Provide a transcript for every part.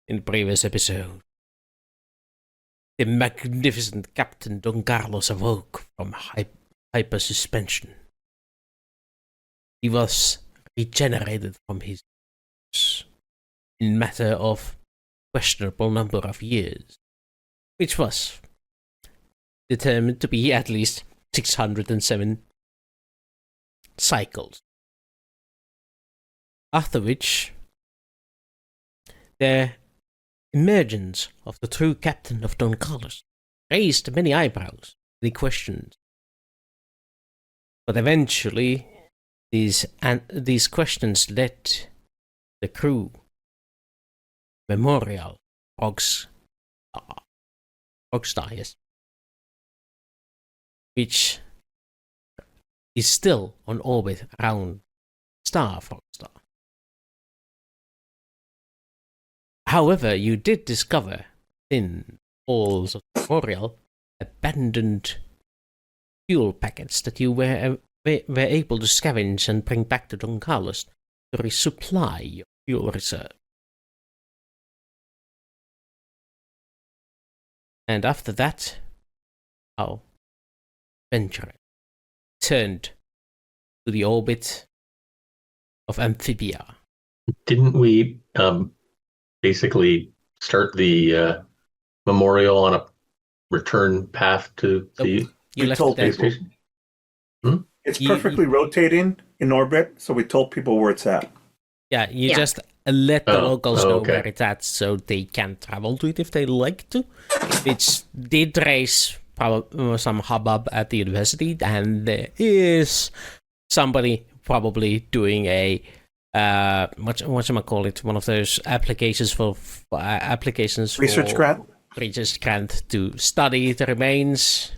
In the previous episode, the magnificent Captain Don Carlos awoke from hypersuspension. He was regenerated from his in matter of questionable number of years, which was determined to be at least 607 cycles. After which, the emergence of the true captain of Don Carlos raised many eyebrows, many questions. But eventually, these questions led the crew Memorial Rockstar, yes, which is still on orbit around star Rockstar. However, you did discover in halls of Memorial abandoned fuel packets that you were able to scavenge and bring back to Don Carlos to resupply your fuel reserve. And after that, our venture turned to the orbit of Amphibia. Didn't we basically start the Memorial on a return path to the space station? It's perfectly rotating in orbit, so we told people where it's at. Yeah, you just let the locals know where it's at so they can travel to it if they like to. Which did raise some hubbub at the university, and there is somebody probably doing a whatchamacallit, one of those applications for research grant to study the remains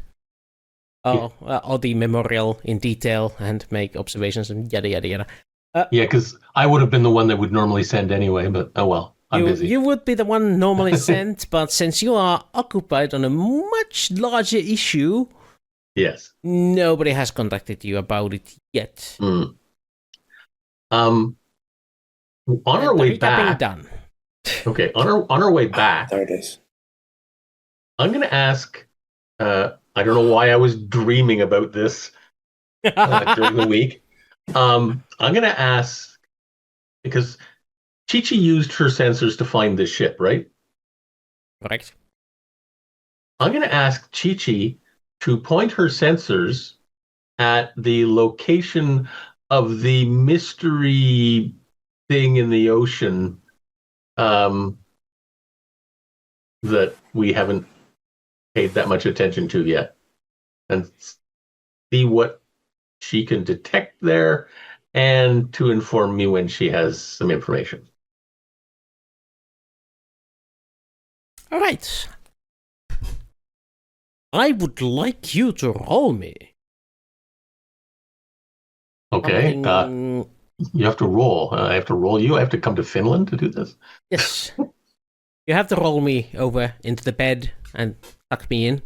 or the memorial in detail and make observations and yada yada yada. Because I would have been the one that would normally send anyway, but oh well, I'm busy. You would be the one normally sent, but since you are occupied on a much larger issue, yes, nobody has contacted you about it yet. On our way back, done. Okay, on our way back, there it is. I'm going to ask. I don't know why I was dreaming about this during the week. I'm going to ask because Chi-Chi used her sensors to find this ship, right? Correct. I'm going to ask Chi-Chi to point her sensors at the location of the mystery thing in the ocean that we haven't paid that much attention to yet, and see what she can detect there, and to inform me when she has some information. All right. I would like you to roll me. Okay. You have to roll. I have to roll you. I have to come to Finland to do this? Yes. You have to roll me over into the bed and tuck me in.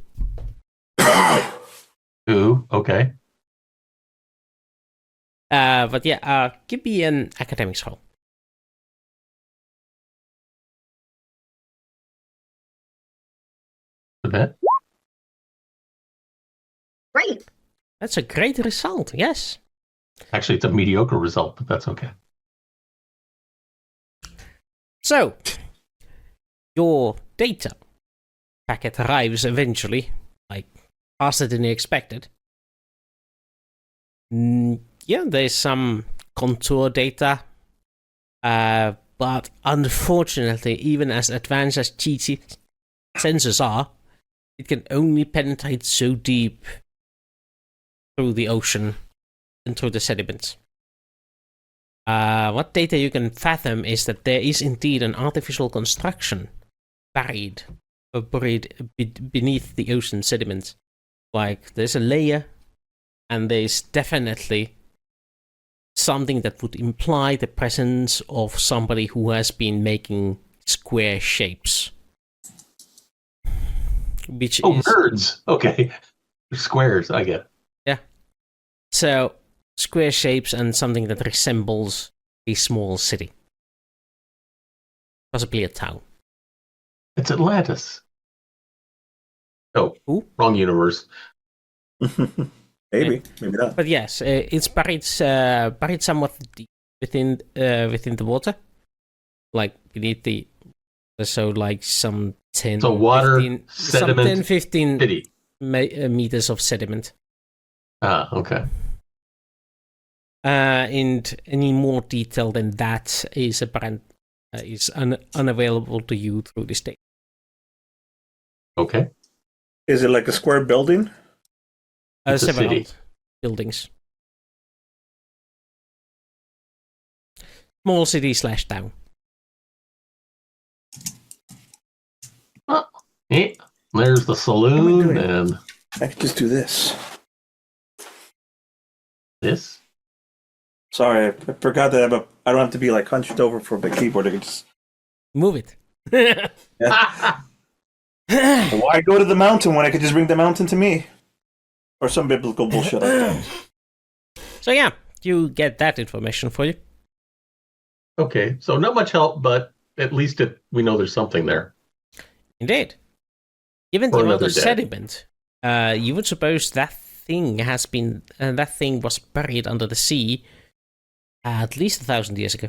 Ooh, okay. But yeah, give me an academics roll. Okay. Great. That's a great result, yes. Actually, it's a mediocre result, but that's okay. So, your data packet arrives eventually, like faster than you expected. Yeah, there's some contour data, but unfortunately, even as advanced as Chi-Chi sensors are, it can only penetrate so deep through the ocean and through the sediments. What data you can fathom is that there is indeed an artificial construction buried beneath the ocean sediments. Like, there's a layer, and there's definitely something that would imply the presence of somebody who has been making square shapes. Which is... nerds! Okay. Squares, I get. Yeah. So, square shapes and something that resembles a small city. Possibly a town. It's Atlantis. Oh, Who? wrong universe. Maybe not. But yes, it's buried somewhat deep within the water, like beneath the. So like some 10, So water, 15, sediment, some 10, 15 city. meters of sediment. Ah, okay. And any more detail than that is unavailable to you through this data. Okay. Is it like a square building? It's a Several city. buildings. Small city / town. Oh, yeah. There's the What am I saloon doing? and I could just do this. this. Sorry, I forgot that I don't have to be like hunched over for the keyboard. I can just. Move it. Why go to the mountain when I could just bring the mountain to me? Or some biblical bullshit like that. So yeah, you get that information for you. Okay, so not much help, but at least we know there's something there. Indeed. Given the Or amount another of day. sediment, you would suppose that thing was buried under the sea at least 1,000 years ago.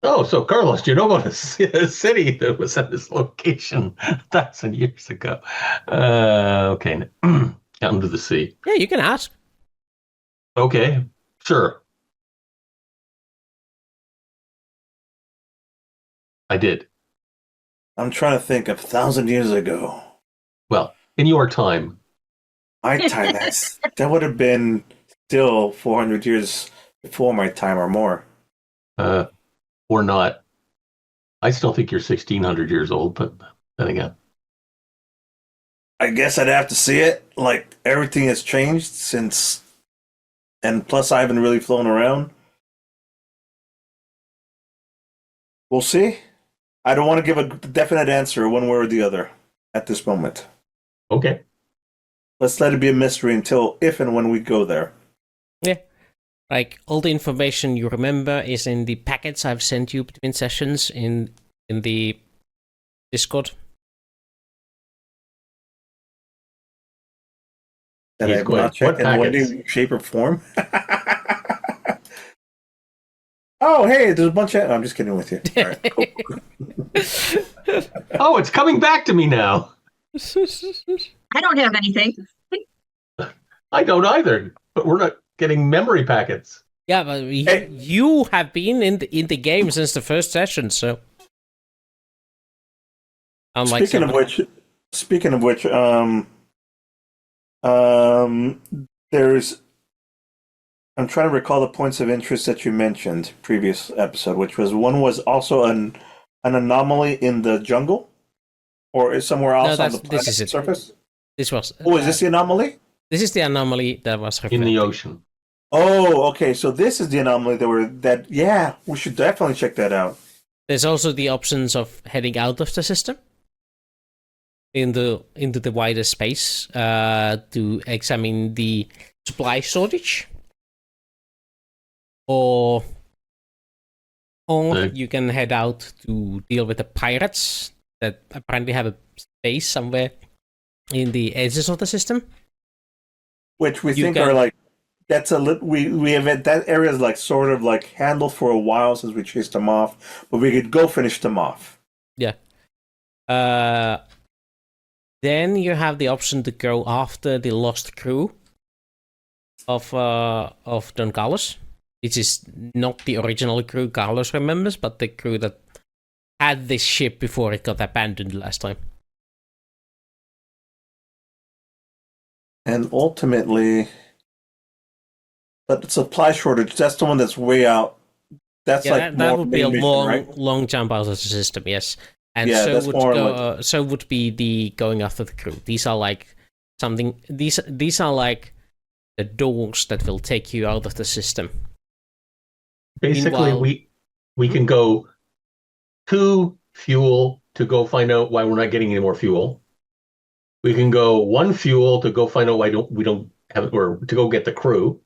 Oh, so Carlos, do you know about a city that was at this location 1,000 years ago? Okay, under the sea. Yeah, you can ask. Okay, sure. I did. I'm trying to think of 1,000 years ago. Well, in your time. My time, that would have been still 400 years before my time or more. Or not. I still think you're 1,600 years old, but then again. I guess I'd have to see it. Like, everything has changed since. And plus, I haven't really flown around. We'll see. I don't want to give a definite answer one way or the other at this moment. Okay. Let's let it be a mystery until if and when we go there. Yeah. Like, all the information you remember is in the packets I've sent you between sessions in the Discord. That I He's have going, not checked "What in packets?" any shape or form. Oh, hey, there's a bunch of... I'm just kidding with you. All right, cool. Oh, it's coming back to me now. I don't have anything. I don't either, but we're not getting memory packets. Yeah, but Hey. you have been in the game since the first session, so. Unlike Speaking of which, there's. I'm trying to recall the points of interest that you mentioned previous episode, which was one was also an anomaly in the jungle, or is somewhere else on the this planet is it. surface. This was. Oh, is this the anomaly? This is the anomaly that was In the referred to. ocean. Oh, okay. So this is the anomaly yeah, we should definitely check that out. There's also the options of heading out of the system into the wider space to examine the supply shortage, or Okay. you can head out to deal with the pirates that apparently have a base somewhere in the edges of the system. Which we You think can- are like that's we have that area is like sort of like handled for a while since we chased them off, but we could go finish them off. Yeah. Then you have the option to go after the lost crew of Don Carlos. It is not the original crew Carlos remembers, but the crew that had this ship before it got abandoned last time. And ultimately, but the supply shortage, that's the one that's way out. That's Yeah, like that more would be a main mission, long, right? long jump out of the system. Yes, and Yeah, so that's would more so would be the going after the crew. These are like something. These are like the doors that will take you out of the system. Basically, Meanwhile- we can go to fuel to go find out why we're not getting any more fuel. We can go one fuel to go find out why we don't have, or to go get the crew.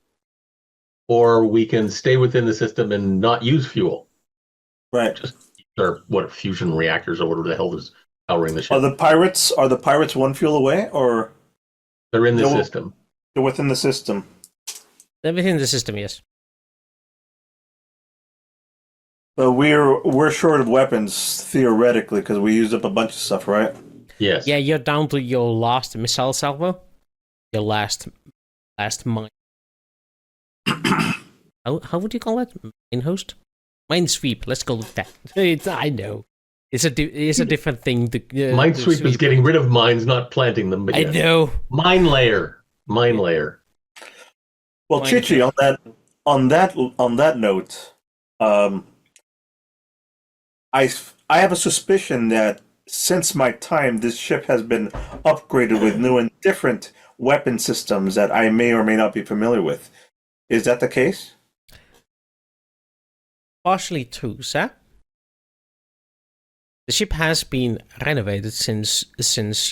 Or we can stay within the system and not use fuel. Right. Just or what fusion reactors or whatever the hell is powering the Are ship. the pirates one fuel away, or They're in the they're- system. they're within the system? They're within the system, yes. But we're short of weapons theoretically because we used up a bunch of stuff, right? Yes. Yeah, you're down to your last missile salvo. Your last mine. How would you call it? Mine host? Mine sweep. Let's call it that. I know. It's a different thing. Minesweep is getting rid of mines, not planting them. But I yes. know. Mine layer. Well, Mine Chichi, on that note, I have a suspicion that since my time, this ship has been upgraded with new and different weapon systems that I may or may not be familiar with. Is that the case? Partially true, sir. The ship has been renovated since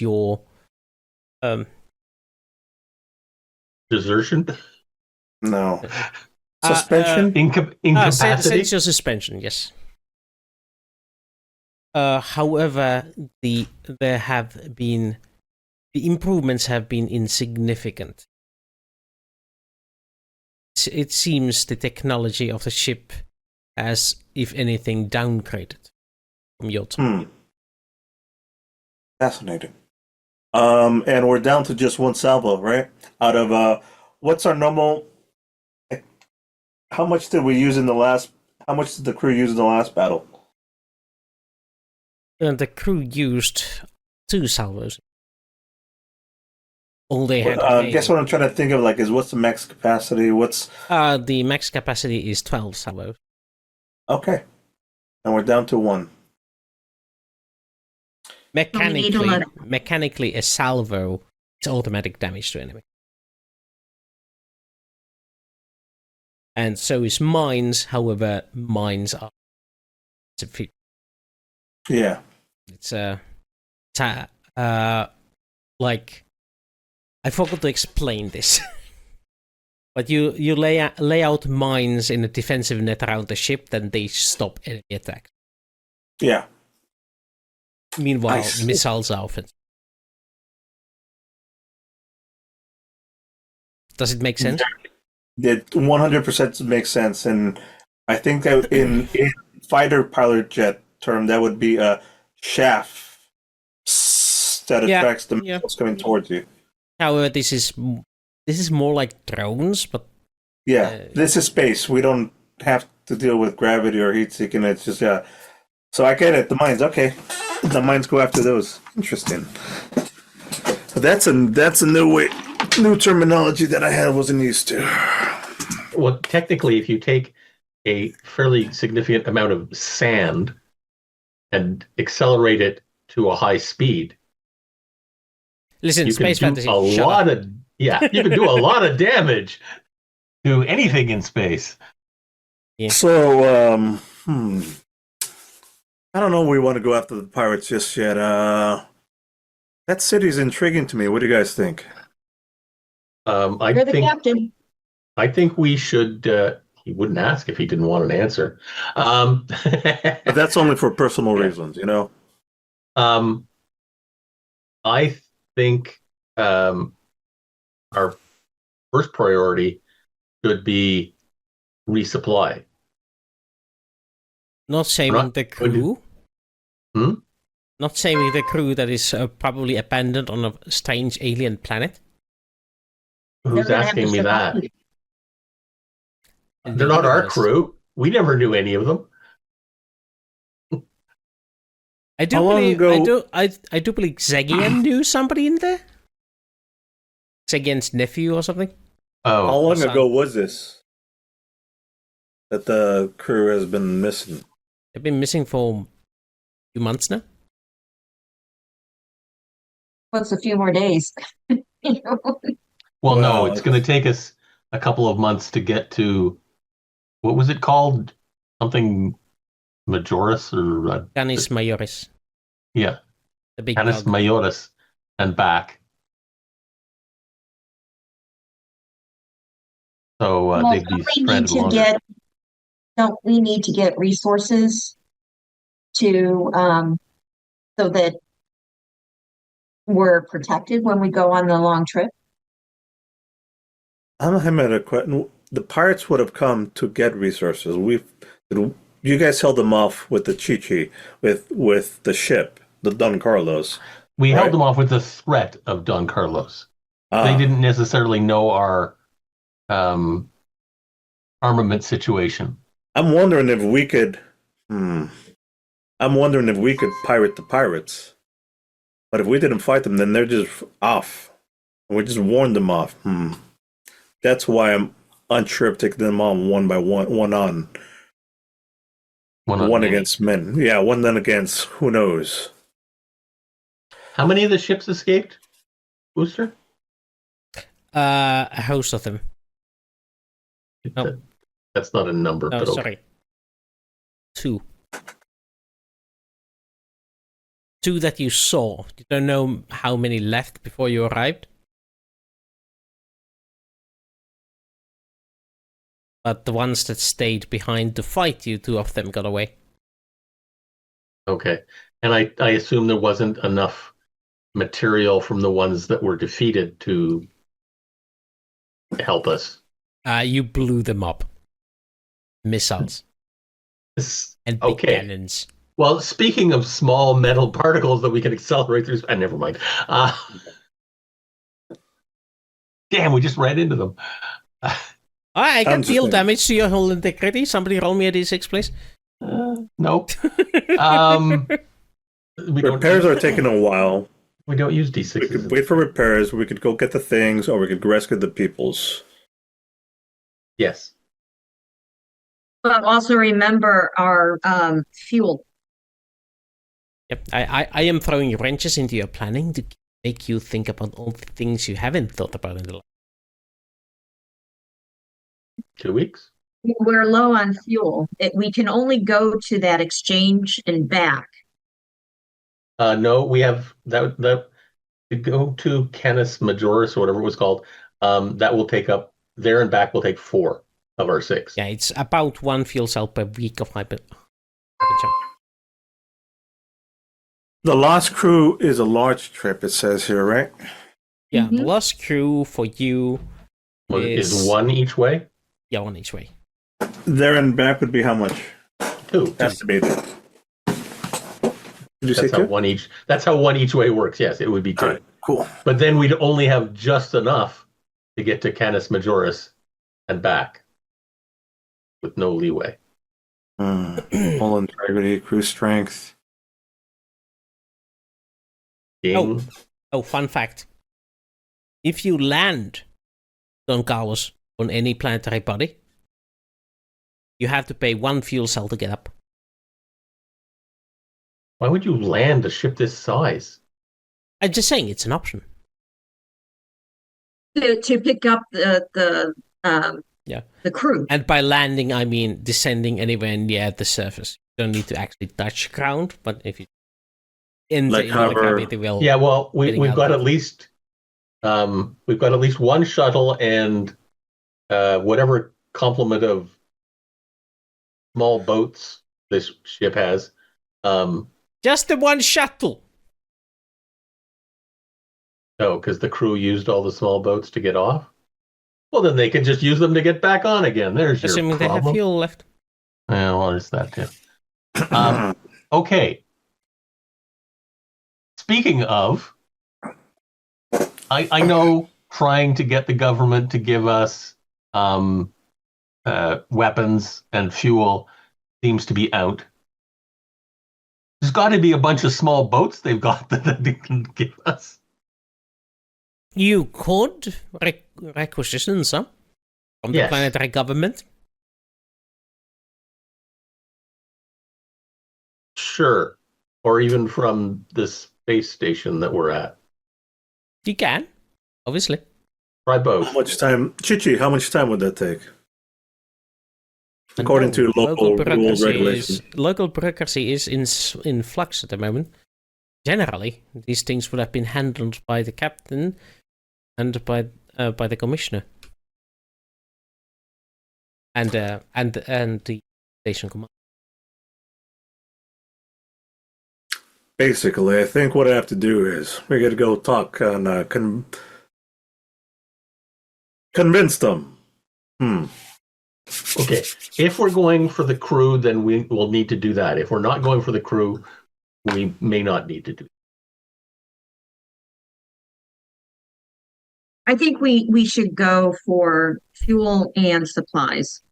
your Desertion. No. Suspension? Incapacity. Since your suspension, yes. However, the improvements have been insignificant. It seems the technology of the ship has, if anything, downgraded from your time. Fascinating. And we're down to just one salvo, right? Out of what's our normal? How much did we use in the last? How much did the crew use in the last battle? And the crew used 2 salvos. All they had. I guess what I'm trying to think of is what's the max capacity? What's the max capacity is 12 salvos. okay, and we're down to 1. Mechanically, a salvo is automatic damage to enemy. And so is mines, however, mines are... Yeah. It's like... I forgot to explain this. But you lay out mines in a defensive net around the ship, then they stop enemy attack. Yeah. Meanwhile, missiles are offensive. Does it make sense? It 100% makes sense, and I think that in fighter pilot jet term, that would be a shaft that attracts the missiles coming towards you. However, this is more like drones, but this is space. We don't have to deal with gravity or heat seeking. It's just So I get it. The mines, okay. The mines go after those. Interesting. That's a new terminology that I wasn't used to. Well, technically, if you take a fairly significant amount of sand and accelerate it to a high speed, listen, you space can do fantasy. You can do a lot of damage to anything in space. Yeah. So, I don't know if we want to go after the pirates just yet. That city's intriguing to me. What do you guys think? You're the captain. I think we should. He wouldn't ask if he didn't want an answer. But that's only for personal reasons, you know. I think our first priority should be resupply. Not saving the crew. Not saving the crew that is probably abandoned on a strange alien planet. Who's asking me that? They're not our crew. We never knew any of them. I do believe Xegian knew somebody in there. Xegian's nephew or something. Oh, how long ago was this that the crew has been missing? They've been missing for a few months now. What's a few more days? Well, no, it's going to take us a couple of months to get to, what was it called? Something Majoris or... Canis Majoris. Yeah. The big Canis Majoris and back. So they'd be stranded longer. Don't we need to get resources to, so that we're protected when we go on the long trip? I'm having a question. The pirates would have come to get resources. You guys held them off with the Chi-Chi, with the ship, the Don Carlos. We Right. held them off with the threat of Don Carlos. Ah, They didn't necessarily know our armament situation. I'm wondering if we could. I'm wondering if we could pirate the pirates. But if we didn't fight them, then they're just off. We just warned them off. That's why I'm unsure of taking them on one by one, one many. against men. Yeah, one then against who knows. How many of the ships escaped, Wooster? A host of them. Oh. That's not a number. No, but sorry. Okay. 2. 2 that you saw. You don't know how many left before you arrived? But the ones that stayed behind to fight you, 2 of them got away. Okay. And I assume there wasn't enough material from the ones that were defeated to help us. You blew them up. Missiles. And big cannons. Well, speaking of small metal particles that we can accelerate through, never mind. Damn, we just ran into them. I can deal damage to your hull integrity. Somebody roll me a d6, please. Nope. Repairs are taking a while. We don't use d6s. We could wait for repairs. We could go get the things, or we could rescue the peoples. Yes. But also remember our fuel. Yep, I am throwing wrenches into your planning to make you think about all the things you haven't thought about in the last 2 weeks? We're low on fuel. We can only go to that exchange and back. No, we have that to go to Canis Majoris or whatever it was called. That will take up there and back will take 4 of our 6. Yeah, it's about 1 fuel cell per week of hyper jump. The Lost Crew is a large trip, it says here, right? Yeah, the Lost Crew for you is 1 each way? Yeah, 1 each way. There and back would be how much? 2. Estimated. Did you say 2? That's how 1 each way works. Yes, it would be 2. All right, cool. But then we'd only have just enough to get to Canis Majoris and back with no leeway. Hull integrity, crew strength. Ding. Oh, fun fact. If you land Don Carlos on any planetary body, you have to pay 1 fuel cell to get up. Why would you land a ship this size? I'm just saying it's an option. To pick up the crew. And by landing, I mean descending anywhere near the surface. You don't need to actually touch ground, but if you enter into the gravity well. Yeah, well, we've got at least 1 shuttle and whatever complement of small boats this ship has. Just the 1 shuttle. Oh, because the crew used all the small boats to get off? Well, then they can just use them to get back on again. There's assuming your problem. They have fuel left. Yeah, well, there's that too. Okay. Speaking of, I know trying to get the government to give us weapons and fuel seems to be out. There's got to be a bunch of small boats they've got that they can give us. You could requisition some from the planetary government. Sure. Or even from the space station that we're at. You can, obviously. Try both. How much time, Chichi, how much time would that take? According to local rules, regulations. Local bureaucracy is in flux at the moment. Generally, these things would have been handled by the captain and by the commissioner and the station commander. Basically, I think what I have to do is we got to go talk and convince them. Okay. If we're going for the crew, then we will need to do that. If we're not going for the crew, we may not need to do that. I think we should go for fuel and supplies.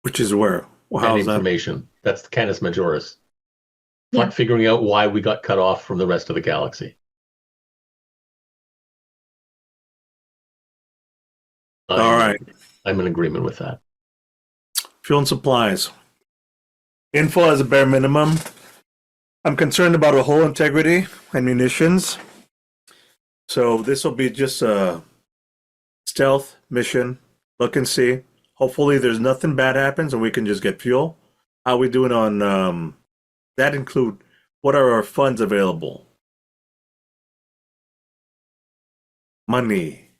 Which is where? Well, And how's that? information. That's the Canis Majoris. Yeah. Like figuring out why we got cut off from the rest of the galaxy. All right. I'm in agreement with that. Fuel and supplies. Info as a bare minimum. I'm concerned about a hull integrity and munitions. So this will be just a stealth mission. Look and see. Hopefully there's nothing bad happens and we can just get fuel. How we doing on that include what are our funds available? Money.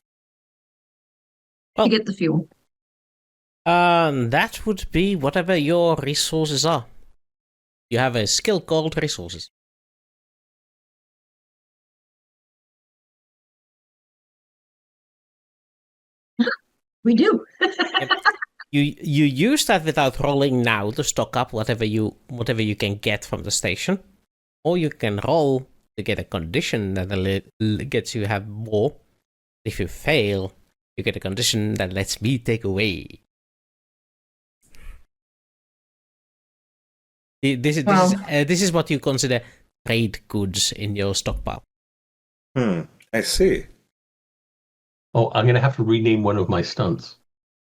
Well, To get the fuel. That would be whatever your resources are. You have a skill called resources. We do. You use that without rolling now to stock up whatever you can get from the station, or you can roll to get a condition that gets you have more. If you fail, you get a condition that lets me take away. This is what you consider trade goods in your stockpile. I see. Oh, I'm gonna have to rename one of my stunts.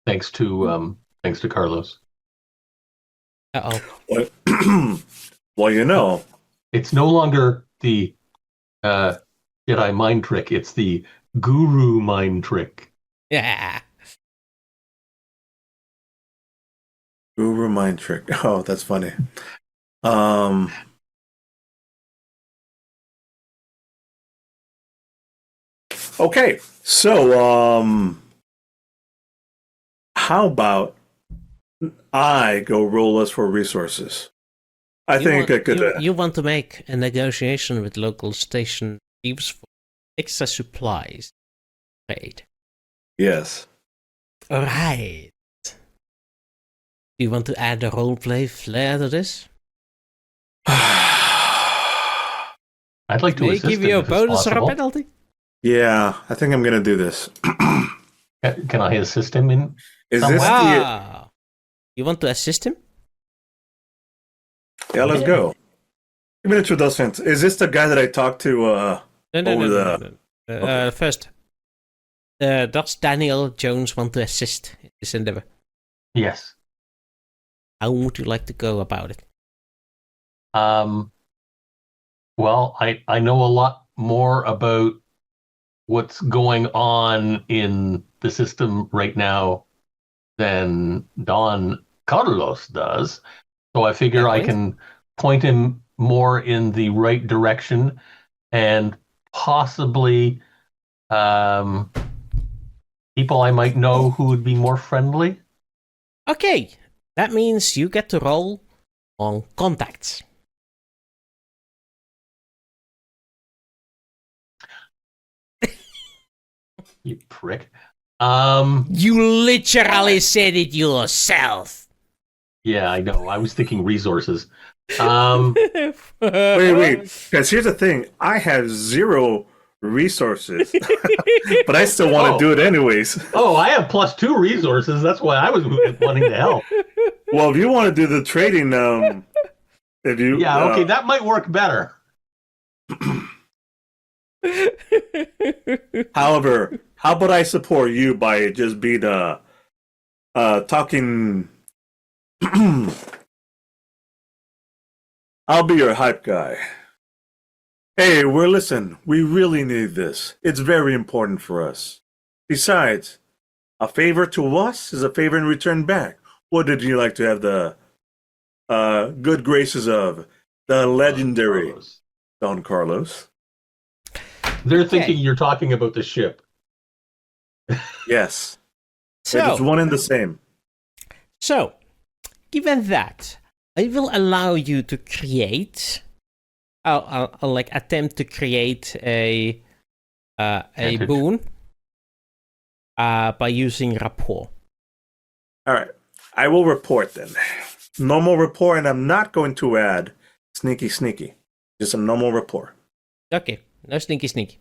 Thanks to Carlos. Uh-oh. Well, you know. It's no longer the Jedi mind trick, it's the Guru mind trick. Yeah. Guru mind trick. Oh, that's funny. Okay, so how about I go roll us for resources? I think I could. You want to make a negotiation with local station chiefs for extra supplies. Right. Yes. All right. Do you want to add a roleplay flair to this? I'd like to May I assist give him you a if it's bonus or a possible. penalty? Yeah, I think I'm gonna do this. Can I assist him in? Is this the? Wow. You want to assist him? Yeah, let's go. Give me an introduction. Is this the guy that I talked to? No. First, does Daniel Jones want to assist in this endeavor? Yes. How would you like to go about it? Well, I know a lot more about what's going on in the system right now than Don Carlos does. So I figure I can point him more in the right direction and possibly people I might know who would be more friendly. Okay, that means you get to roll on contacts. You prick. You literally said it yourself. Yeah, I know. I was thinking resources. Wait. Because here's the thing: I have 0 resources, but I still want to do it anyways. Oh, I have +2 resources. That's why I was wanting to help. Well, if you want to do the trading, if you okay, that might work better. However, how about I support you by just being talking? I'll be your hype guy. Hey, listen, we really need this. It's very important for us. Besides, a favor to us is a favor in return back. What did you like to have the good graces of the legendary Don Carlos? They're thinking you're talking about the ship. Yes. So, it's one and the same. So, given that, I will allow you to create I'll like attempt to create a Advantage. boon by using rapport. All right. I will report then. Normal rapport, and I'm not going to add sneaky. Just a normal rapport. Okay, no sneaky.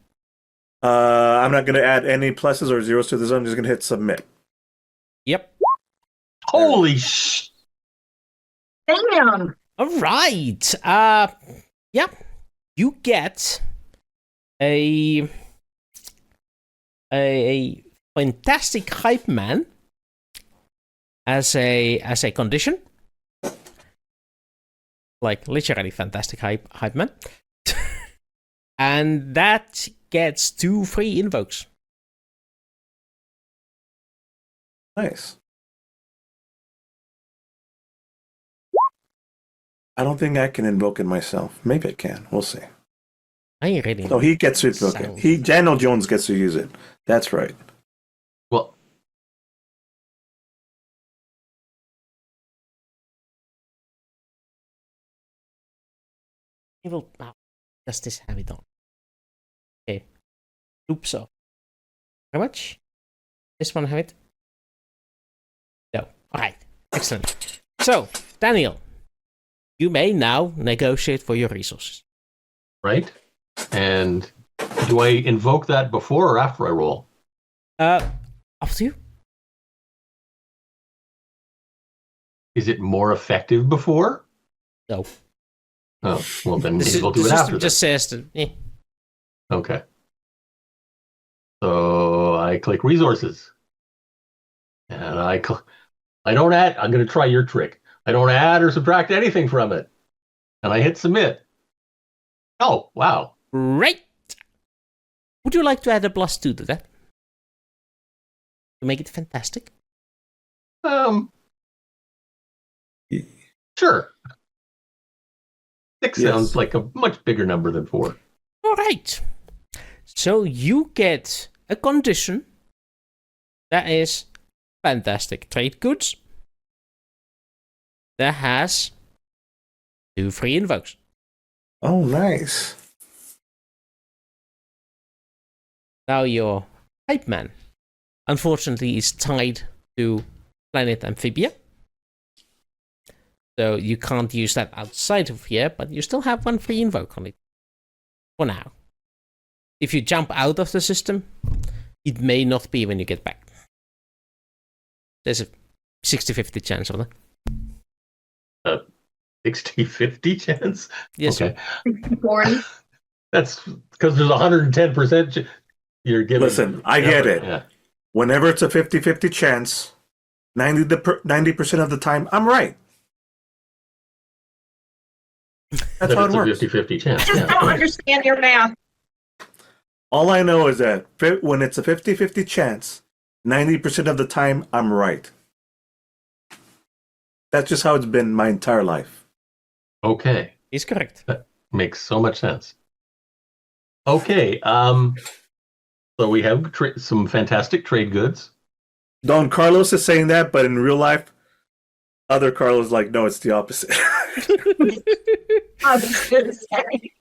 I'm not going to add any pluses or zeros to this. I'm just going to hit submit. Yep. Holy sh! Damn. All right. Yeah. You get a fantastic hype man as a condition. Like literally fantastic hype man. And that gets 2 free invokes. Nice. I don't think I can invoke it myself. Maybe I can. We'll see. I really. No, he gets to invoke it. Daniel Jones gets to use it. That's right. Well, Does this have it on? Okay. Oops off. How much? This one have it? No. Alright. Excellent. So, Daniel, you may now negotiate for your resources. right? And do I invoke that before or after I roll? Up to you. Is it more effective before? No. Oh, well then The maybe we'll do it system after that. just says that. Okay. So I click resources. And I don't add, I'm going to try your trick. I don't add or subtract anything from it. And I hit submit. Oh, wow. Right. Would you like to add a +2 to that? To make it fantastic? Sure. 6 Yes. sounds like a much bigger number than 4. All right. So you get a condition that is fantastic trade goods that has 2 free invokes. Oh, nice. Now your hype man, unfortunately, is tied to planet Amphibia. So you can't use that outside of here, but you still have 1 free invoke on it. For now. If you jump out of the system, it may not be when you get back. There's a 60-50 chance of that. 60-50 chance? Yes, Okay. 40. That's because there's 110% you're giving. Listen, I get it. Yeah. Whenever it's a 50-50 chance, 90% of the time, I'm right. That's how it It's a works. 50-50 chance. Just Yeah. don't understand your math. All I know is that when it's a 50-50 chance, 90% of the time, I'm right. That's just how it's been my entire life. Okay. he's correct. Makes so much sense. Okay. So we have some fantastic trade goods. Don Carlos is saying that, but in real life, other Carlos is like, no, it's the opposite. I was gonna say.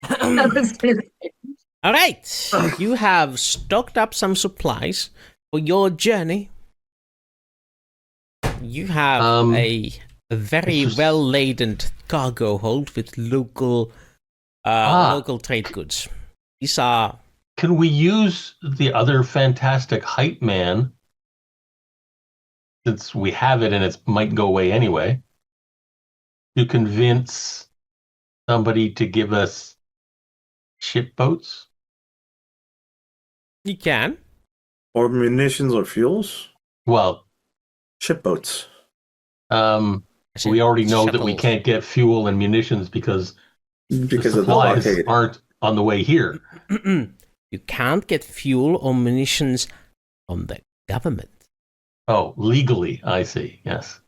I was gonna say. All right. You have stocked up some supplies for your journey. You have a very well-laden cargo hold with local trade goods. These are... Can we use the other fantastic hype man, since we have it and it might go away anyway, to convince somebody to give us ship boats? You can. Or munitions or fuels? Well, Shipboats. we already know that we Shuttles. can't get fuel and munitions because Because the of the supplies blockade. aren't on the way here. You can't get fuel or munitions from the government. Oh, legally, I see. Yes.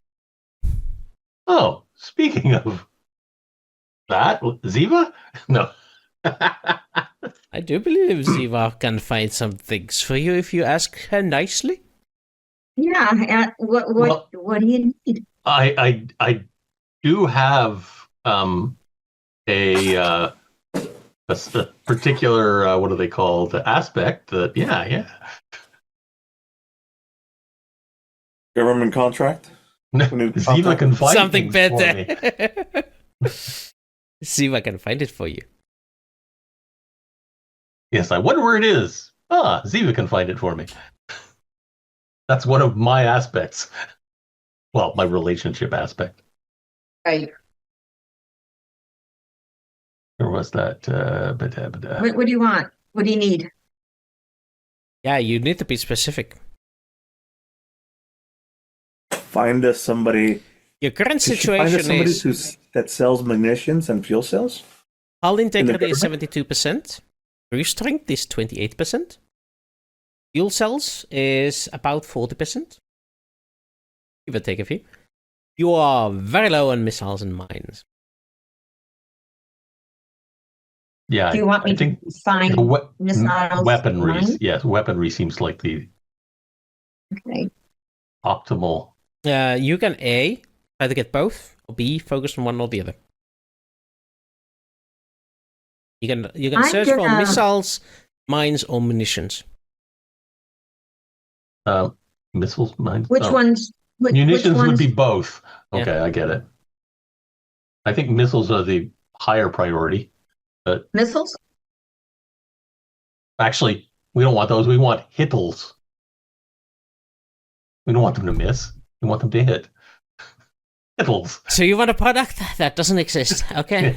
Oh, speaking of that, Zeva? No. I do believe Zeva can find some things for you if you ask her nicely. Yeah, what do you need? I do have a particular what do they call the aspect that Government contract. Zeva can find Something things for better. me. See if I can find it for you. Yes, I wonder where it is. Zeva can find it for me. That's one of my aspects. Well, my relationship aspect. Right. Or was that? What do you want? What do you need? Yeah, you need to be specific. Find us somebody. Your current Did you find us situation somebody is that sells munitions and fuel cells. hull integrity is government? 72%, cruise strength is 28%, fuel cells is about 40%. Give or take a few. You are very low on missiles and mines. Yeah, Do you want me I think to find missiles? weaponry. Mine? Yes, weaponry seems like the Okay. optimal. You can A, try to get both, or B, focus on one or the other. You can I'm search for gonna- missiles, mines, or munitions. Missiles, mines. Which ones? Munitions which ones? would be both. Yeah. Okay, I get it. I think missiles are the higher priority. But Missiles? actually, we don't want those. We want hittles. We don't want them to miss. We want them to hit. Hittles. So you want a product that doesn't exist? Okay.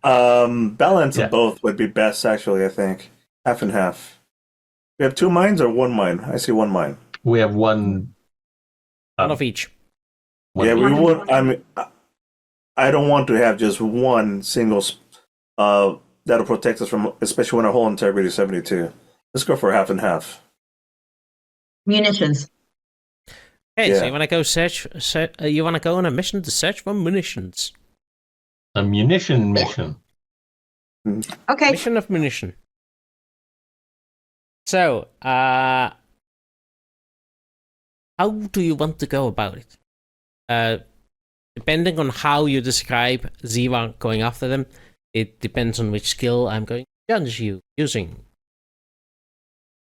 Balance Yeah. of both would be best, actually. I think half and half. We have 2 mines or 1 mine. I see 1 mine. We have one. One of each. one Yeah, of we each. would. I mean, I don't want to have just one single. That'll protect us from, especially when our whole integrity is 72. Let's go for half and half. Munitions. Okay, so Yeah. you want to go you want to go on a mission to search for munitions. A munition mission. Okay. Mission of munition. So, how do you want to go about it? Depending on how you describe Zeva going after them, it depends on which skill I'm going to judge you using.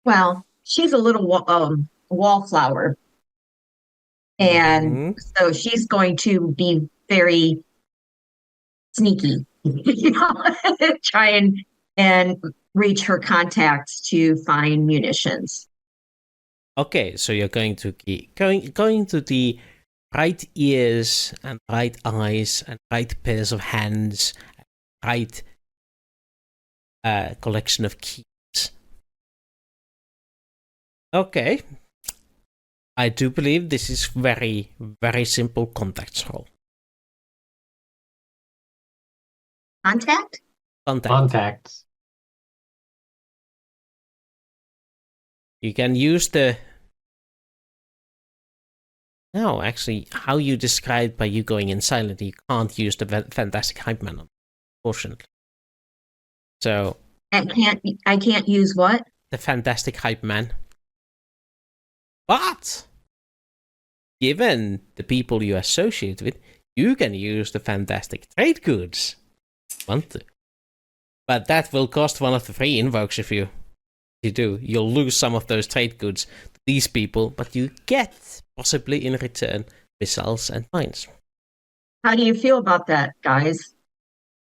Well, she's a little wallflower. And so she's going to be very sneaky, try and reach her contacts to find munitions. Okay, so you're going to going to the right ears and right eyes and right pairs of hands, right collection of keys. Okay. I do believe this is very, very simple contacts roll. Contact? Contacts. You can use the... No, actually, how you described by you going in silent, you can't use the fantastic hype man, unfortunately. So... I can't use what? The fantastic hype man. But given the people you associate with, you can use the fantastic trade goods. Want to. But that will cost one of the free invokes if you do. You'll lose some of those trade goods to these people, but you get, possibly in return, missiles and mines. How do you feel about that, guys?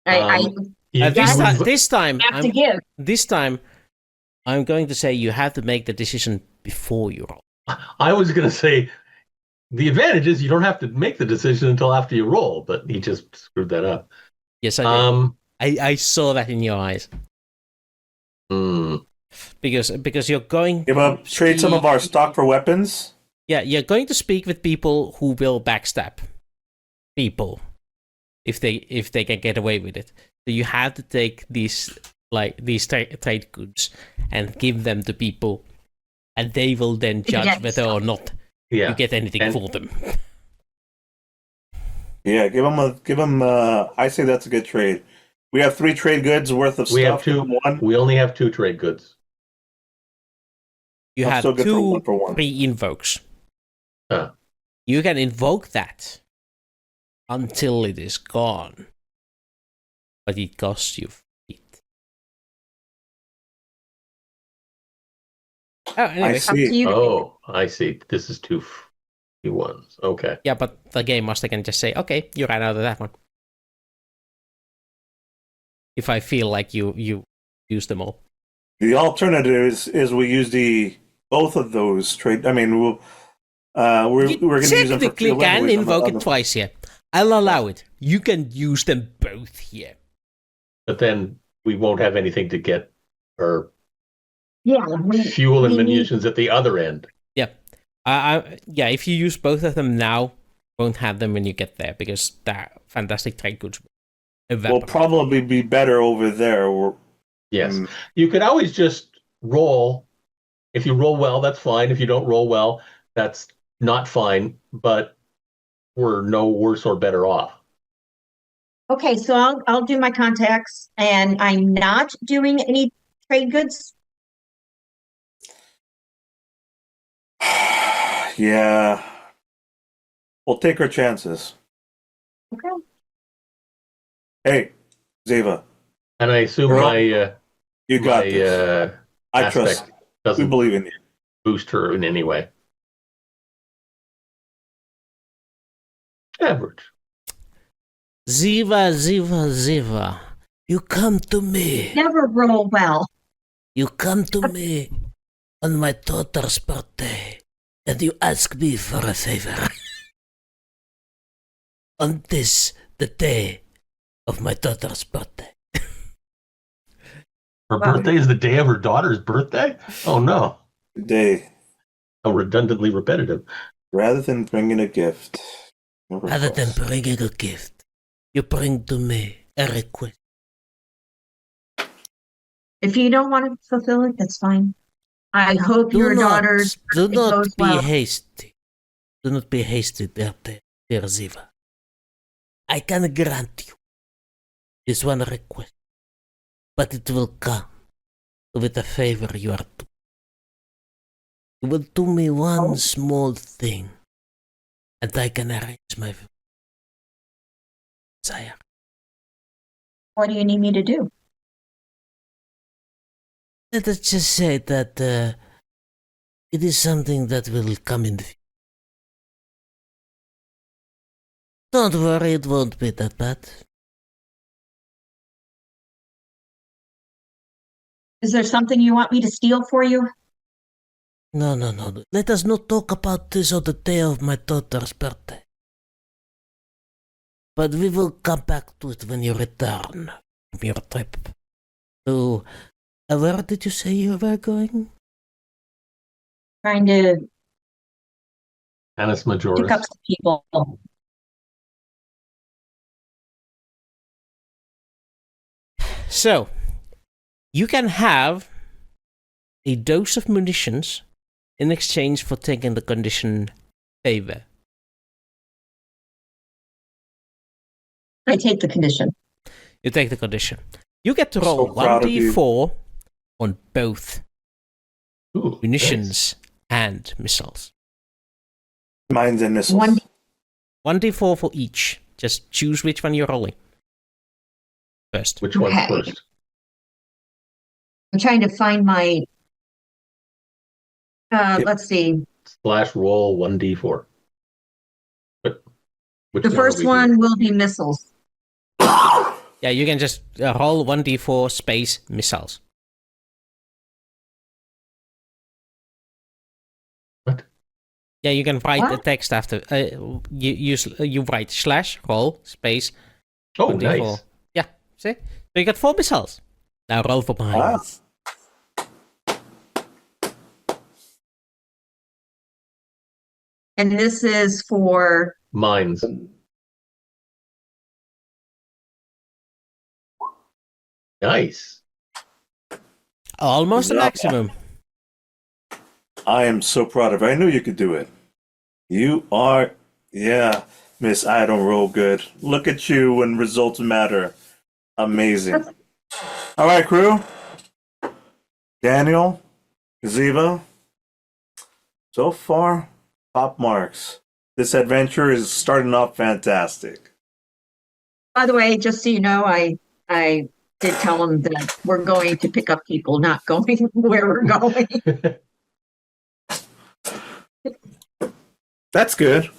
This time, have to give. This time, I'm going to say you have to make the decision before you roll. I was going to say the advantage is you don't have to make the decision until after you roll, but he just screwed that up. Yes, I did. I saw that in your eyes. Because you're going to trade some of our stock for weapons. Yeah, you're going to speak with people who will backstab people if they can get away with it. So you have to take these trade goods and give them to people, and they will then judge whether or not you get anything for them. Yeah, give them. I say that's a good trade. We have 3 trade goods worth of stuff. We have 2. We only have 2 trade goods. You have 2 free invokes. You can invoke that until it is gone. but it costs you 8. Oh, anyway. I Up to see. you. Oh, I see. This is two ones. Okay. Yeah, but the game master can just say, okay, you ran out of that one. If I feel like you use them all. The alternative is we use both of those trade. I mean, we're going to use them for technically fuel can anyways invoke on it twice here. I'll allow it. You can use them both here. But then we won't have anything to get our Yeah, fuel and we need- munitions at the other end. Yeah. Yeah, if you use both of them now, won't have them when you get there because that fantastic trade goods will will probably be better over there. Yes. You could always just roll. If you roll well, that's fine. If you don't roll well, that's not fine. But we're no worse or better off. Okay, so I'll do my contacts, and I'm not doing any trade goods. Yeah. We'll take our chances. Okay. Hey, Zeva, And I assume Girl, my you got my this. I trust. aspect We doesn't believe in you. boost her in any way. Average. Zeva. You come to me. Never roll well. You come to me on my daughter's birthday and you ask me for a favor. On this, the day of my daughter's birthday. Her Wow. birthday is the day of her daughter's birthday? Oh no. Today, How redundantly repetitive. rather than bringing a gift. Rather than bringing a gift, you bring to me a request. If you don't want to fulfill it, that's fine. I hope your daughter's do birthday not goes be well. hasty. Do not be hasty, dear Zeva. I can grant you this one request, but it will come with a favor you are doing. You will do me one small thing, and I can arrange my desire. What do you need me to do? Let us just say that it is something that will come in the future. Don't worry, it won't be that bad. Is there something you want me to steal for you? No. Let us not talk about this on the day of my daughter's birthday. But we will come back to it when you return from your trip. So, where did you say you were going? Trying to Canis pick Majoris. up some people. So, you can have a dose of munitions in exchange for taking the condition favor. I take the condition. You take the condition. You get to So roll proud of you. 1d4 on both Ooh, munitions and missiles. Mines and missiles. 1d4 for each. Just choose which one you're rolling first. Which one's Okay. first? I'm trying to find my. Yep. Let's see. Slash roll 1d4. But which The one are first we one will be missiles. Yeah, you can just roll 1d4 space missiles. What? Yeah, you can write the What? text after. You write slash roll space Oh, 1d4. nice. Yeah, see? So you got 4 missiles. Now roll for mine. Ah. And this is for. Mines. Nice. Almost the Yeah. maximum. I am so proud of you. I knew you could do it. You are, yeah, Miss. I don't roll good. Look at you when results matter. Amazing. All right, crew. Daniel, Zeva. So far, top marks. This adventure is starting off fantastic. By the way, just so you know, I I did tell them that we're going to pick up people, not going where we're going. That's good.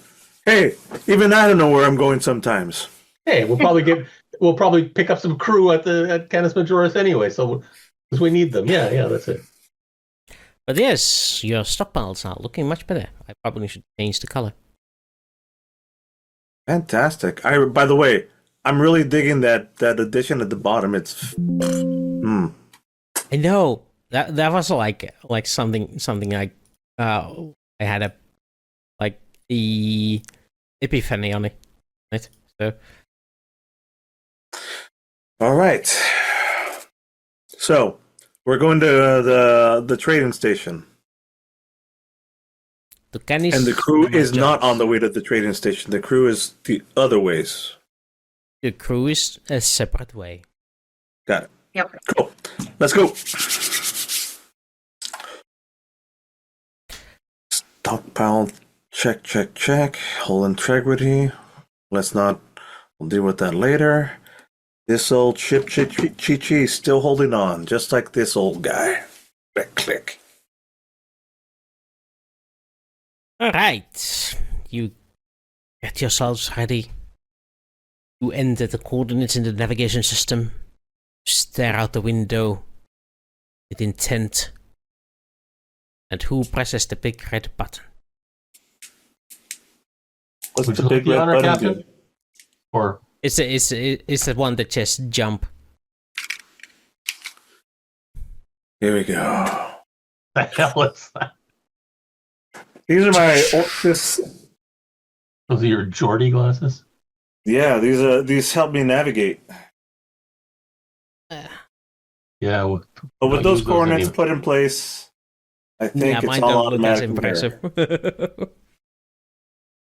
Hey, even I don't know where I'm going sometimes. Hey, we'll probably pick up some crew at Canis Majoris anyway, so because we need them. Yeah, that's it. But yes, your stockpiles are looking much better. I probably should change the color. Fantastic. By the way, I'm really digging that addition at the bottom. It's I know that was like something I had a like the epiphany on it, right? So all right. So we're going to the trading station, the Canis and the crew is Majoris. not on the way to the trading station. The crew is the other ways. The crew is a separate way. Got it. Yep. Cool. Let's go. Stockpile. Check. Hull integrity. We'll deal with that later. This old ship Chi is still holding on, just like this old guy. Click. All right, you get yourselves ready. You enter the coordinates in the navigation system. Stare out the window with intent. And who presses the big red button? What's Would the you like big the red honor, button Captain? do? Or It's the one that just jump. Here we go. the hell is that? These are my Those are your Geordie glasses? Yeah, these help me navigate. Yeah. But with those use coordinates anyway. put in place, I think Yeah, it's mine all don't look as automatic from here. impressive.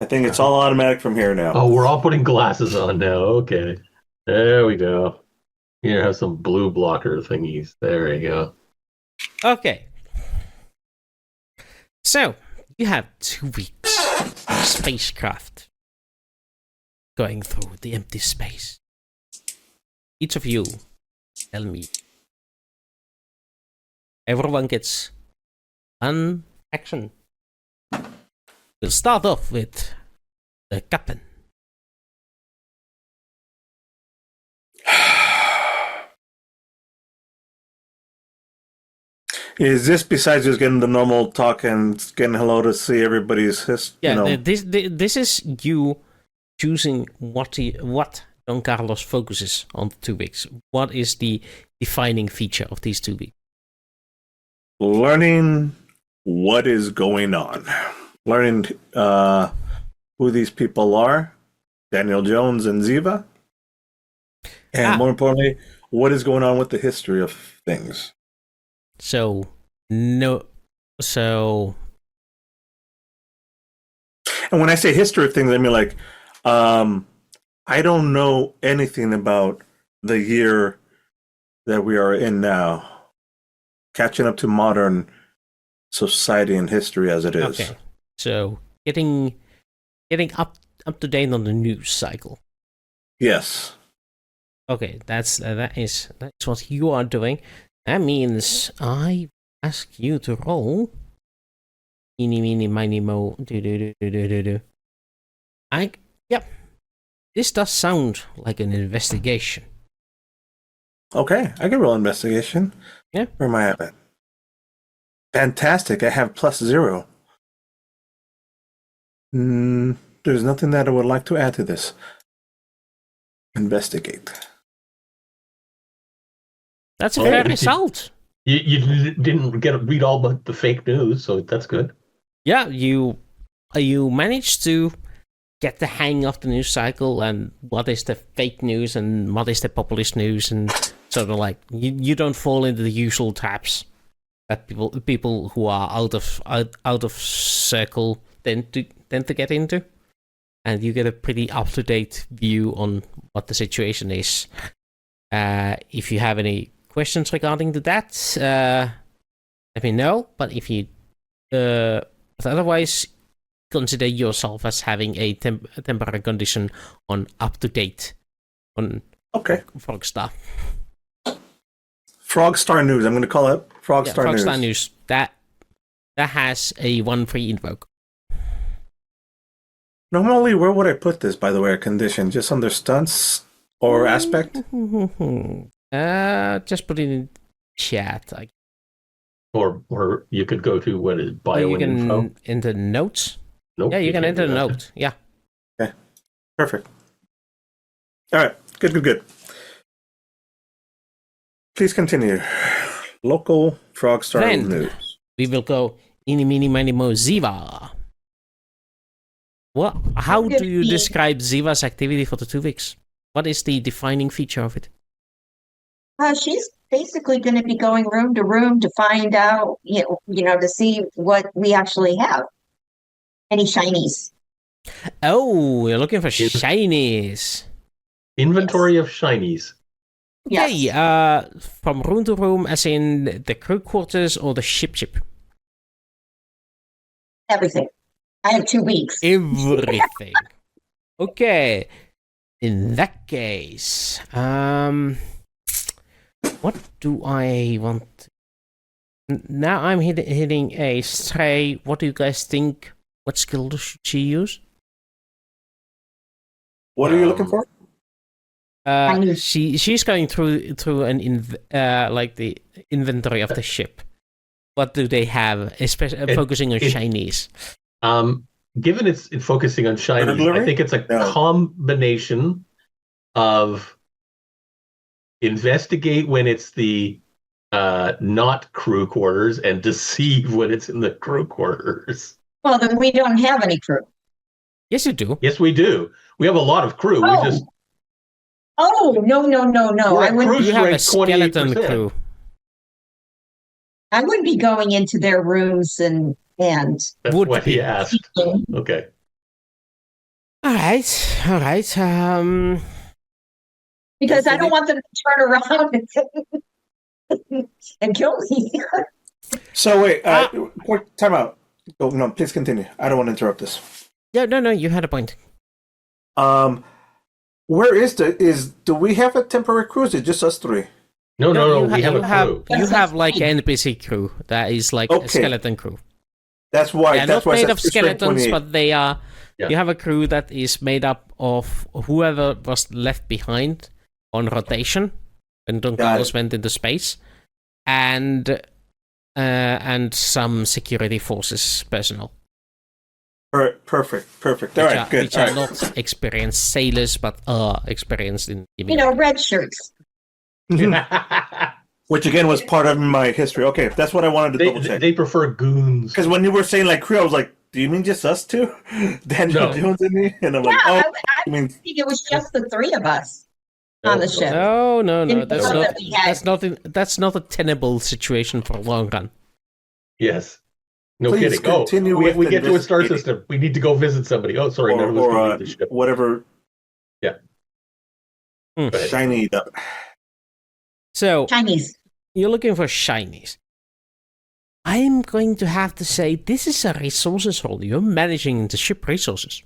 I think it's all automatic from here now. Oh, we're all putting glasses on now. Okay. There we go. Here, have some blue blocker thingies. There you go. Okay. So, you have 2 weeks of spacecraft going through the empty space. Each of you tell me. Everyone gets one action. We'll start off with the captain. Is this besides just getting the normal talk and getting hello to see everybody's Yeah, this is you choosing what Don Carlos focuses on the 2 weeks. What is the defining feature of these 2 weeks? learning what is going on, learning who these people are, Daniel Jones and Zeva, and more importantly, what is going on with the history of things. So, and when I say history of things, I mean like I don't know anything about the year that we are in now, catching up to modern society and history as it is. okay. So, getting up to date on the news cycle. Yes. Okay, that's what you are doing. That means I ask you to roll. Eeny, meeny, miny, mo. Do. Yep. This does sound like an investigation. Okay, I can roll investigation. Yeah. Where am I at? Fantastic. I have +0. There's nothing that I would like to add to this. Investigate. That's a fair result. You didn't read all but the fake news, so that's good. Yeah, you managed to get the hang of the news cycle and what is the fake news and what is the populist news, and sort of like you don't fall into the usual traps that people who are out of circle tend to get into, and you get a pretty up to date view on what the situation is. If you have any questions regarding to that, let me know. But if you otherwise, consider yourself as having a temporary condition on up to date on Okay. Frogstar. Frogstar News. I'm going to call it Frogstar News. Frogstar News. That has a 1/3 invoke. Normally, where would I put this, by the way, a condition? Just under stunts or aspect? Just put it in chat. Or you could go to what is Or bio you and can info. enter notes. Nope, Yeah, you can can't enter do the that. note. Yeah. Okay. Perfect. All right. Good. Please continue. Local Frogstar Then- News. We will go Eeny, Meeny, Miny, Mo, Zeva. How Good do you feed. describe Zeva's activity for the 2 weeks? What is the defining feature of it? She's basically going to be going room to room to find out, to see what we actually have. Any shinies. Oh, you're looking for Yes. shinies. Inventory of shinies. Yes. Okay, from room to room, as in the crew quarters or the ship? Everything. I have 2 weeks. Everything. Okay. In that case, what do I want? Now I'm hitting a stray. What do you guys think? What skill should she use? What are you looking for? She's going through an like the inventory of the ship. What do they have? Especially focusing on shinies. Given it's focusing on shinies, Burglary? I think it's a No. combination of investigate when it's the not crew quarters and deceive when it's in the crew quarters. Well, then we don't have any crew. Yes, you do. Yes, we do. We have a lot of crew. Oh. We just Oh, no. We're I at wouldn't, cruise You have a strength, skeleton 28%. crew. I wouldn't be going into their rooms and That's Would what be. he asked. Okay. All right. because I don't want them to turn around and kill me. So wait, quick time out. Oh, no, please continue. I don't want to interrupt this. Yeah, no, you had a point. Where do we have a temporary cruise? It's just us three. No, you we have a crew. You have like an NPC crew that is like a Okay. skeleton crew. That's why. They're That's not why I made said of cruise strength skeletons, 28. but they are. Yeah. You have a crew that is made up of whoever was left behind on rotation when Don Got Carlos it. went into space, and some security forces personnel. Perfect. All right, good. Which All are right. not experienced sailors, but are experienced in. Red shirts. Which again was part of my history. Okay, that's what I wanted to double check. they prefer goons. Because when you were saying like crew, I was like, "Do you mean just us two? Daniel No. Jones and me?" And I'm Yeah, like, "Oh, I I mean, think it was just the 3 of us on the ship. No. Didn't That's know not. that we had- That's not a tenable situation for a long run. Yes. No Please kidding. continue We with get to a star investigating. system. We need to go visit somebody. Oh, sorry, none of us can leave the ship. whatever Go ahead. shiny." So Chinese. you're looking for shinies. I'm going to have to say this is a resources hole. You're managing the ship resources.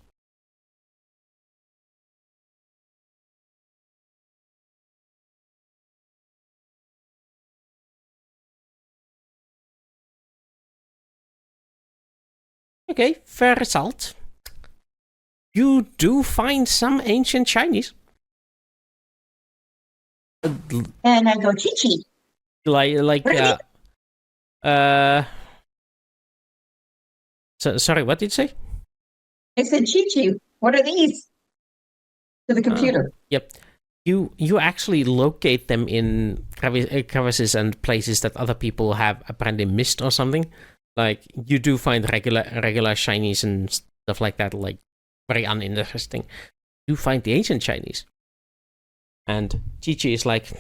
Okay, fair result. You do find some ancient shinies. And I go, Chi-Chi. Like What are sorry, what did you say? I said, Chi-Chi, what are these? To the computer. Yep. You actually locate them in crevices and places that other people have apparently missed or something. Like, you do find regular shinies and stuff like that, like, very uninteresting. You find the ancient shinies. And Chi-Chi is like,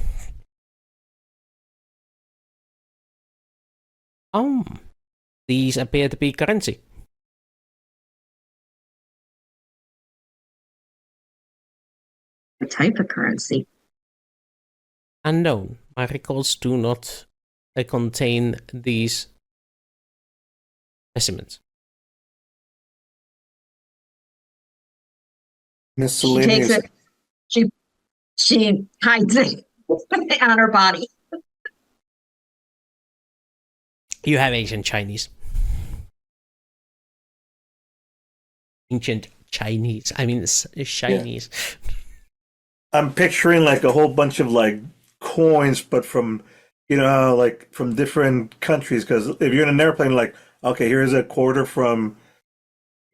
these appear to be currency. What type of currency? Unknown. My records do not contain these specimens. She takes Miscellaneous. it. She hides it on her body. You have ancient Chinese. Ancient Chinese. I mean, Chinese. I'm picturing like a whole bunch of like coins, but from like from different countries. Because if you're in an airplane, like okay, here's a quarter from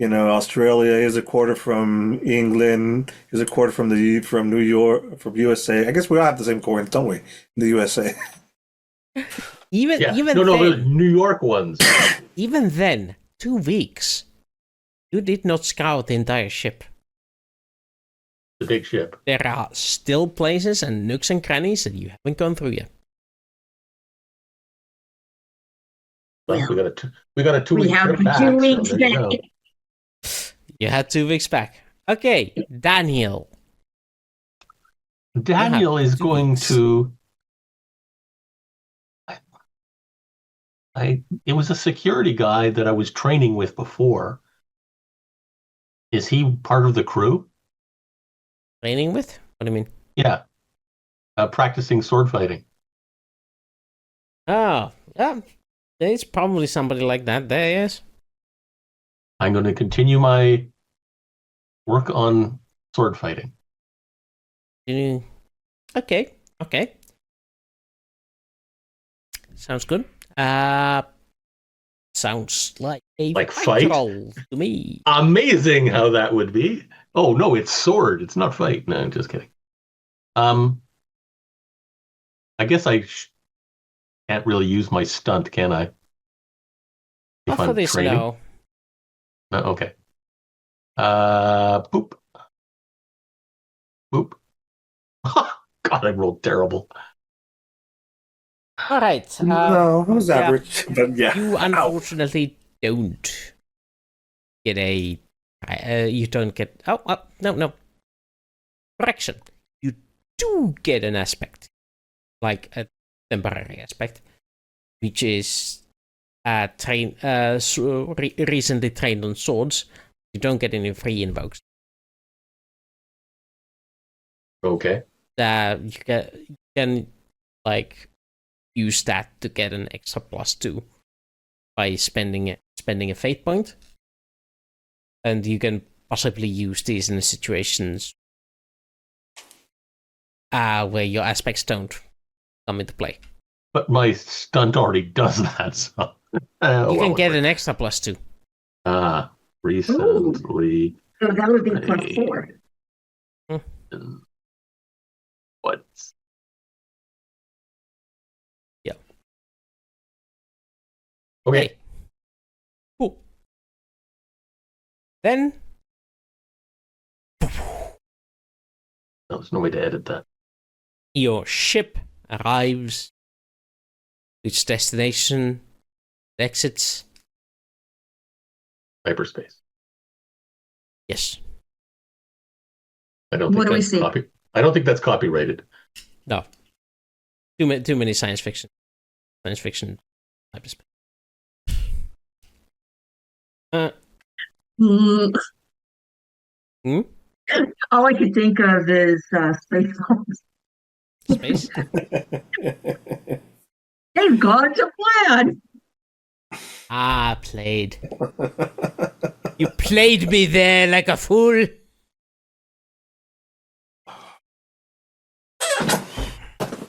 Australia. Here's a quarter from England. Here's a quarter from New York, from USA. I guess we all have the same coins, don't we? In the USA. Even no, then, the New York ones. even then, 2 weeks, you did not scout the entire ship. The big ship. There are still places and nooks and crannies that you haven't gone through yet. Well, Well, we got a 2 week have trip back. 2 So weeks there you back. go. You had 2 weeks back. Okay, Daniel. Daniel is 2 going weeks. to. It was a security guy that I was training with before. Is he part of the crew? Training with? What do you mean? Yeah. Practicing sword fighting. Oh, yeah. There's probably somebody like that there, yes. I'm going to continue my work on sword fighting. Okay. Sounds good. Sounds like a Like fight? roll to me. Amazing how that would be. Oh no, it's sword. It's not fight. No, I'm just kidding. I guess I can't really use my stunt, can I? If For I'm this, training. no. No, okay. Boop. Boop. God, I rolled terrible. All right. No, it was yeah. average, but yeah. You unfortunately don't get a. You don't get. Oh, no. Correction. You do get an aspect, like a temporary aspect, which is recently trained on swords. You don't get any free invokes. Okay. You can like use that to get an extra +2 by spending a fate point, and you can possibly use these in situations where your aspects don't come into play. But my stunt already does that, so You can get an extra +2. Recently. So that would be +4. What? Yeah. Okay. Cool. Then There's no way to edit that. your ship arrives, its destination, exits. Hyperspace. Yes. I don't What think do we that's see? I don't think that's copyrighted. No. Too many science fiction hyperspace. Hmm? All I could think of is space phones. Space? They've got to plan. Played. You played me there like a fool.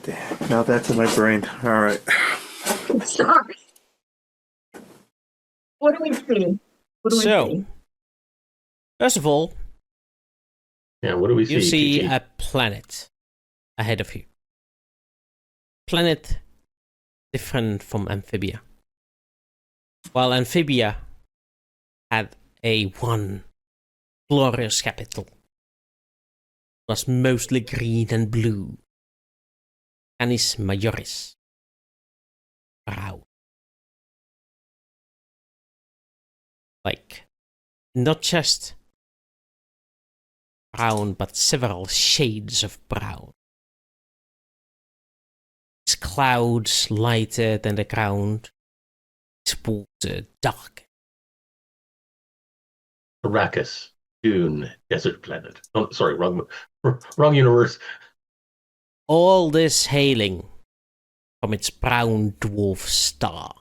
Damn, now that's in my brain. All right. Sorry. What do we see? What do we see? First of all, Yeah, what do we see? you see TG? a planet ahead of you. Planet different from Amphibia. While Amphibia had one glorious capital, it was mostly green and blue. Canis Majoris. Brown. Like, not just brown, but several shades of brown. Its clouds lighter than the ground, its water dark. Arrakis, Dune, desert planet. Oh, sorry, wrong universe. All this hailing from its brown dwarf star.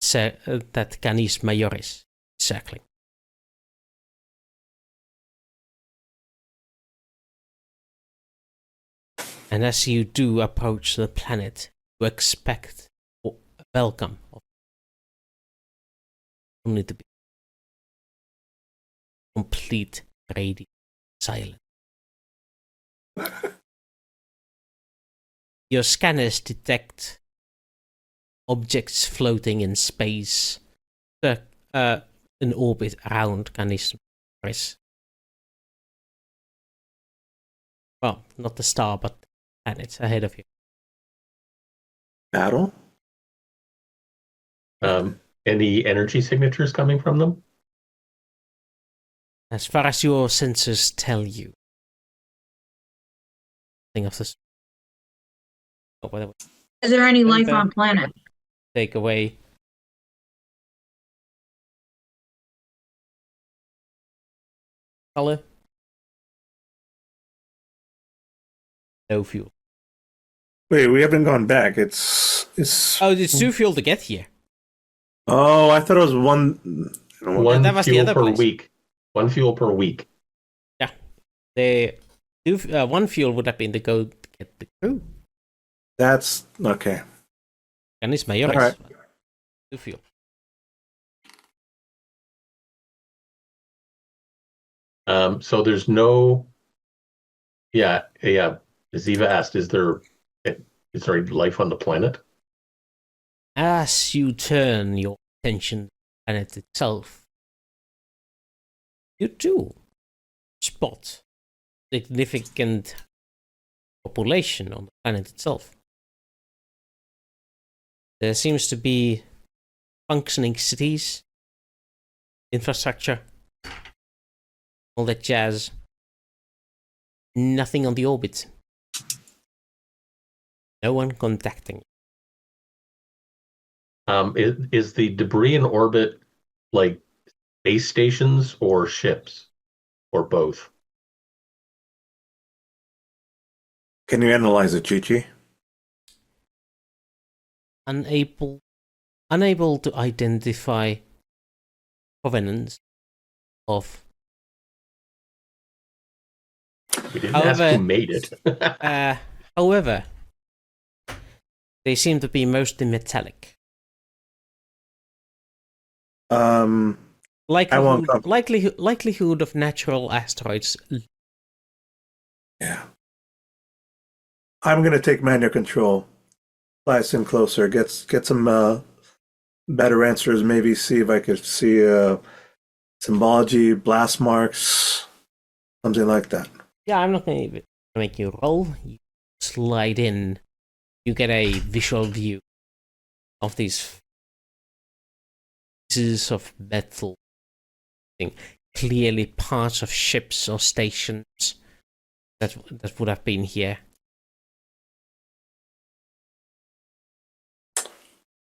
That Canis Majoris is circling. And as you do approach the planet, you expect a welcome, only to be complete radiant silence. Your scanners detect objects floating in space, in orbit around Canis Majoris. Well, not the star, but the planet ahead of you. Battle? Any energy signatures coming from them? As far as your sensors tell you. Nothing of this. Oh, whatever. Is there any life Okay. on planet? Take away. Color. No fuel. Wait, we haven't gone back. It's. Oh, it's 2 fuel to get here. Oh, I thought it was one. One that was the fuel other per place. week. 1 fuel per week. The 1 fuel would have been to go get the crew. That's okay. And it's Majoris. All right. 2 fuel. So there's no. Yeah. Zeva asked, is there life on the planet? As you turn your attention to the planet itself, you do spot significant population on the planet itself. There seems to be functioning cities, infrastructure, all that jazz. Nothing on the orbit. No one contacting. Is the debris in orbit like space stations or ships or both? Can you analyze it, Chi-Chi? Unable to identify provenance of. We didn't ask who made it. However, they seem to be mostly metallic. Likelihood of natural asteroids. Yeah. I'm gonna take manual control. Fly us in closer. Get some better answers. Maybe see if I could see symbology, blast marks, something like that. Yeah, I'm not going to make you roll. You slide in. You get a visual view of these pieces of metal. Clearly parts of ships or stations that would have been here.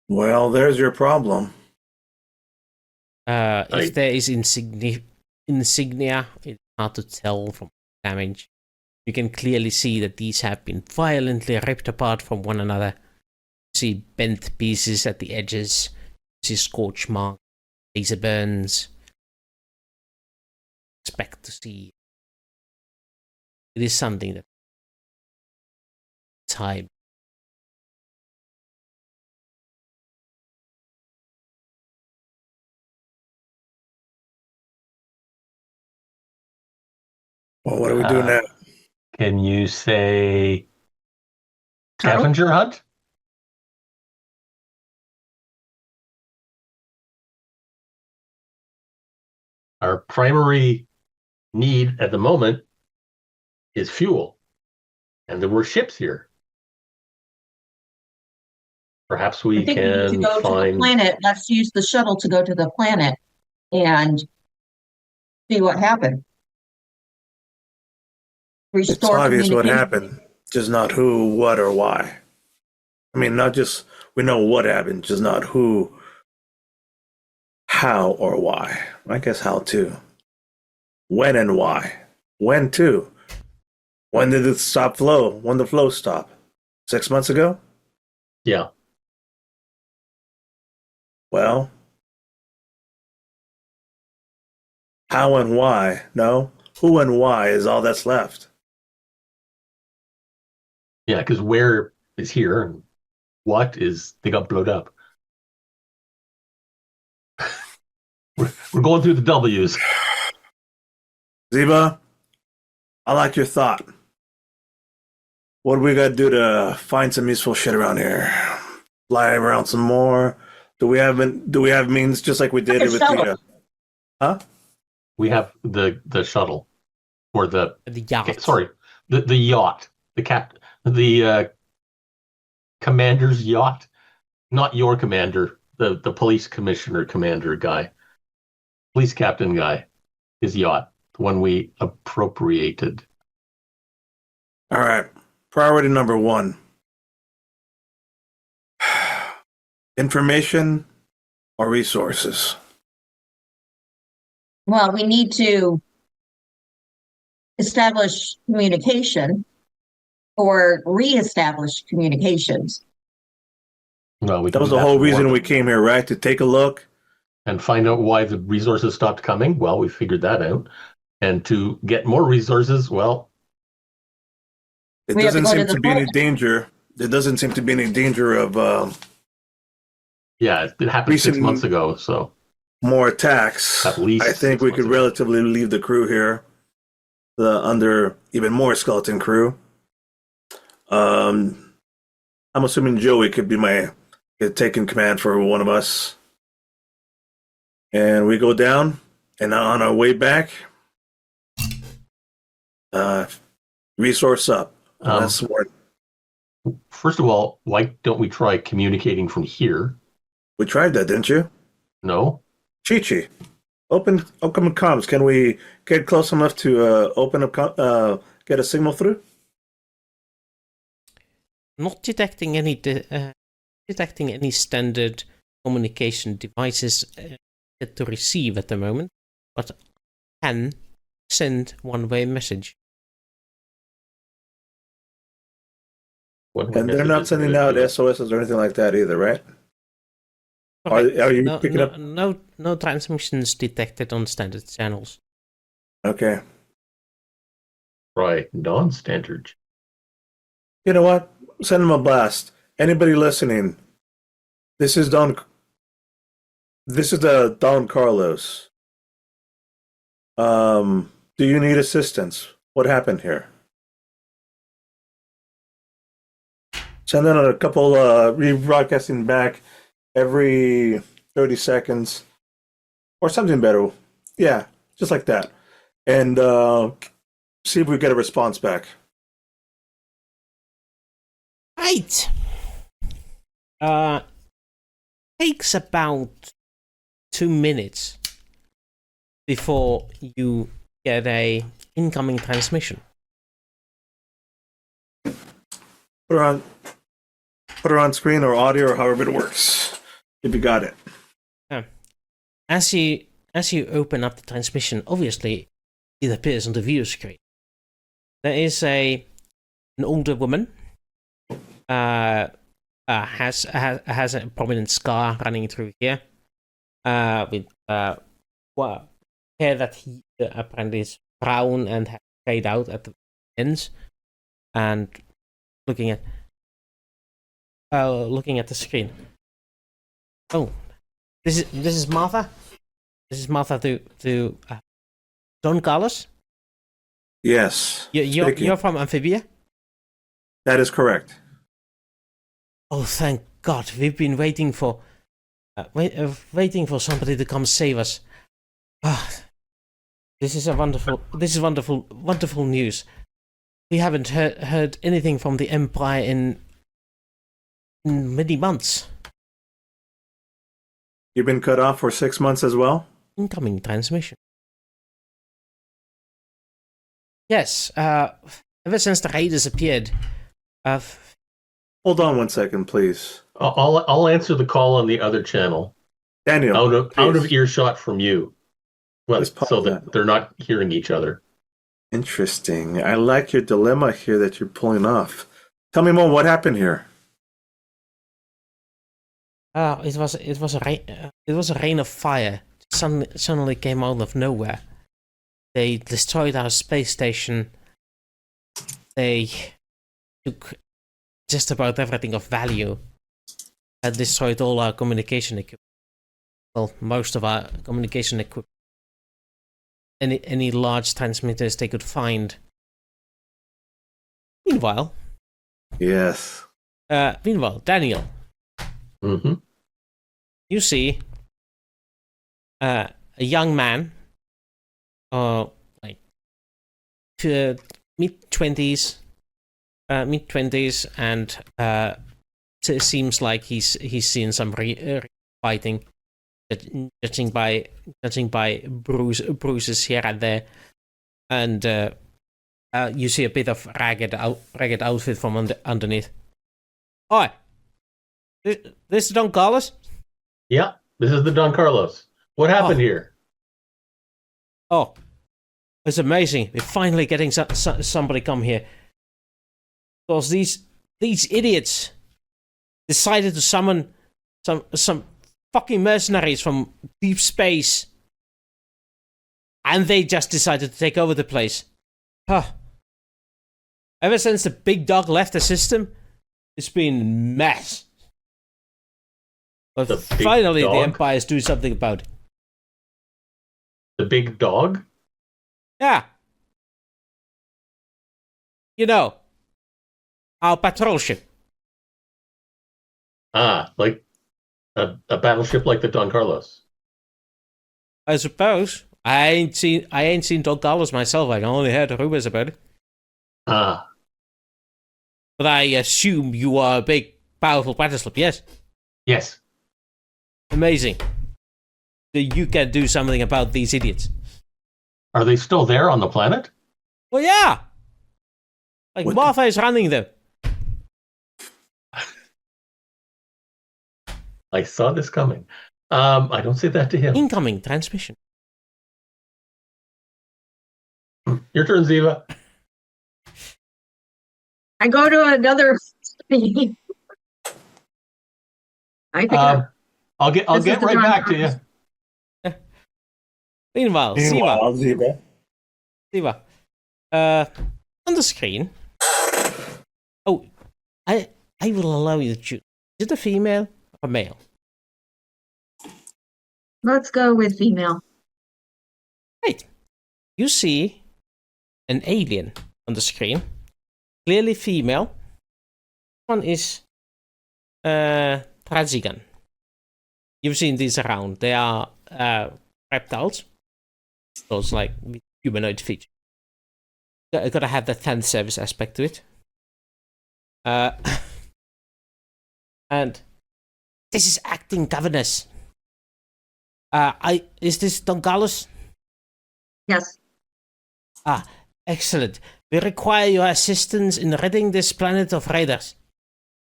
Well, there's your problem. If there is insignia, it's hard to tell from damage. You can clearly see that these have been violently ripped apart from one another. You see bent pieces at the edges. You see scorch marks, laser burns. Expect to see. It is something that time. Well, what do we do now? Can you say scavenger hunt? Our primary need at the moment is fuel, and there were ships here. Perhaps we I think we need to can go to the find. planet. Let's use the shuttle to go to the planet and see what happened. It's Restore obvious what communication. happened, just not who, what, or why. I mean, not just we know what happened, just not who, how, or why. I guess how too. When and why. When too. When did it stop flow? When did the flow stop? 6 months ago? Yeah. Well, how and why? No. Who and why is all that's left. Yeah, because where is here and what is they got blowed up. We're going through the W's. Zeva, I like your thought. What do we got to do to find some useful shit around here? Fly around some more? Do we have means just like we did Like a with shuttle. the huh? We have the shuttle or the yacht. sorry, the yacht, the commander's yacht, not your commander, the police commissioner commander guy, police captain guy, his yacht, the one we appropriated. All right. Priority number 1. Information or resources? Well, we need to establish communication or reestablish communications. Well, we That can was do the whole tomorrow. reason we came here, right? To take a look. And find out why the resources stopped coming. Well, we figured that out. And to get more resources, well, It We have to doesn't go to seem the to be any vault. danger. There doesn't seem to be any danger of yeah, it happened 6 Recent- months ago. So more attacks. At least I think 6 we months could ago. relatively leave the crew here, under even more skeleton crew. I'm assuming Joey could taking command for one of us. And we go down, and on our way back, resource up. That's what first of all, why don't we try communicating from here? we tried that, didn't you? No? Chi-Chi, open comms. Can we get close enough to open up, get a signal through? Not detecting any detecting any standard communication devices to receive at the moment, but can send one-way message. What And they're not messages sending would it out do? SOSs or anything like that either, right? Correct. Are you no, picking no, up? no transmissions detected on standard channels. Okay. Right, non-standard. You know what? Send them a blast. Anybody listening? This is Don. This is the Don Carlos. Do you need assistance? What happened here? Send out a couple rebroadcasting back every 30 seconds or something better. Yeah, just like that. And see if we get a response back. Right. Takes about 2 minutes before you get a incoming transmission. Put her on screen or audio or however it works. If you got it. As you open up the transmission, obviously it appears on the view screen. There is an older woman. Has a prominent scar running through here. With hair that he apparently is brown and has fade out at the ends, and looking at the screen. Oh, this is Martha. This is Martha to Don Carlos. Yes. You're from Amphibia. That is correct. Oh, thank God! We've been waiting for somebody to come save us. This is wonderful news. We haven't heard anything from the Empire in many months. You've been cut off for 6 months as well? Incoming transmission. Yes. Ever since the raiders appeared, Hold on 1 second, please. I'll answer the call on the other channel. Daniel, Out of please. earshot from you. Well, Just pause so that they're not hearing each other. Interesting. I like your dilemma here that you're pulling off. Tell me more. What happened here? It was a rain of fire. Suddenly came out of nowhere. They destroyed our space station. They took just about everything of value. Had destroyed all our communication equipment. Well, most of our communication equipment. Any large transmitters they could find. Meanwhile, Yes. Daniel, Mm-hmm. you see a young man, like mid-20s, and it seems like he's seen some fighting, judging by bruises here and there, and you see a bit of ragged outfit from underneath. Hi, this is Don Carlos. Yeah, this is the Don Carlos. What happened here? Oh, it's amazing. We're finally getting somebody come here. Because these idiots decided to summon some fucking mercenaries from deep space. And they just decided to take over the place. Huh. Ever since the big dog left the system, it's been a mess. But finally the Empire's doing something about it. The big dog? Yeah. You know, our patrol ship. Ah, like a battleship like the Don Carlos. I suppose. I ain't seen Don Carlos myself. I only heard rumors about it. Ah. But I assume you are a big, powerful battleship, yes? Yes. Amazing. So you can do something about these idiots. Are they still there on the planet? Well, yeah. Like, What Martha is running them. I saw this coming. I don't say that to him. Incoming transmission. Your turn, Zeva. I go to another. I pick it up. I'll get This is right the Don back to you. Carlos. Meanwhile, Zeva. Zeva. On the screen. Oh, I will allow you to choose. Is it a female or male? Let's go with female. Right. You see an alien on the screen. Clearly female. One is Xegian. You've seen these around. They are reptiles. Those like humanoid features. Gotta have that fan service aspect to it. And this is acting governess. Is this Don Carlos? Yes. Excellent. We require your assistance in ridding this planet of raiders.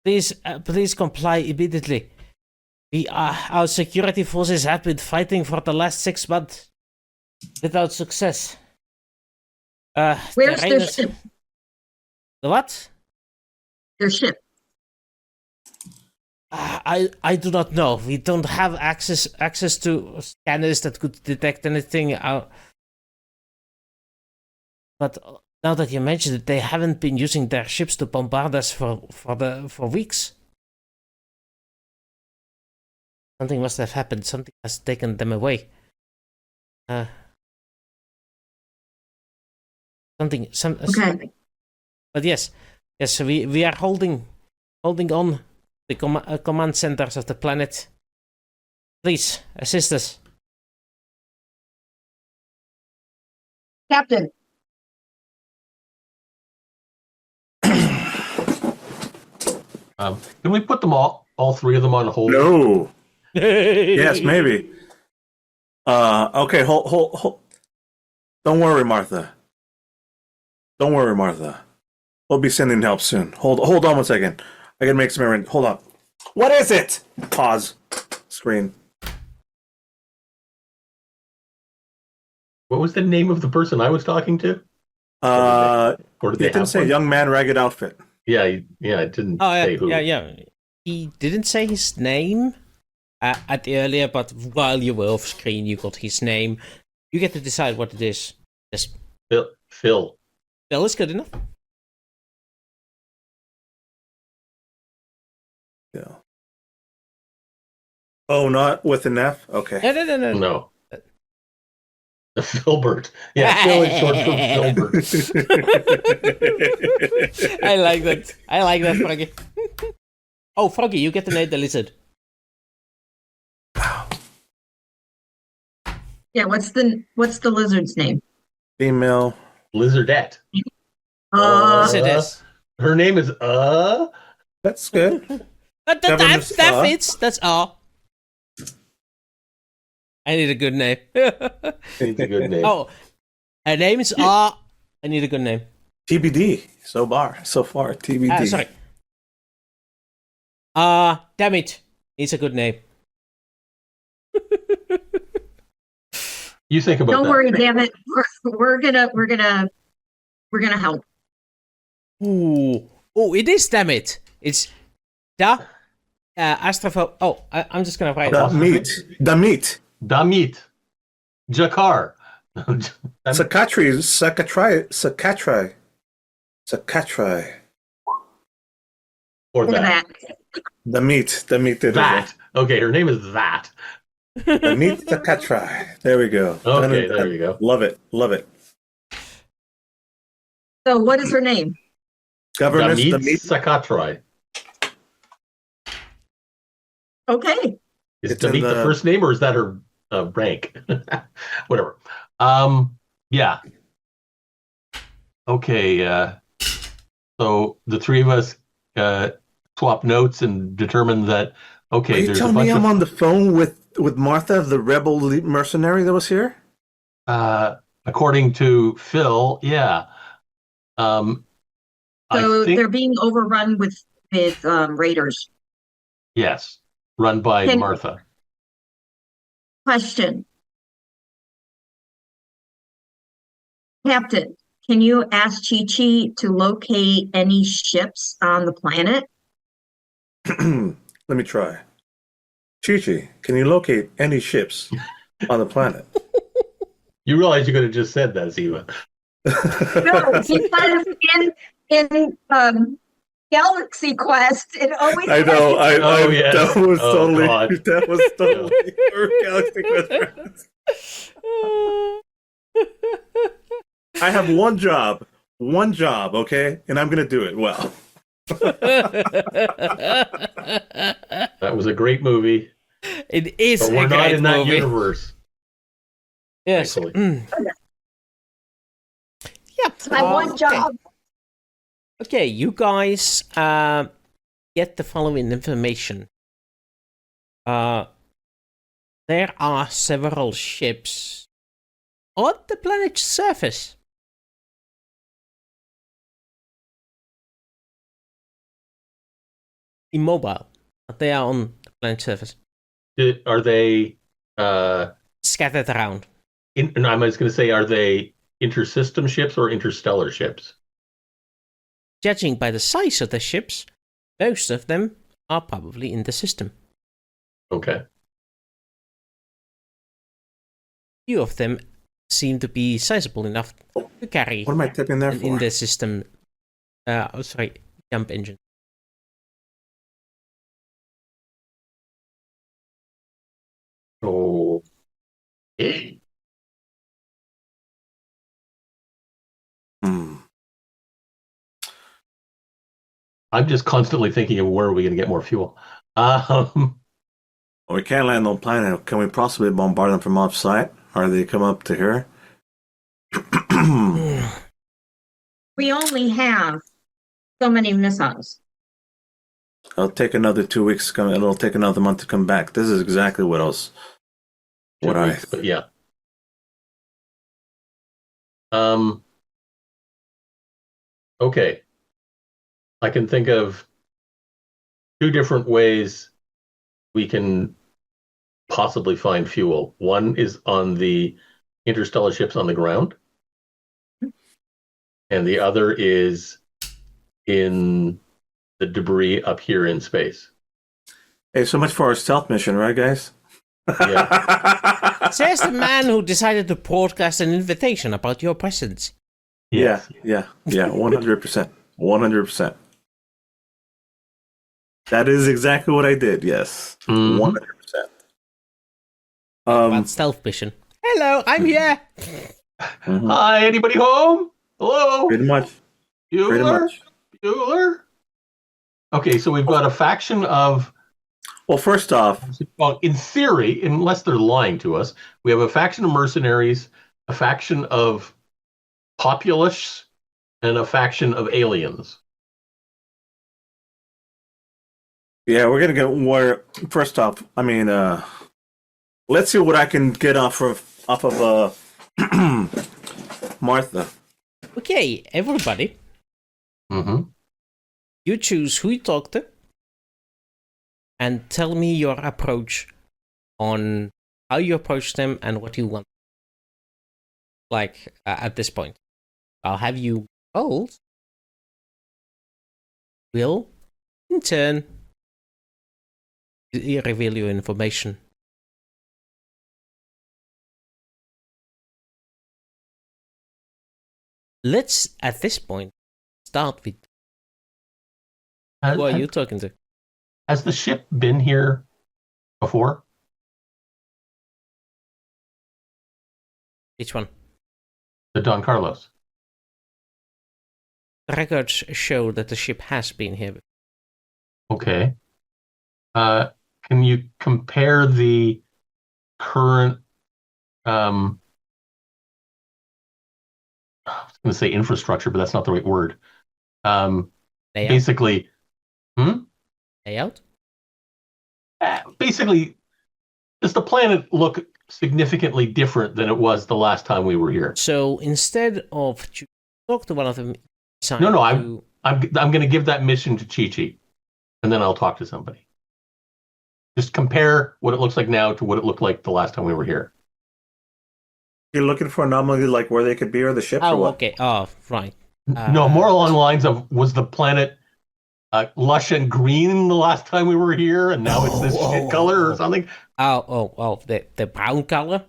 Please comply immediately. Our security forces have been fighting for the last 6 months without success. Where's their ship? The what? Their ship. I do not know. We don't have access to scanners that could detect anything. But now that you mention it, they haven't been using their ships to bombard us for weeks. Something must have happened. Something has taken them away. Okay. But yes, we are holding on the command centers of the planet. Please assist us. Captain. Can we put them all three of them on hold? No. Yes, maybe. Okay, hold. Don't worry, Martha. Don't worry, Martha. We'll be sending help soon. Hold on 1 second. I gotta make some errand. Hold on. What is it? Pause. Screen. What was the name of the person I was talking to? Or did He they didn't have say one? young man ragged outfit. Yeah, it didn't Oh, say who. yeah. He didn't say his name at the earlier, but while you were off screen, you got his name. You get to decide what it is. Yes, Phil. Bill is good enough. Yeah. Oh, not with an F? Okay. No. No. Filbert. Yeah, Phil is short for Filbert. I like that, Froggy. Oh, Froggy, you get to name the lizard. Yeah, what's the lizard's name? Female. Lizardette. Yes, it is. Her name is That's good. That fits. That's all. I need a good name. It's a good name. Oh, her name is R. I need a good name. TBD. So far, TBD. Sorry. Damn it. It's a good name. You think about Don't that. worry, damn it. We're gonna help. Ooh. Oh, it is, damn it. It's da astropho. Oh, I'm just gonna write Damit. Damit. Jakar. Sakatrai. Or Look at that. that. Damit. That. Okay, her name is that. Damit Sakatrai. There we go. Okay, there you go. Love it. So what is her name? Governess Damit Damit. Sakatrai. Okay. Is It's in Damit the first name or is that her rank? Whatever. Yeah. Okay. So the three of us swap notes and determine that. Okay, Are you there's a telling bunch me I'm of. on the phone with Martha, the rebel mercenary that was here? According to Phil, yeah. So I think they're being overrun with raiders. yes, run by Can- Martha. Question. Captain, can you ask Chi-Chi to locate any ships on the planet? Let me try. Chi-Chi, can you locate any ships on the planet? You realize you could have just said that, Zeva. No, because in Galaxy Quest, it always I know. Oh, yes. That was Oh, totally. God. That was totally for Galaxy Quest reference. I have one job, okay, and I'm gonna do it well. That was a great movie, It is but we're a not great in that movie. universe. Yes. Thankfully. Yep. It's my one job. Okay, you guys get the following information. There are several ships on the planet's surface. Immobile, but they are on the planet's surface. Are they? Scattered around. And I was going to say, are they intersystem ships or interstellar ships? Judging by the size of the ships, most of them are probably in the system. Okay. Few of them seem to be sizable enough to carry What am I typing there an for? in the system. Jump engine. Oh. I'm just constantly thinking of where are we going to get more fuel. Well, we can't land on planet. Can we possibly bombard them from off-site? Or they come up to here? We only have so many missiles. It'll take another 2 weeks to come. It'll take another month to come back. This is exactly what else. But yeah. Okay. I can think of two different ways we can possibly find fuel. One is on the interstellar ships on the ground. and the other is in the debris up here in space. Hey, so much for our stealth mission, right, guys? Yeah. Says the man who decided to broadcast an invitation about your presence. Yes. Yeah, 100%. 100%. That is exactly what I did, yes. Mhm. 100%. About stealth mission. Hello, I'm here. Mhm. Hi, anybody home? Hello? Pretty much. Pretty Bueller? much. Bueller? Okay, so we've got a faction of, Well, first off, well, in theory, unless they're lying to us, we have a faction of mercenaries, a faction of populace, and a faction of aliens. yeah, we're gonna get where. First off, I mean, let's see what I can get off of Martha. Okay, everybody, Mm-hmm. you choose who you talk to, and tell me your approach on how you approach them and what you want. Like at this point, I'll have you both will, in turn, reveal your information. Let's, at this point, start with who are you talking to? Has the ship been here before? Which one? The Don Carlos. The records show that the ship has been here. Okay. Can you compare the current, I was going to say infrastructure, but that's not the right word. Layout? Basically, Layout? basically, does the planet look significantly different than it was the last time we were here? So instead of talk to one of them, No, I'm going to give that mission to Chi-Chi, and then I'll talk to somebody. Just compare what it looks like now to what it looked like the last time we were here. You're looking for anomaly like where they could be or the ships or Oh, what? okay. Oh, right. No, more along the lines of, was the planet lush and green the last time we were here, and now it's this shit color or something? The brown color.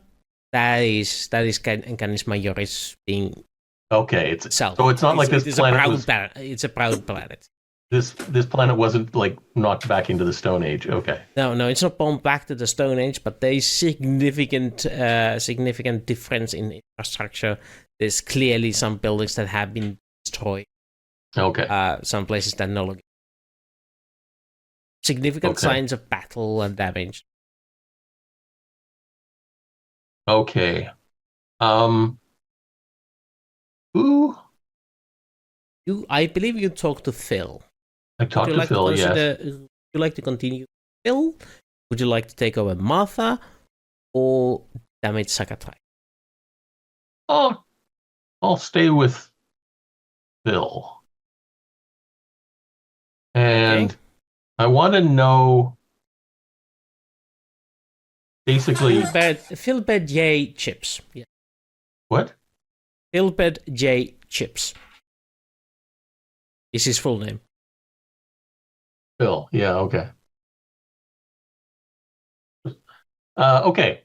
That is Canis Majoris being Okay, it's south. so it's not like this it's planet a brown was, planet. It's a brown planet. this planet wasn't like knocked back into the Stone Age. Okay. No, it's not born back to the Stone Age, but there is significant difference in infrastructure. There's clearly some buildings that have been destroyed. Okay. Some places that no longer. Significant signs of battle and damage. Okay. Who? I believe you talked to Phil. I talked to Phil, yes. Would you like to continue with Phil? Would you like to take over Martha or damage Sakatrai? Oh, I'll stay with Phil. And I want to know basically Philbert J. Chips. Yeah. what? Philbert J. Chips is his full name. Phil. Yeah, okay. Okay.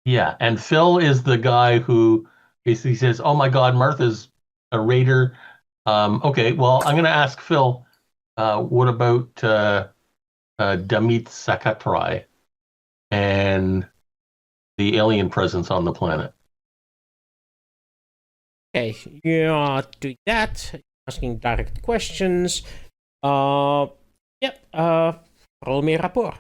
Yeah, and Phil is the guy who basically says, "Oh my God, Martha's a raider." Okay, well, I'm going to ask Phil, what about Damit Sakatrai and the alien presence on the planet? Okay, you're doing that, asking direct questions. Roll me a rapport.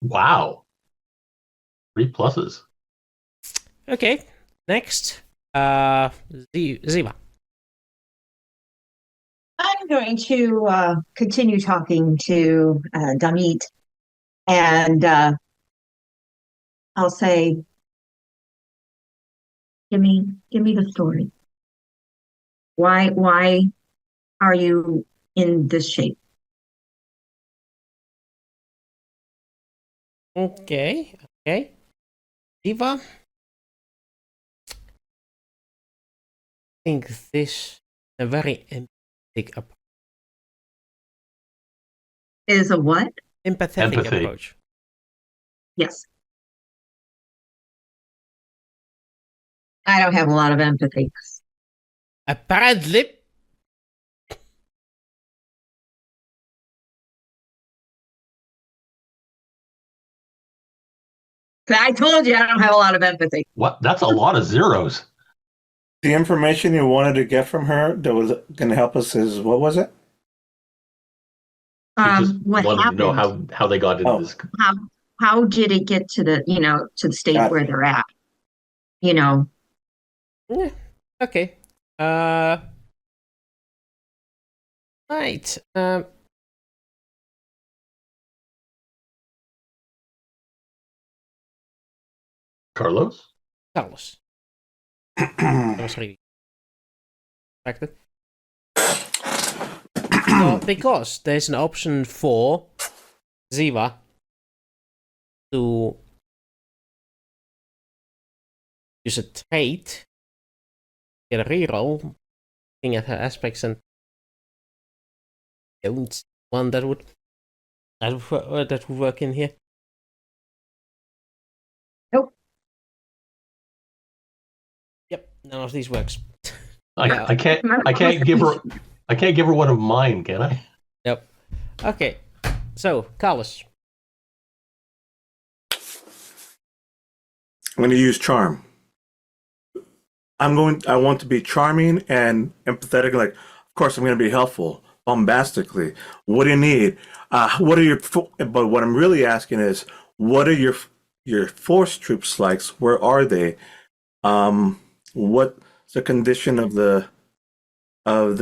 Wow. 3 pluses. Okay, next, Zeva. I'm going to continue talking to Damit, and I'll say, give me the story. Why are you in this shape? Okay. Zeva? I think this is a very empathetic approach. Is a what? Empathetic Empathy. approach. Yes. I don't have a lot of empathy. Apparently. I told you I don't have a lot of empathy. What? That's a lot of zeros. The information you wanted to get from her that was going to help us is what was it? She just What wanted happened? to know how they got into this. How did it get to the to the state Got it. where they're at? You know. Yeah. Okay. Right. Carlos? Carlos. I was really distracted. Well, because there's an option for Zeva to use a trait, get a reroll, looking at her aspects, and don't see one that would work in here. Nope. Yep, none of these works. I can't give her one of mine, can I? Yep. Okay. So, Carlos. I'm going to use charm. I want to be charming and empathetic. Like, of course, I'm going to be helpful, bombastically. What do you need? But what I'm really asking is, what are your force troops like? Where are they? What's the condition of the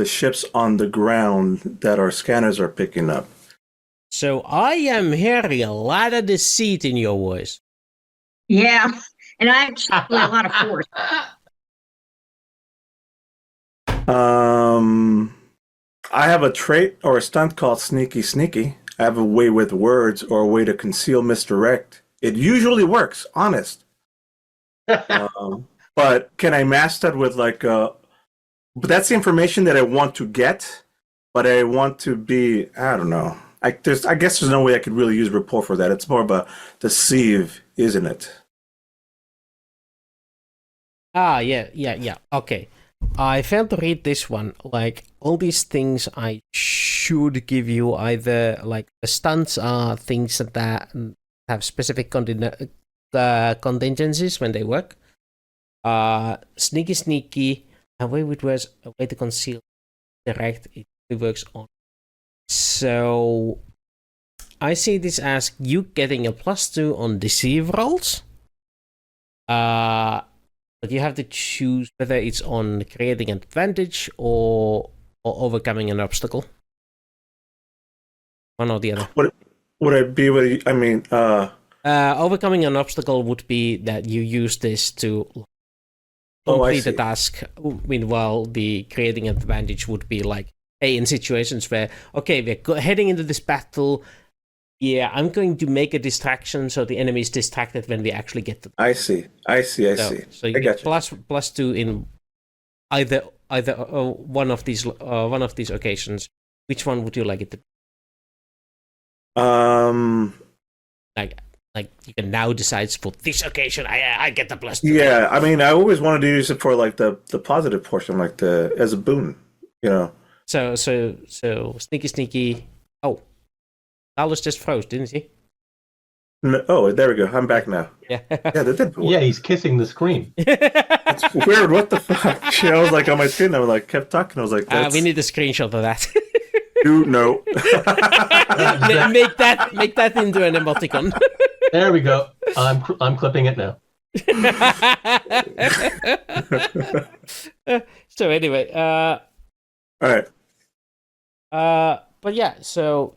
ships on the ground that our scanners are picking up? So I am hearing a lot of deceit in your voice. Yeah, and I actually a lot of force. I have a trait or a stunt called Sneaky Sneaky. I have a way with words or a way to conceal, misdirect. It usually works, honest. But can I master that with but that's the information that I want to get, but I want to be, I don't know. I guess there's no way I could really use rapport for that. It's more of a deceive, isn't it? Yeah. Okay. I failed to read this one. Like, all these things I should give you either, like, the stunts are things that have specific contingencies when they work. Sneaky, a way with words, a way to conceal, direct, it works on. So, I see this as you getting a +2 on deceive rolls. But you have to choose whether it's on creating an advantage or overcoming an obstacle. One or the other. Would I be able to, overcoming an obstacle would be that you use this to complete the task. Meanwhile, the creating an advantage would be like, hey, in situations where, okay, we're heading into this battle. Yeah, I'm going to make a distraction so the enemy is distracted when we actually get to. I see. So you get +2 in either one of these occasions. Which one would you like it to be? Like you can now decide for this occasion. I get the +2. Yeah, I mean, I always wanted to use it for like the positive portion, like as a boon, you know. So sneaky. Oh. Carlos just froze, didn't he? No, oh, there we go. I'm back now. Yeah. Yeah, that did. Yeah, he's kissing the screen. That's weird. What the fuck? I was like on my screen. I was like, kept talking. I was like, we need a screenshot of that. No. make that into an emoticon. There we go. I'm clipping it now. So anyway, all right. But yeah, so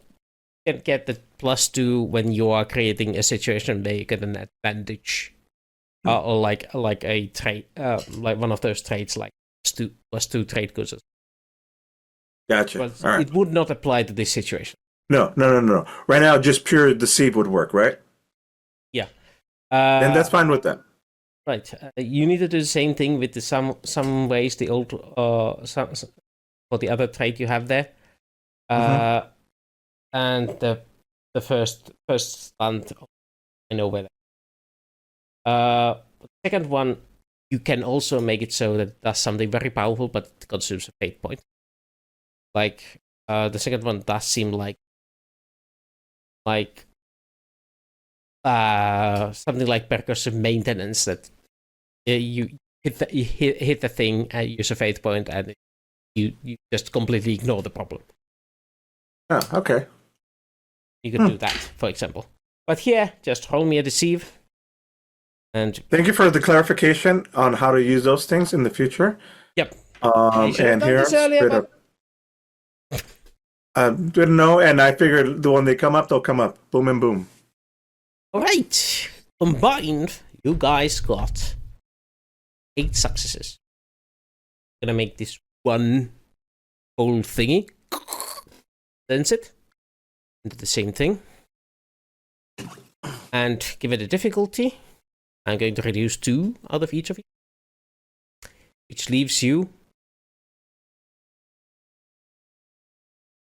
you can get the +2 when you are creating a situation where you get an advantage, or like a trait, like one of those traits, like +2 trait goods. Gotcha. But all right. it would not apply to this situation. No. Right now, just pure deceive would work, right? And that's fine with them. Right. You need to do the same thing with the some ways the old for the other trait you have there. And the first stunt, I know where. The second one, you can also make it so that it does something very powerful, but it consumes a fate point. Like the second one does seem like something like percussive maintenance, that you hit the thing and use a fate point, and you just completely ignore the problem. Oh, okay. You could do that, for example. But here, just roll me a deceive. And thank you for the clarification on how to use those things in the future. Yep. And here, didn't know, and I figured when they come up, they'll come up. Boom and boom. All right. Combined, you guys got 8 successes. I'm gonna make this one whole thingy. Sense it. And do the same thing. And give it a difficulty. I'm going to reduce 2 out of each of you. Which leaves you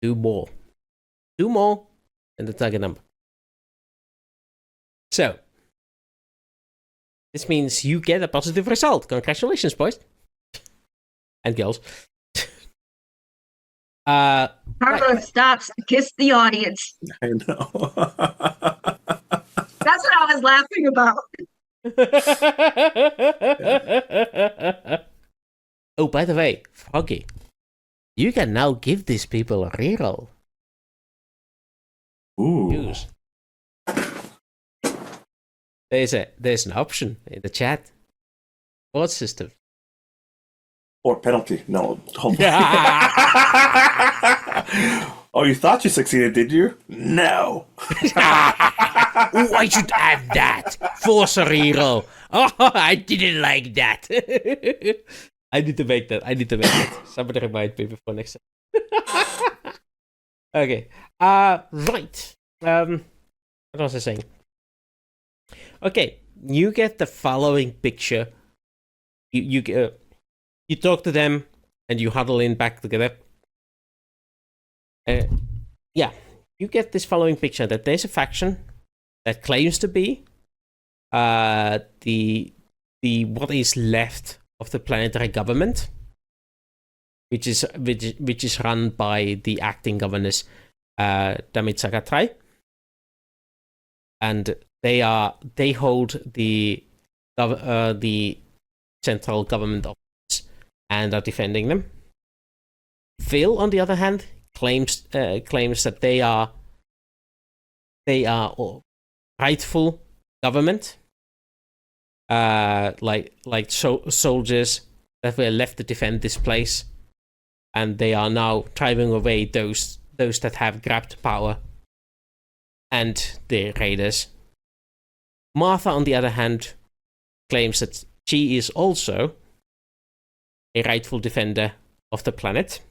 2 more. 2 more and the target number. So, this means you get a positive result. Congratulations, boys. And girls. Carlos stops to kiss the audience. I know. That's what I was laughing about. Oh, by the way, Froggy, you can now give these people a reroll. Ooh. Use. There's an option in the chat. What system? Or penalty. No, hold on. Oh, you thought you succeeded, did you? No. Oh, I should have that. Force a reroll. Oh, I didn't like that. I need to make that. Somebody remind me before next time. Okay. Right. What was I saying? Okay, you get the following picture. You talk to them and you huddle in back together. Yeah, you get this following picture that there's a faction that claims to be the what is left of the planetary government, which is run by the acting governors Damit Sakatrai, and they hold the central government office and are defending them. Phil, on the other hand, claims that they are rightful government, soldiers that were left to defend this place, and they are now driving away those that have grabbed power and the raiders. Martha, on the other hand, claims that she is also a rightful defender of the planet,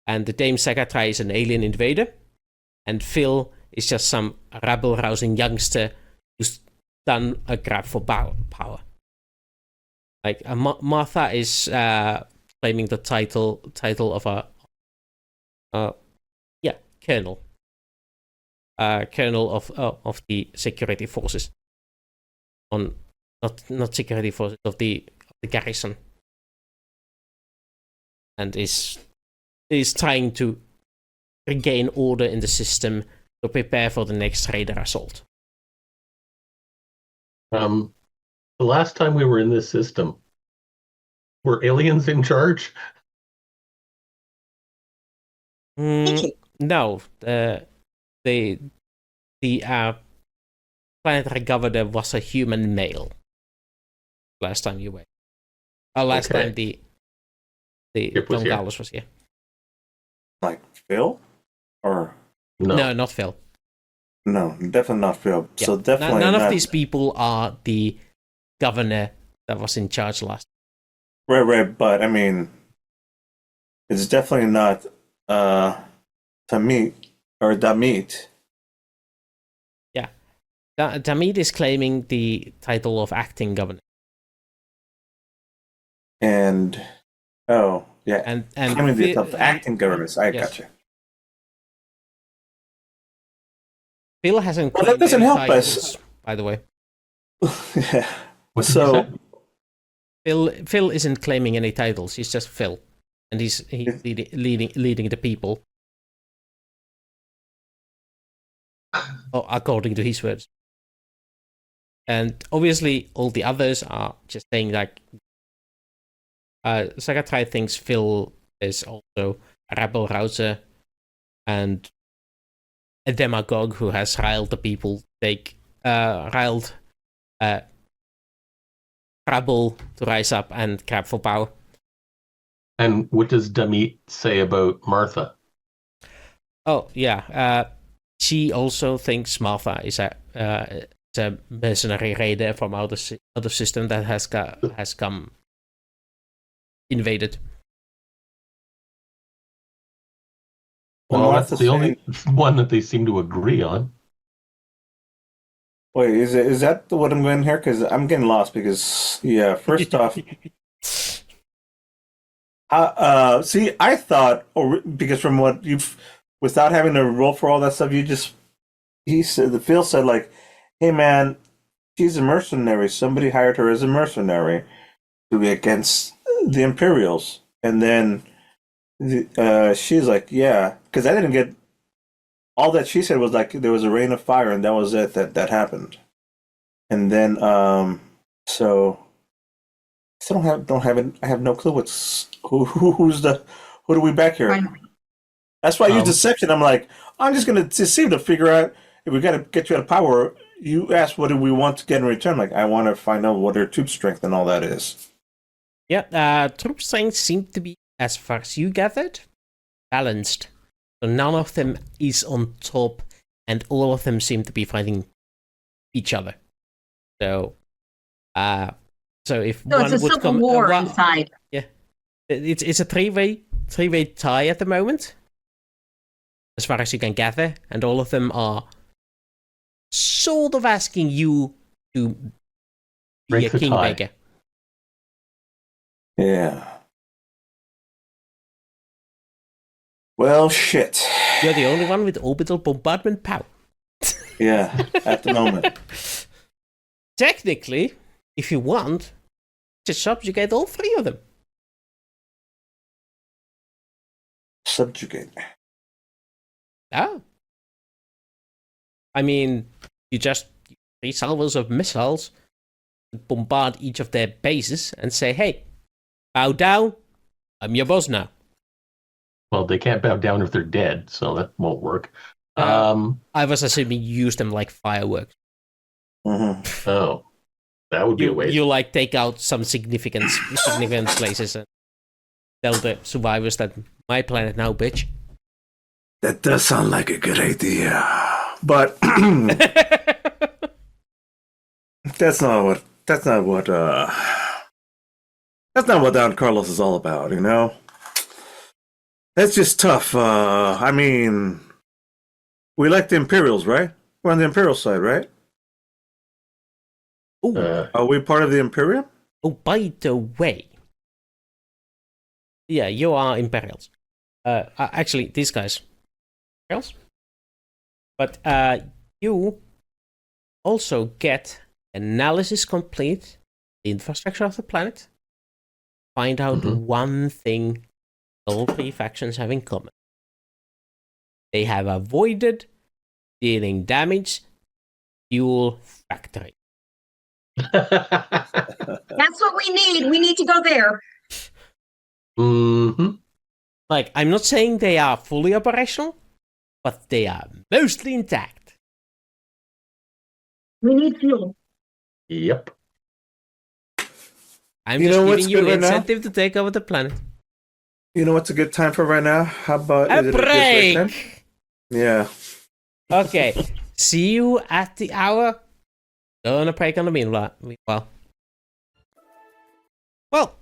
and the Dame Sagatrai is an alien invader, and Phil is just some rabble-rousing youngster who's done a grab for power. Like Martha is claiming the title of a colonel of the security forces, not security forces of the garrison, and is trying to regain order in the system to prepare for the next raider assault. The last time we were in this system, were aliens in charge? No, the planetary governor was a human male. Last time you were, last time the Don Carlos was here. Like Phil, or no, not Phil. No, definitely not Phil. Yeah. So definitely none not... of these people are the governor that was in charge last. Right. But I mean, it's definitely not Damit. Yeah, Damit is claiming the title of acting governor. And yeah, And claiming the Phil- of acting governance. I yes. gotcha. Phil hasn't Well, that claimed doesn't any help titles, us. by the way. Yeah. What did you So say? Phil isn't claiming any titles. He's just Phil, and he's leading the people. According to his words. And obviously, all the others are just saying like, Zagatai thinks Phil is also a rebel rouser and a demagogue who has riled the people, riled Rabble to rise up and grab for power. And what does Damit say about Martha? Oh yeah, she also thinks Martha is a mercenary raider from outer system that has come invaded. Well, Martha's that's the only one that they seem to agree on. Wait, is that what I'm going here? Because I'm getting lost. Because first off, see, I thought, because from what you've, without having to roll for all that stuff, Phil said like, hey man, she's a mercenary. Somebody hired her as a mercenary to be against the Imperials, and then she's like, yeah, because I didn't get. All that she said was like there was a rain of fire, and that was it. That happened, and then so I still don't have it. I have no clue who do we back here? Right. That's why I use deception. I'm like, I'm just gonna see to figure out if we got to get you out of power. You ask what do we want to get in return? Like I want to find out what their troop strength and all that is. Yeah, troop strength seem to be, as far as you gathered, balanced. So none of them is on top, and all of them seem to be fighting each other. So, if So one it's a would civil come, war inside. Yeah, it's a three-way tie at the moment, as far as you can gather, and all of them are sort of asking you to be Break a the tie. kingmaker. Yeah. Well, shit. You're the only one with orbital bombardment power. Yeah, at the moment. Technically, if you want, just subjugate all three of them. Subjugate. Oh. I mean, you just 3 salvos of missiles, bombard each of their bases, and say, hey, bow down, I'm your boss now. Well, they can't bow down if they're dead, so that won't work. I was assuming you use them like fireworks. Mm-hmm. Oh, that would be a waste. You like take out some significant places and tell the survivors that my planet now, bitch. That does sound like a good idea, but that's not what Don Carlos is all about, you know. That's just tough. I mean, we like the Imperials, right? We're on the Imperial side, right? Ooh. Are we part of the Imperium? Oh, by the way. Yeah, you are Imperials. Actually, these guys. Imperials? But you also get analysis complete, the infrastructure of the planet. Find out one thing all 3 factions have in common. They have avoided dealing damage fuel factory. That's what we need. We need to go there. Mm-hmm. Like, I'm not saying they are fully operational, but they are mostly intact. We need fuel. Yep. I'm You just know what's giving you good right now? incentive to take over the planet. You know what's a good time for right now? How about A is it this right time? break! Yeah. Okay, see you at the hour. Go on a break on the meanwhile. Well,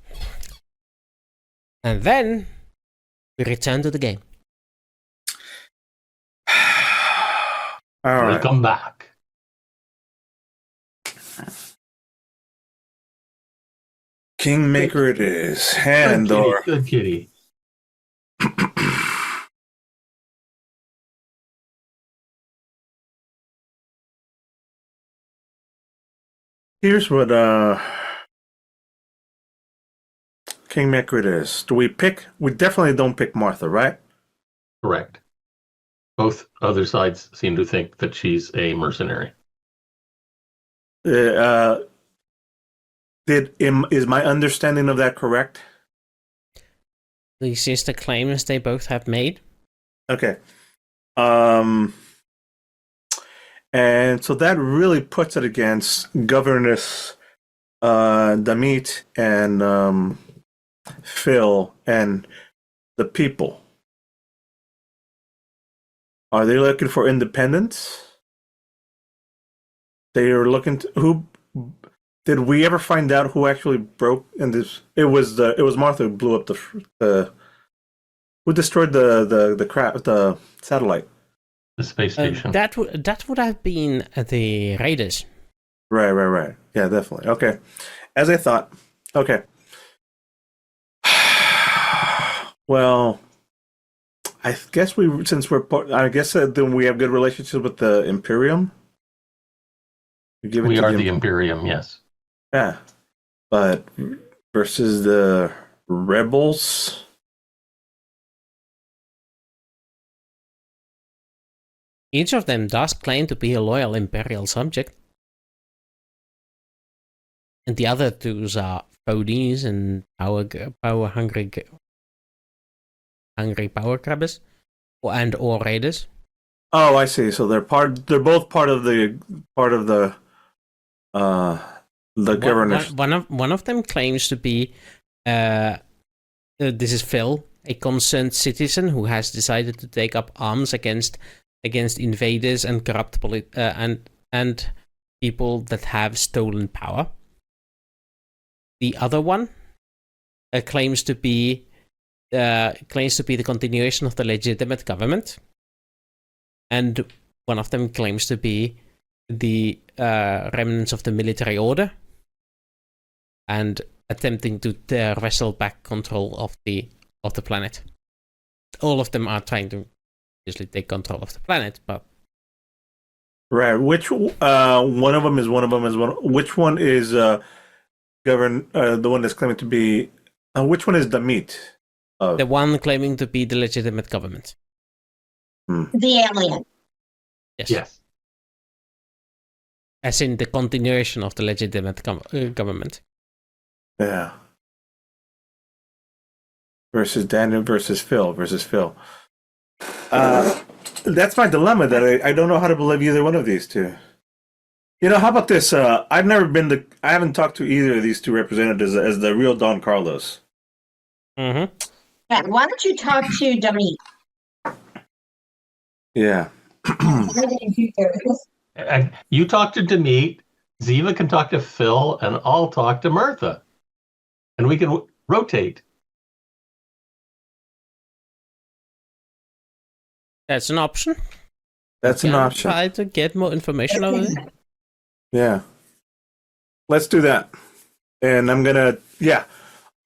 and then we return to the game. All right. Welcome back. Kingmaker it is. Good And kitty. or Good kitty. here's what Kingmaker it is. Do we pick? We definitely don't pick Martha, right? Correct. Both other sides seem to think that she's a mercenary. Is my understanding of that correct? This is the claims they both have made. Okay. And so that really puts it against Governess Damit and Phil and the people. Are they looking for independence? They are looking to who? Did we ever find out who actually broke in this? It was Martha who blew up the who destroyed the satellite. The space station. That would have been the Raiders. Right. Yeah, definitely. Okay, as I thought. Okay. Well, I guess then we have good relationship with the Imperium. We are the Imperium, yes. Yeah, but versus the rebels. Each of them does claim to be a loyal Imperial subject. And the other two are phonies and power-hungry power grabbers. Or raiders. Oh, I see. So they're both part of the governors. One of them claims to be this is Phil, a concerned citizen who has decided to take up arms against invaders and corrupt and people that have stolen power. The other one claims to be the continuation of the legitimate government, and one of them claims to be the remnants of the military order, and attempting to wrestle back control of the planet. All of them are trying to obviously take control of the planet, but Right. Which one of them is one of them is one. Which one is the one that's claiming to be? Which one is the meat? the one claiming to be the legitimate government. The alien. Yes. As in the continuation of the legitimate government. Yeah. Versus Daniel versus Phil. That's my dilemma. That I don't know how to believe either one of these two. You know, how about this? I haven't talked to either of these two representatives as the real Don Carlos. Mm-hmm. Yeah, why don't you talk to Dummy? Yeah. And you talk to Demeet, Zeva can talk to Phil, and I'll talk to Martha. And we can rotate. That's an option. That's an option. Try to get more information out of it. Yeah. Let's do that. And I'm gonna. Yeah.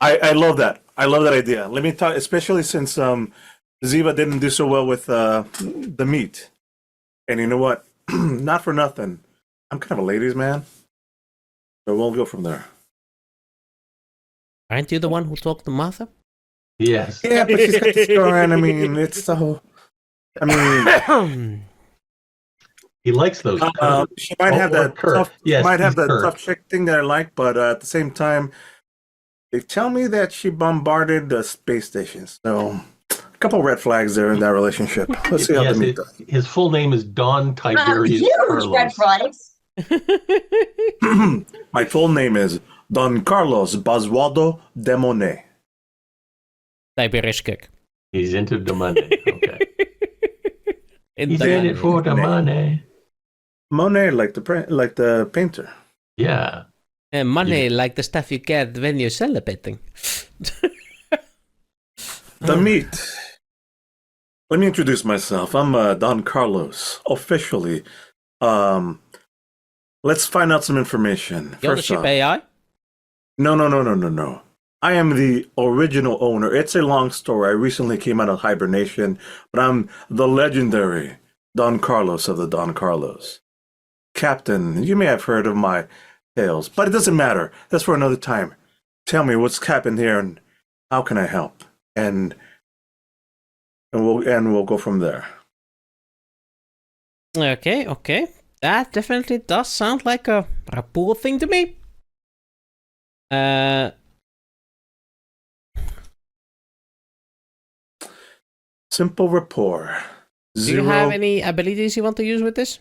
I love that. I love that idea. Let me talk, especially since Zeva didn't do so well with the meat. And you know what? Not for nothing. I'm kind of a ladies' man. So we'll go from there. Aren't you the one who talked to Martha? Yes. Yeah, but she's got the scar, and I mean, it's so. I mean, He likes those. she might have that Kurt. tough. Yes, might have that Kurt. tough chick thing that I like, but at the same time, they tell me that she bombarded the space station. So, a couple red flags there in that relationship. Let's see how Yes, they meet. his full name is Don Tiberius Huge red Carlos. flags. My full name is Don Carlos Basualdo de Monet. Tiberius Cook. He's into the money. Okay. He's the in it for the money. Monet, like the painter. Yeah. Money like the stuff you get when you're celebrating. The meat. Let me introduce myself. I'm Don Carlos, officially Let's find out some information. You're the First ship off, AI? no. I am the original owner. It's a long story. I recently came out of hibernation, but I'm the legendary Don Carlos of the Don Carlos. Captain, you may have heard of my tales, but it doesn't matter. That's for another time. Tell me what's happened here and how can I help? And we'll go from there. Okay. That definitely does sound like a rapport thing to me. Simple rapport. Do you have any abilities you want to use with this?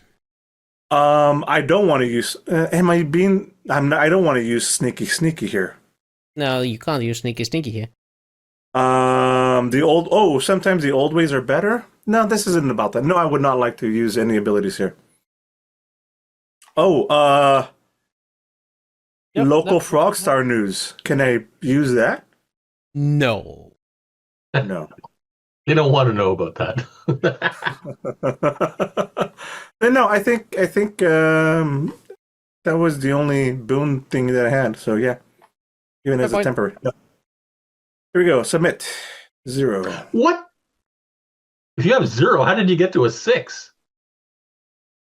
I don't want to use. I don't want to use sneaky here. No, you can't use sneaky here. Sometimes the old ways are better. No, this isn't about that. No, I would not like to use any abilities here. Local Frogstar news. Can I use that? No. No. They don't want to know about that. No, I think that was the only boon thing that I had. So yeah, even as a temporary. No. Here we go. Submit 0. What? If you have 0, how did you get to a 6?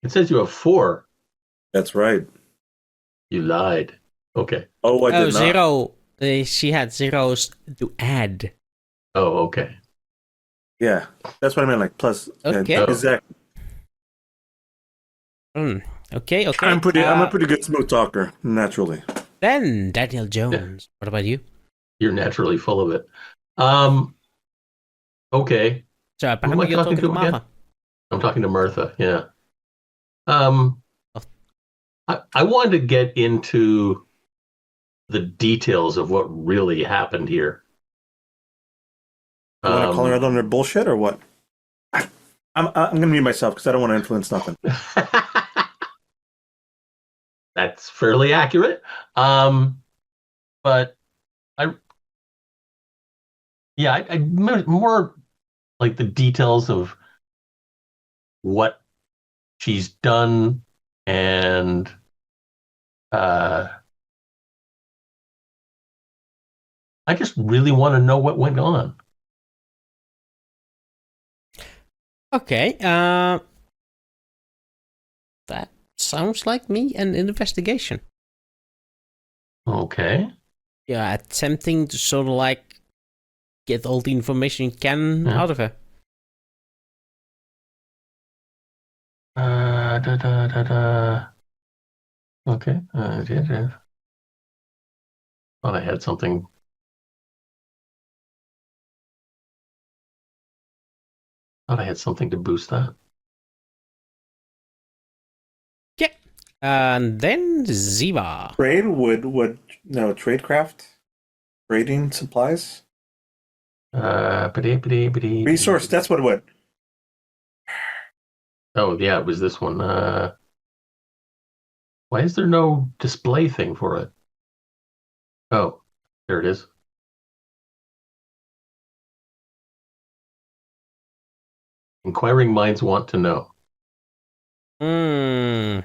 It says you have 4. That's right. You lied. Okay. Oh, I did not. 0. She had zeros to add. Oh, okay. Yeah, that's what I meant. Like plus. Okay. Exactly. Okay. I'm a pretty good smooth talker, naturally. Then Daniel Jones. What about you? You're naturally full of it. Okay. So Who am I apparently you're talking talking to to again? Martha. I'm talking to Martha. Yeah. I wanted to get into the details of what really happened here. You want to call her out on their bullshit or what? I'm gonna mute myself because I don't want to influence nothing. That's fairly accurate. But I more like the details of what she's done and I just really want to know what went on. Okay. That sounds like me an investigation. Okay. Yeah, attempting to sort of like get all the information you can out of her. Okay. Thought I had something. Thought I had something to boost that. Yeah. And then Zeva. Trade tradecraft, trading supplies, resource. That's what it would. Oh yeah, it was this one. Why is there no display thing for it? Oh, there it is. Inquiring minds want to know. Yeah,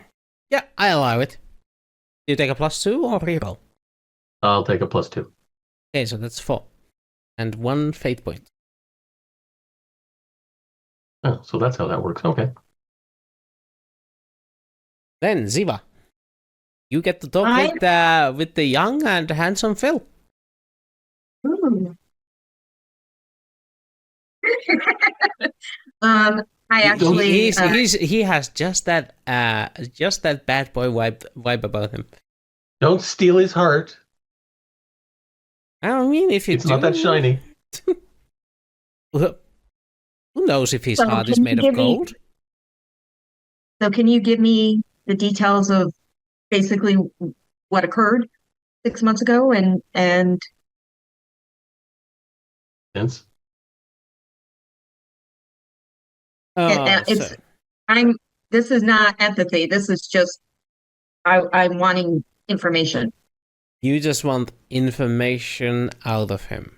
I allow it. Do you take a +2 or reroll? I'll take a +2. Okay, so that's 4. And 1 fate point. Oh, so that's how that works. Okay. Then Ziva, you get to talk with the young and handsome Phil. I actually he has just that bad boy vibe about him. Don't steal his heart. I mean, if it's not that shiny. Who knows if his heart is made of gold? So can you give me the details of basically what occurred 6 months ago and Hence? This is not empathy. This is just I'm wanting information. You just want information out of him.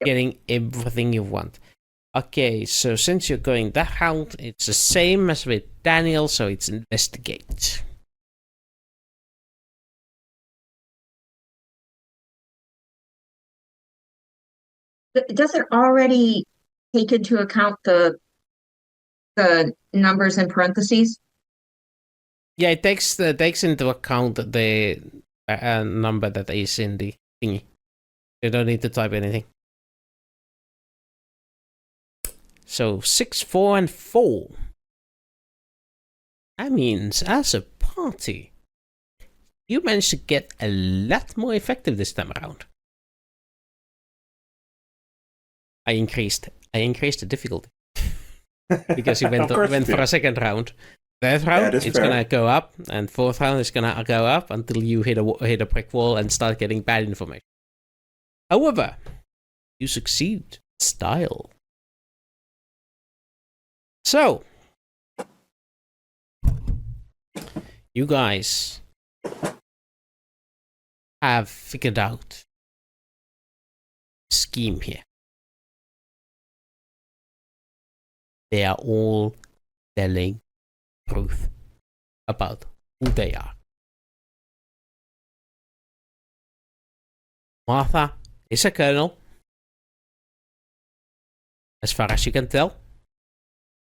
Yep. Getting everything you want. Okay, so since you're going that route, it's the same as with Daniel, so it's investigate. Does it already take into account the numbers in parentheses? Yeah, it takes into account the number that is in the thingy. You don't need to type anything. So 6, 4, and 4. That means, as a party, you managed to get a lot more effective this time around. I increased the difficulty because you went for a second round. Third round, it's fair. gonna go up, and fourth round is gonna go up until you hit a brick wall and start getting bad information. However, you succeed. Style. So, you guys have figured out a scheme here. They are all telling truth about who they are. Martha is a colonel, as far as you can tell.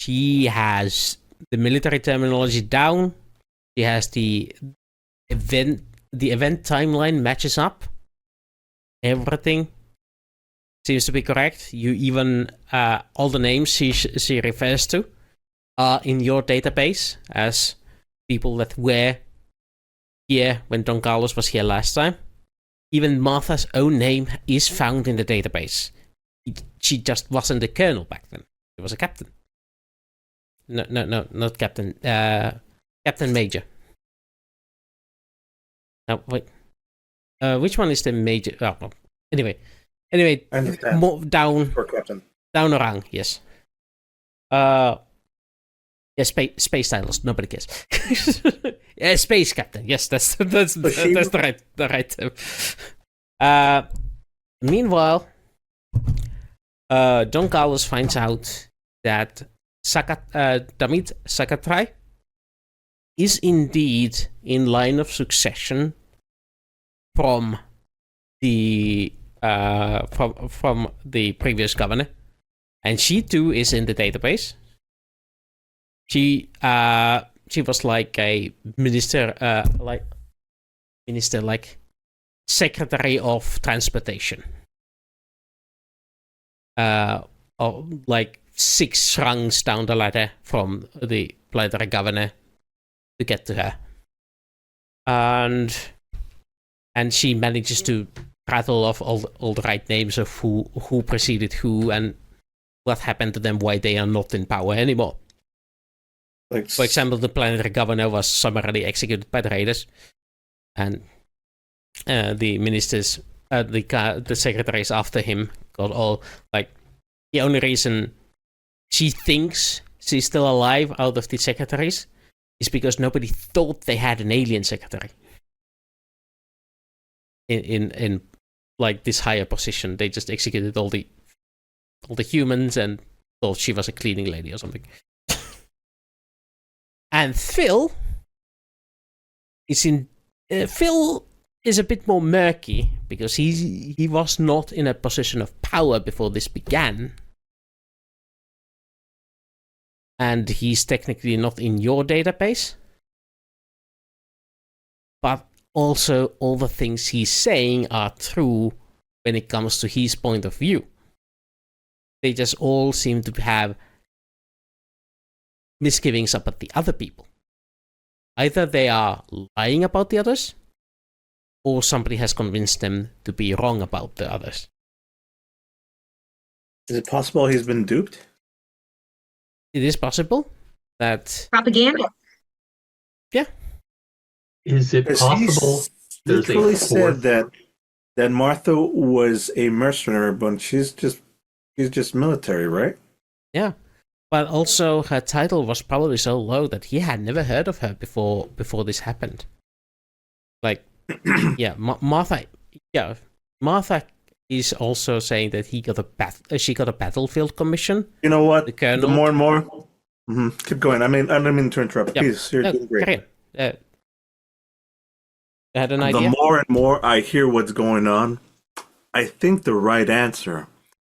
She has the military terminology down. She has the event timeline matches up. Everything seems to be correct. You even all the names she refers to are in your database as people that were here when Don Carlos was here last time. Even Martha's own name is found in the database. She just wasn't a colonel back then. She was a captain. No, not captain. Captain Major. Now, wait. Which one is the major? Oh, no. Anyway, I understand. more down Captain. a rang. Yes. Yeah, space titles. Nobody cares. Yeah, space captain. Yes, that's the right term. Meanwhile, Don Carlos finds out that Damit Sakatrai is indeed in line of succession from the from the previous governor, and she too is in the database. She was like a minister, like secretary of transportation. Or like 6 rungs down the ladder from the planetary governor to get to her, and she manages to rattle off all the right names of who preceded who and what happened to them, why they are not in power anymore. Like, For example, the planetary governor was summarily executed by the raiders, and the ministers, the secretaries after him got all like. The only reason she thinks she's still alive out of the secretaries is because nobody thought they had an alien secretary in like this higher position. They just executed all the humans and thought she was a cleaning lady or something. And Phil is Phil is a bit more murky because he was not in a position of power before this began. And he's technically not in your database. But also all the things he's saying are true when it comes to his point of view. They just all seem to have misgivings about the other people. Either they are lying about the others, or somebody has convinced them to be wrong about the others. Is it possible he's been duped? It is possible that... Propaganda. Yeah. Is it possible He literally said that Martha was a mercenary, but she's just military, right? Yeah. But also her title was probably so low that he had never heard of her before this happened. Like, yeah, Martha is also saying that she got a battlefield commission. You know what? The more and more. Keep going. I don't mean to interrupt. Yep. Please, you're doing great. I had an idea. The more and more I hear what's going on, I think the right answer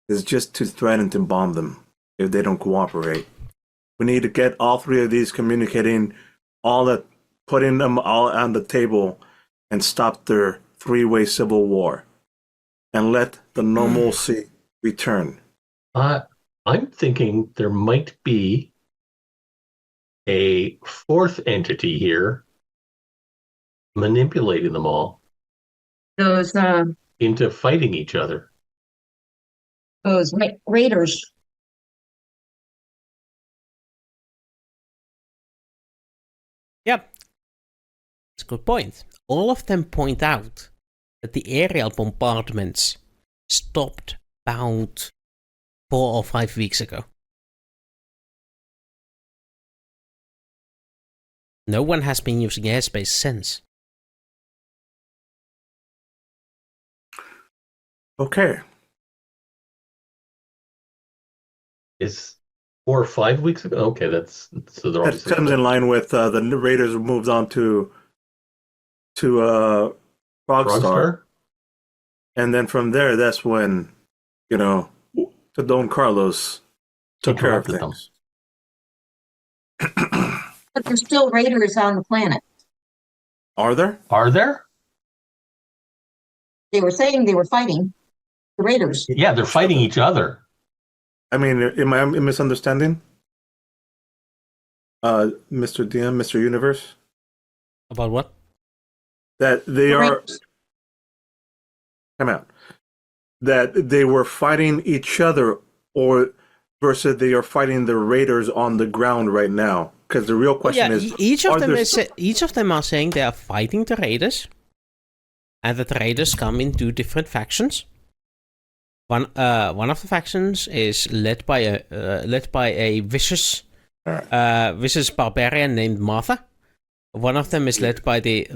is just to threaten to bomb them if they don't cooperate. We need to get all three of these communicating, putting them all on the table, and stop their three-way civil war, and let the normalcy return. I'm thinking there might be a fourth entity here manipulating them all Those into fighting each other. raiders. Yep. That's a good point. All of them point out that the aerial bombardments stopped about 4 or 5 weeks ago. No one has been using airspace since. Okay. Is 4 or 5 weeks ago? Okay, so they're That obviously comes in line with the Raiders moved on to Frogstar. Frogstar? And then from there, that's when, the Don Carlos took care of Interrupted things. But there's still raiders on the planet. Are there? Are there? They were saying they were fighting the raiders. Yeah, they're fighting each other. I mean, am I misunderstanding? Mr. DM, Mr. Universe? About what? That they The are... raiders. Come out. That they were fighting each other, or versus they are fighting the raiders on the ground right now. Because the real question is, each of them are saying they are fighting the raiders, and that the raiders come in 2 different factions. One of the factions is led by a vicious barbarian named Martha. One of them is led by the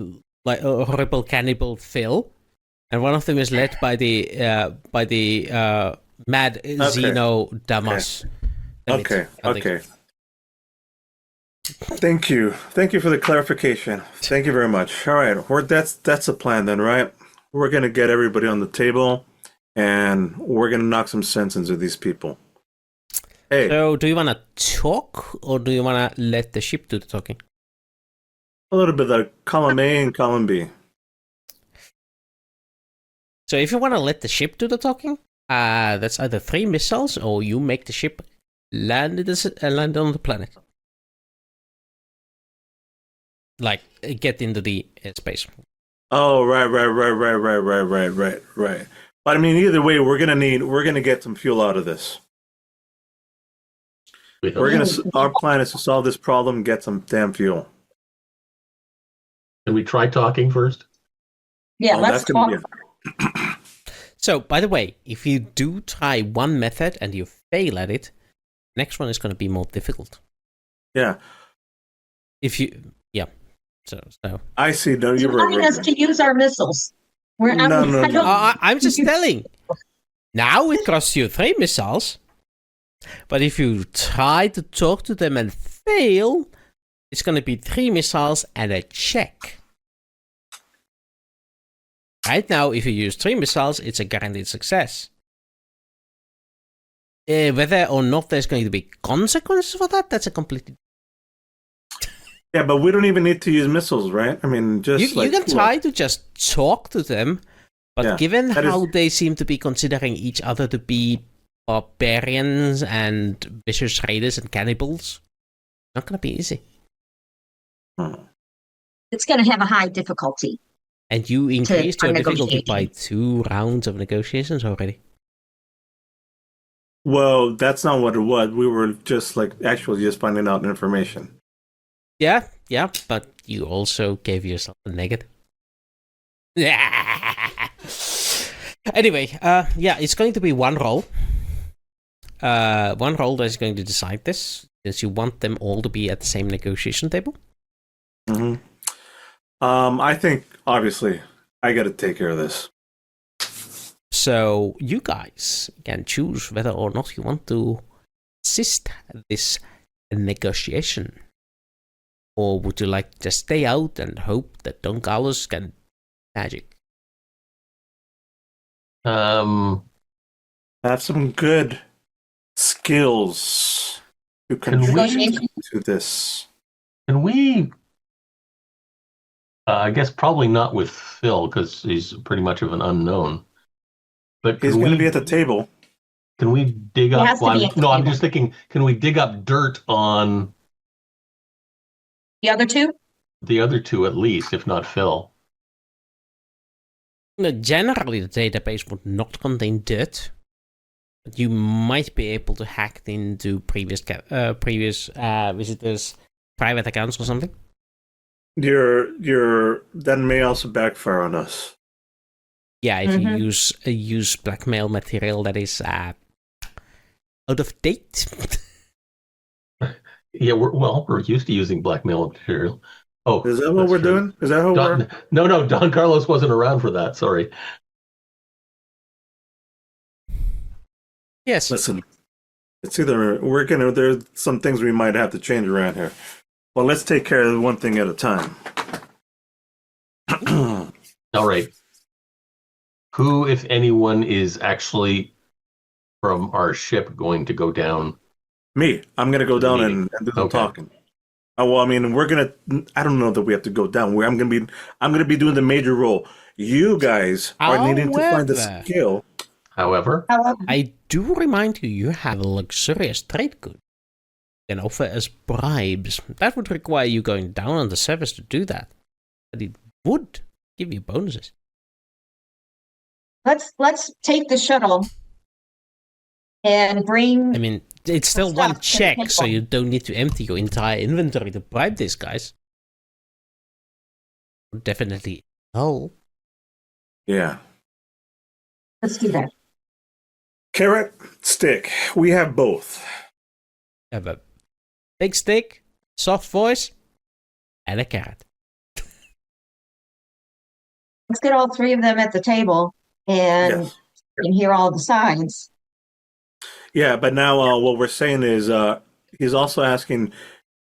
horrible cannibal Phil, and one of them is led by the mad Zeno Damas. Okay. Thank you for the clarification. Thank you very much. All right, that's the plan then, right? We're gonna get everybody on the table, and we're gonna knock some sense into these people. Hey, So, do you want to talk, or do you want to let the ship do the talking? a little bit of column A and column B. So, if you want to let the ship do the talking, that's either 3 missiles, or you make the ship land on the planet. Like, get into the airspace. Oh, right. But I mean, either way, we're gonna get some fuel out of this. Our plan is to solve this problem, get some damn fuel. Can we try talking first? Yeah, Oh, let's that's gonna talk. be So, by the way, if you do try one method and you fail at it, next one is going to be more difficult. Yeah. So. I see. No, He's you're wanting us to use our missiles. No. I'm just telling. Now it costs you 3 missiles, but if you try to talk to them and fail, it's going to be 3 missiles and a check. Right now, if you use 3 missiles, it's a guaranteed success. Whether or not there's going to be consequences for that, that's a completely... Yeah, but we don't even need to use missiles, right? I mean, just You can try to just talk to them, but given how they seem to be considering each other to be barbarians and vicious raiders and cannibals, it's not going to be easy. It's going to have a high difficulty. And you increased your difficulty by negotiation. 2 rounds of negotiations already. Well, that's not what it was. We were just actually just finding out information. Yeah, but you also gave yourself a negative. Anyway, it's going to be one roll. One roll that is going to decide this, since you want them all to be at the same negotiation table. Mm-hmm. I think, obviously, I got to take care of this. So you guys can choose whether or not you want to assist this negotiation. Or would you like to just stay out and hope that Don Carlos can magic? have some good skills to contribute Negotiation. to this. Can we? I guess probably not with Phil because he's pretty much of an unknown. But He's going to be at the table. Can we dig He up? has to be at the I'm table. just thinking. Can we dig up dirt on The other two? the other two at least, if not Phil? No, generally, the database would not contain dirt. But you might be able to hack into previous visitors' private accounts or something. That may also backfire on us. Yeah, if you use blackmail material that is out of date. Yeah, we're used to using blackmail material. Oh, Is that what we're doing? Is that how we're? No, Don Carlos wasn't around for that. Sorry. Yes. Listen, it's either there's some things we might have to change around here. Well, let's take care of one thing at a time. All right. Who, if anyone, is actually from our ship going to go down? Me. I'm going to go down and do the talking. Oh, well, I mean, I don't know that we have to go down. I'm going to be doing the major role. You guys are needing to find the skill. However, I do remind you, you have a luxurious trade good. You can offer as bribes. That would require you going down on the service to do that. But it would give you bonuses. Let's take the shuttle and bring. I mean, it's still stuff one to the check, so table. you don't need to empty your entire inventory to bribe these guys. Definitely help. Yeah. Let's do that. Carrot, stick. We have both. You have a big stick, soft voice, and a carrot. Let's get all three of them at the table and Yes. and hear all the sides. Yeah, but now what we're saying is he's also asking,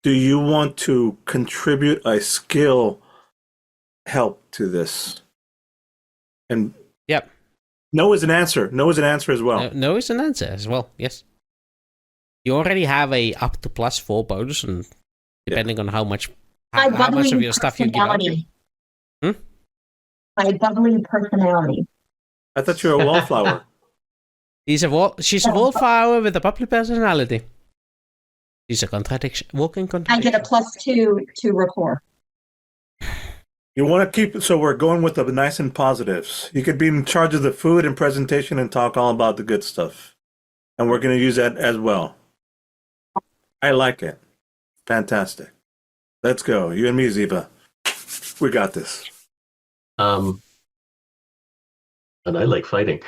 do you want to contribute a skill help to this? And Yep. no is an answer. No is an answer as well. No is an answer as well, yes. You already have a up to +4 bonus, and depending on how much My how much bubbly of your stuff you give up. personality. My bubbly personality. I thought you were a wallflower. She's a wallflower with a bubbly personality. She's a contradiction, walking I contradiction. get a +2 to rapport. You want to keep, so we're going with the nice and positives. You could be in charge of the food and presentation and talk all about the good stuff. And we're going to use that as well. I like it. Fantastic. Let's go. You and me, Zeva. We got this. and I like fighting.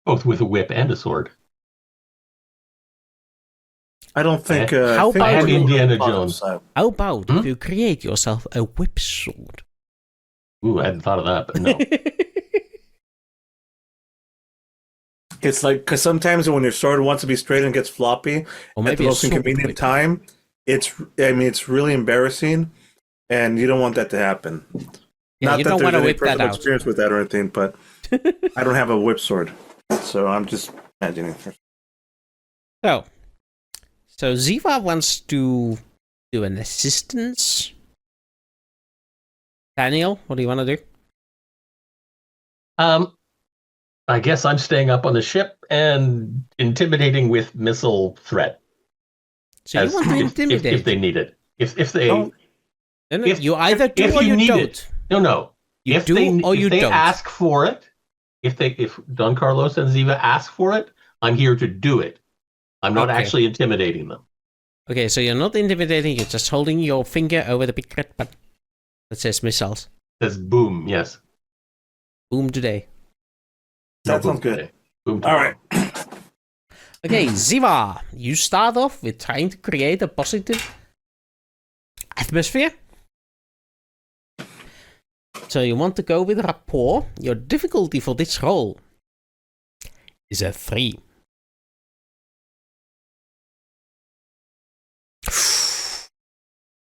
Both with a whip and a sword. I don't think. How I think about we're Indiana on the positive Jones? side. How about if you create yourself a whip sword? Ooh, I hadn't thought of that, but no. It's like, because sometimes when your sword wants to be straight and gets floppy Or at maybe the a most sword inconvenient whip. time, it's really embarrassing, and you don't want that to happen. Yeah, you don't want to whip that personal out. experience with that or anything, but I don't have a whip sword, so I'm just imagining. So Zeva wants to do an assistance. Daniel, what do you want to do? I guess I'm staying up on the ship and intimidating with missile threat. So you want to intimidate? if they need it. If they No. No, if- you either do if or you you need don't. it. No. You if do they, or if you they don't. ask for it, if Don Carlos and Zeva ask for it, I'm here to do it. I'm not Okay. actually intimidating them. Okay, so you're not intimidating. You're just holding your finger over the big red button that says missiles. Says boom, yes. Boom today. No That boom sounds good. today. Boom All right. Okay, Zeva, you start off with trying to create a positive atmosphere. So you want to go with rapport. Your difficulty for this role is a 3.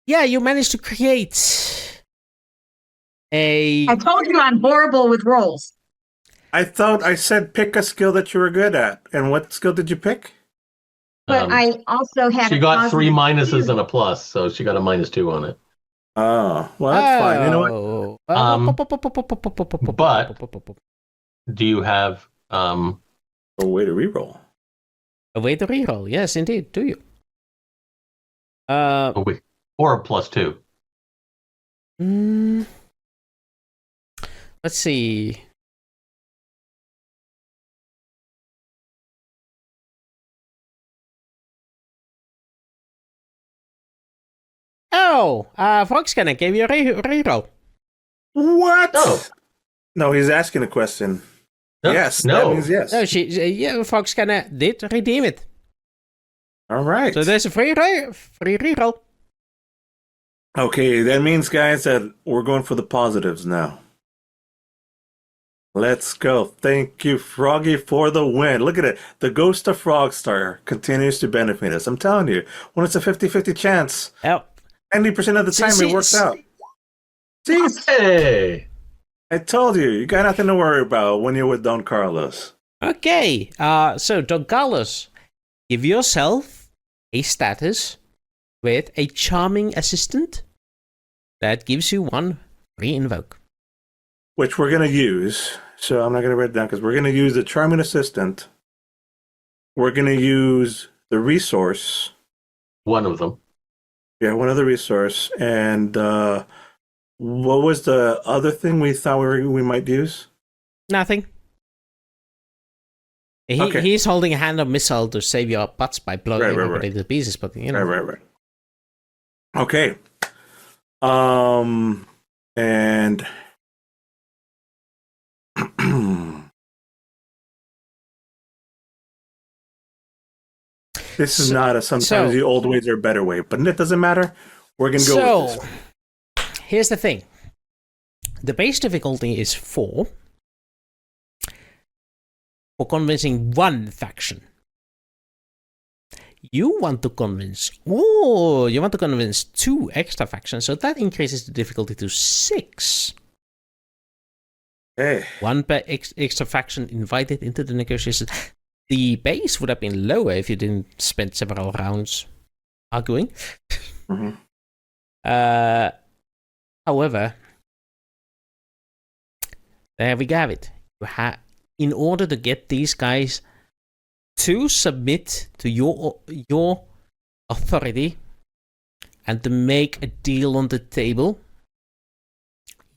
Yeah, you managed to create I told you I'm horrible with rolls. I thought I said pick a skill that you were good at. And what skill did you pick? But I also had She a got 3 positive minuses two. and a plus, so she got a -2 on it. Oh, well, that's fine. You know what? But do you have A way to reroll. a way to reroll? Yes, indeed. Do you? or a +2? Let's see. Oh, Foxcannon gave you a reroll. What? Oh. No, he's asking a question. No, Yes, no. that means yes. No, Foxcannon did redeem it. All right. So there's a free reroll. Okay, that means, guys, that we're going for the positives now. Let's go. Thank you, Froggy, for the win. Look at it. The ghost of Frogstar continues to benefit us. I'm telling you, when it's a 50-50 chance, Oh, 90% of the time it works out. See, Hey. I told you, you got nothing to worry about when you're with Don Carlos. okay. So Don Carlos, give yourself a status with a charming assistant that gives you 1 free invoke. Which we're going to use. So I'm not going to write it down because we're going to use the Charming Assistant. We're going to use the resource. One of them. Yeah, one other resource. And what was the other thing we thought we might use? Nothing. He's holding a hand of missile to save your butts by blowing everybody to pieces, but you know. Right. Okay. And this is not a sometimes the old ways are a better way, but it doesn't matter. We're going to go with this. Here's the thing. The base difficulty is 4 for convincing one faction. You want to convince 2 extra factions, so that increases the difficulty to 6. Hey. 1 per extra faction invited into the negotiations. The base would have been lower if you didn't spend several rounds arguing. Mm-hmm. However, there we have it. In order to get these guys to submit to your authority and to make a deal on the table,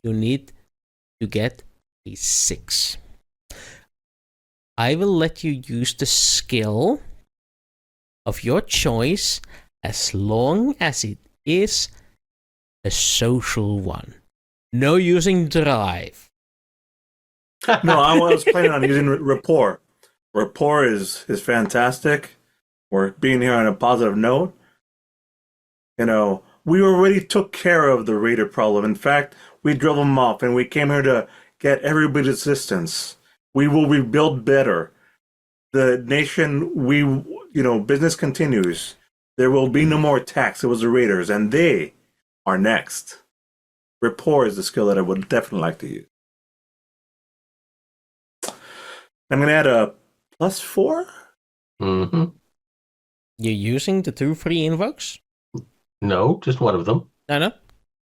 you need to get a 6. I will let you use the skill of your choice as long as it is a social one. No using drive. No, I was planning on using rapport. Rapport is fantastic. We're being here on a positive note. You know, we already took care of the raider problem. In fact, we drove them off, and we came here to get everybody's assistance. We will rebuild better. The nation, business continues. There will be no more attacks. It was the raiders, and they are next. Rapport is the skill that I would definitely like to use. I'm going to add a +4. Mm-hmm. You're using the 2 free invokes? No, just one of them. No.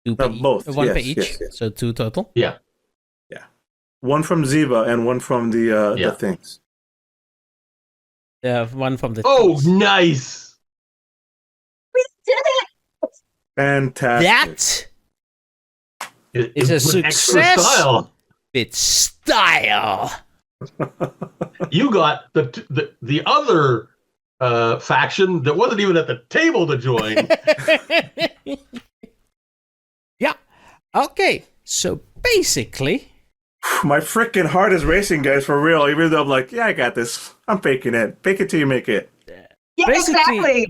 2 per both. One per Yes, each. yes. So 2 total. Yeah. One from Zeva and one from the things. One from the. Oh, things. nice! We did it! Fantastic. That is a with extra success style. with style. You got the other faction that wasn't even at the table to join. Yeah. Okay. So basically, My freaking heart is racing, guys, for real. Even though I'm like, yeah, I got this. I'm faking it. Fake it till you make it. Yeah,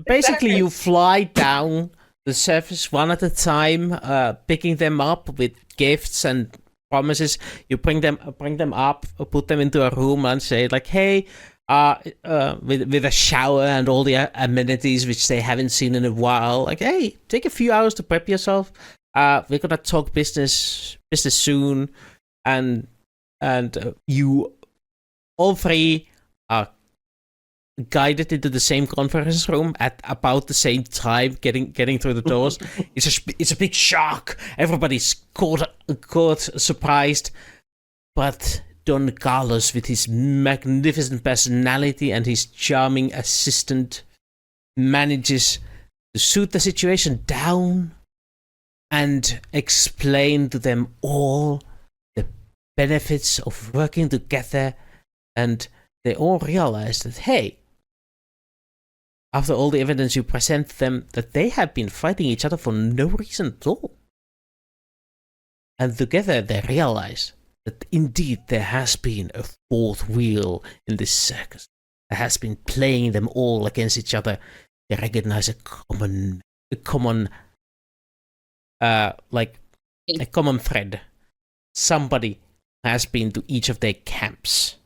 basically, you fly down the surface one at a time, picking them up with gifts and promises. You bring them up, put them into a room, and say like, "Hey," with a shower and all the amenities which they haven't seen in a while. Like, "Hey, take a few hours to prep yourself. we're gonna talk business soon, and you all three are guided into the same conference room at about the same time, getting through the doors. It's a big shock. Everybody's caught surprised, but Don Carlos, with his magnificent personality and his charming assistant, manages to suit the situation down and explain to them all the benefits of working together, and they all realize that, hey, after all the evidence you present them, that they have been fighting each other for no reason at all. And together they realize that indeed there has been a fourth wheel in this circus that has been playing them all against each other. They recognize a common thread. Somebody has been to each of their camps,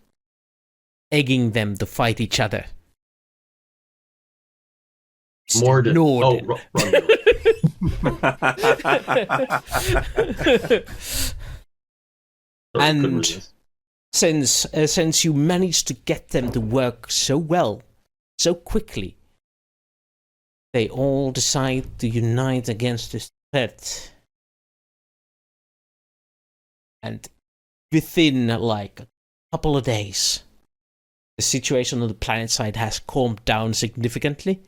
egging them to fight each other. Morden. Norden. And since you managed to get them to work so well, so quickly, they all decide to unite against this threat. And within like a couple of days, the situation on the planet side has calmed down significantly.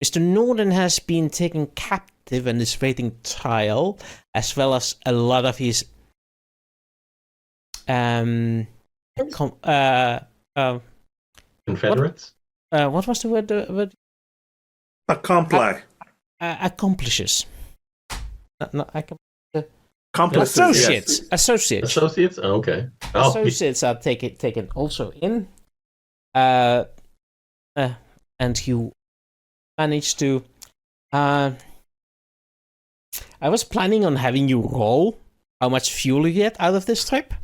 Mr. Norden has been taken captive and is waiting trial, as well as a lot of his Confederates? What was the word? Accomplishes. Accomplices. Associates. Oh, okay. Associates are taken also in. And you managed to. I was planning on having you roll how much fuel you get out of this trip,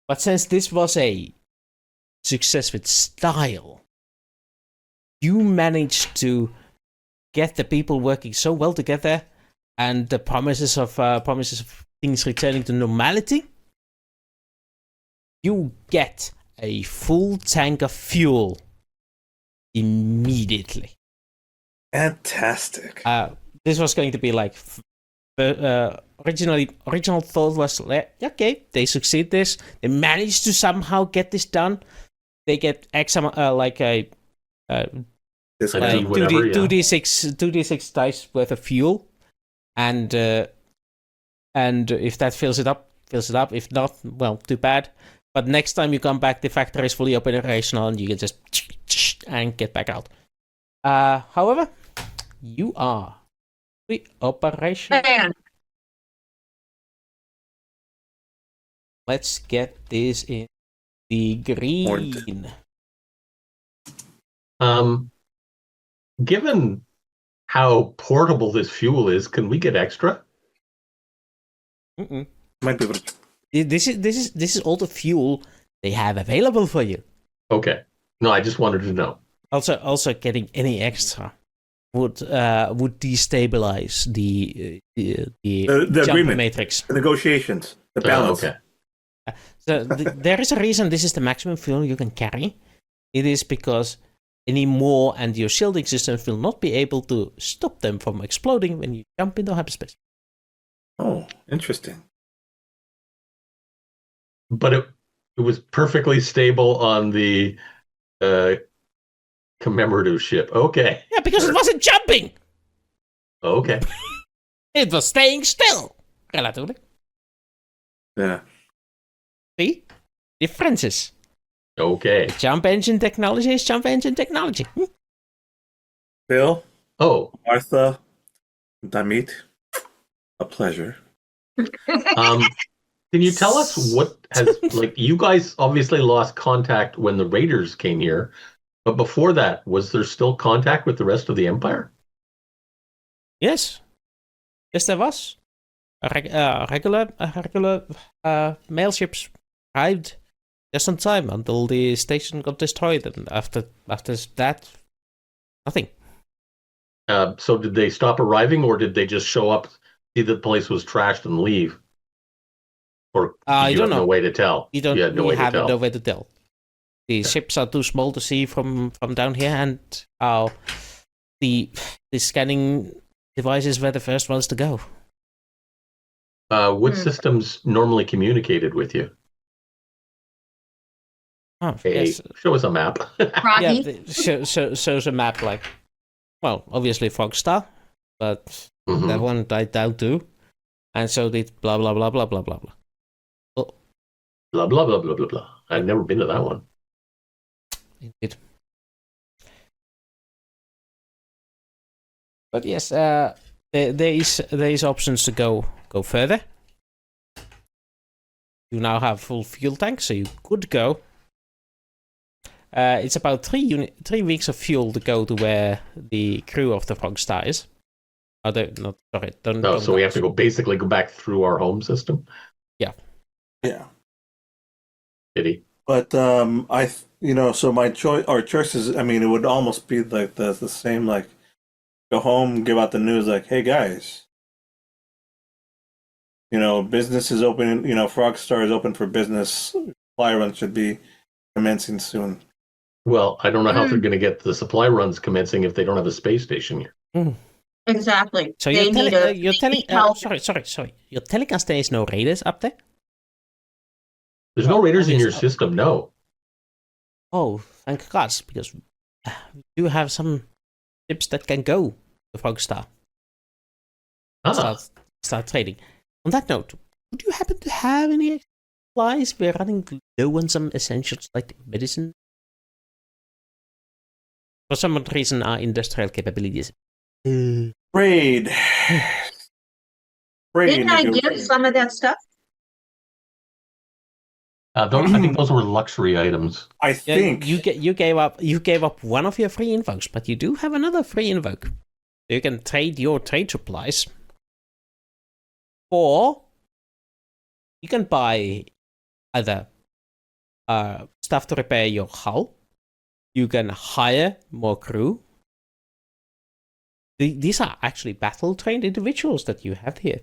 but since this was a success with style, you managed to get the people working so well together, and the promises of things returning to normality. You get a full tank of fuel immediately. Fantastic. This was going to be like original thought was okay, they succeed this, they managed to somehow get this done, they get X amount, like a 2d6 dice worth of fuel, and if that fills it up. If not, well, too bad. But next time you come back, the factory is fully operational and you can just and get back out. However, you are the operation. Man. Let's get this in the green. Given how portable this fuel is, can we get extra? Might be able to. This is all the fuel they have available for you. Okay. No, I just wanted to know. Also, getting any extra would destabilize the agreement matrix. The negotiations. The balance. Okay. So there is a reason this is the maximum fuel you can carry. It is because any more and your shielding systems will not be able to stop them from exploding when you jump into hyperspace. Oh, interesting. But it was perfectly stable on the commemorative ship. Okay. Yeah, because it wasn't jumping. Okay. It was staying still, relatively. Yeah. See? Differences. Okay. Jump engine technology is jump engine technology. Bill, Oh, Martha, Damit, a pleasure. can you tell us what has, like, you guys obviously lost contact when the Raiders came here, but before that, was there still contact with the rest of the Empire? Yes. Yes, there was. Regular mail ships arrived just on time until the station got destroyed, and after that, nothing. So did they stop arriving, or did they just show up see the place was trashed and leave? Or I you don't have no know. way to tell? You don't. You had no way to have tell. no way to tell. The ships are too small to see from down here, and the scanning devices were the first ones to go. What systems normally communicated with you? Oh, Hey, yes. show us a map. Froggy. Shows a map like, well, obviously Frogstar, but Mhm. that one died down too, and so did blah blah blah blah blah blah blah. Blah blah blah blah blah blah. I've never been to that one. Indeed. But yes, there is options to go further. You now have full fuel tank, so you could go. It's about 3 weeks of fuel to go to where the crew of the Frogstar is. Oh, not sorry. No, so we have to basically go back through our home system. Yeah. Pity. But so my choice or choices. I mean, it would almost be like the same. Like, go home, give out the news. Like, hey guys, business is open. Frogstar is open for business. Fly run should be commencing soon. Well, I don't know how they're going to get the supply runs commencing if they don't have a space station here. Exactly. So They need you're telling help. sorry. You're telling us there is no raiders up there? There's no raiders in your system, no. Oh, thank God, because we do have some ships that can go to Frogstar. Start trading. On that note, would you happen to have any supplies? We're running low on some essentials like medicine. For some reason, our industrial capabilities. Trade. Didn't I give some of that stuff? I think those were luxury items. I think you gave up one of your free invokes, but you do have another free invoke. You can trade your trade supplies, or you can buy either stuff to repair your hull. You can hire more crew. These are actually battle-trained individuals that you have here.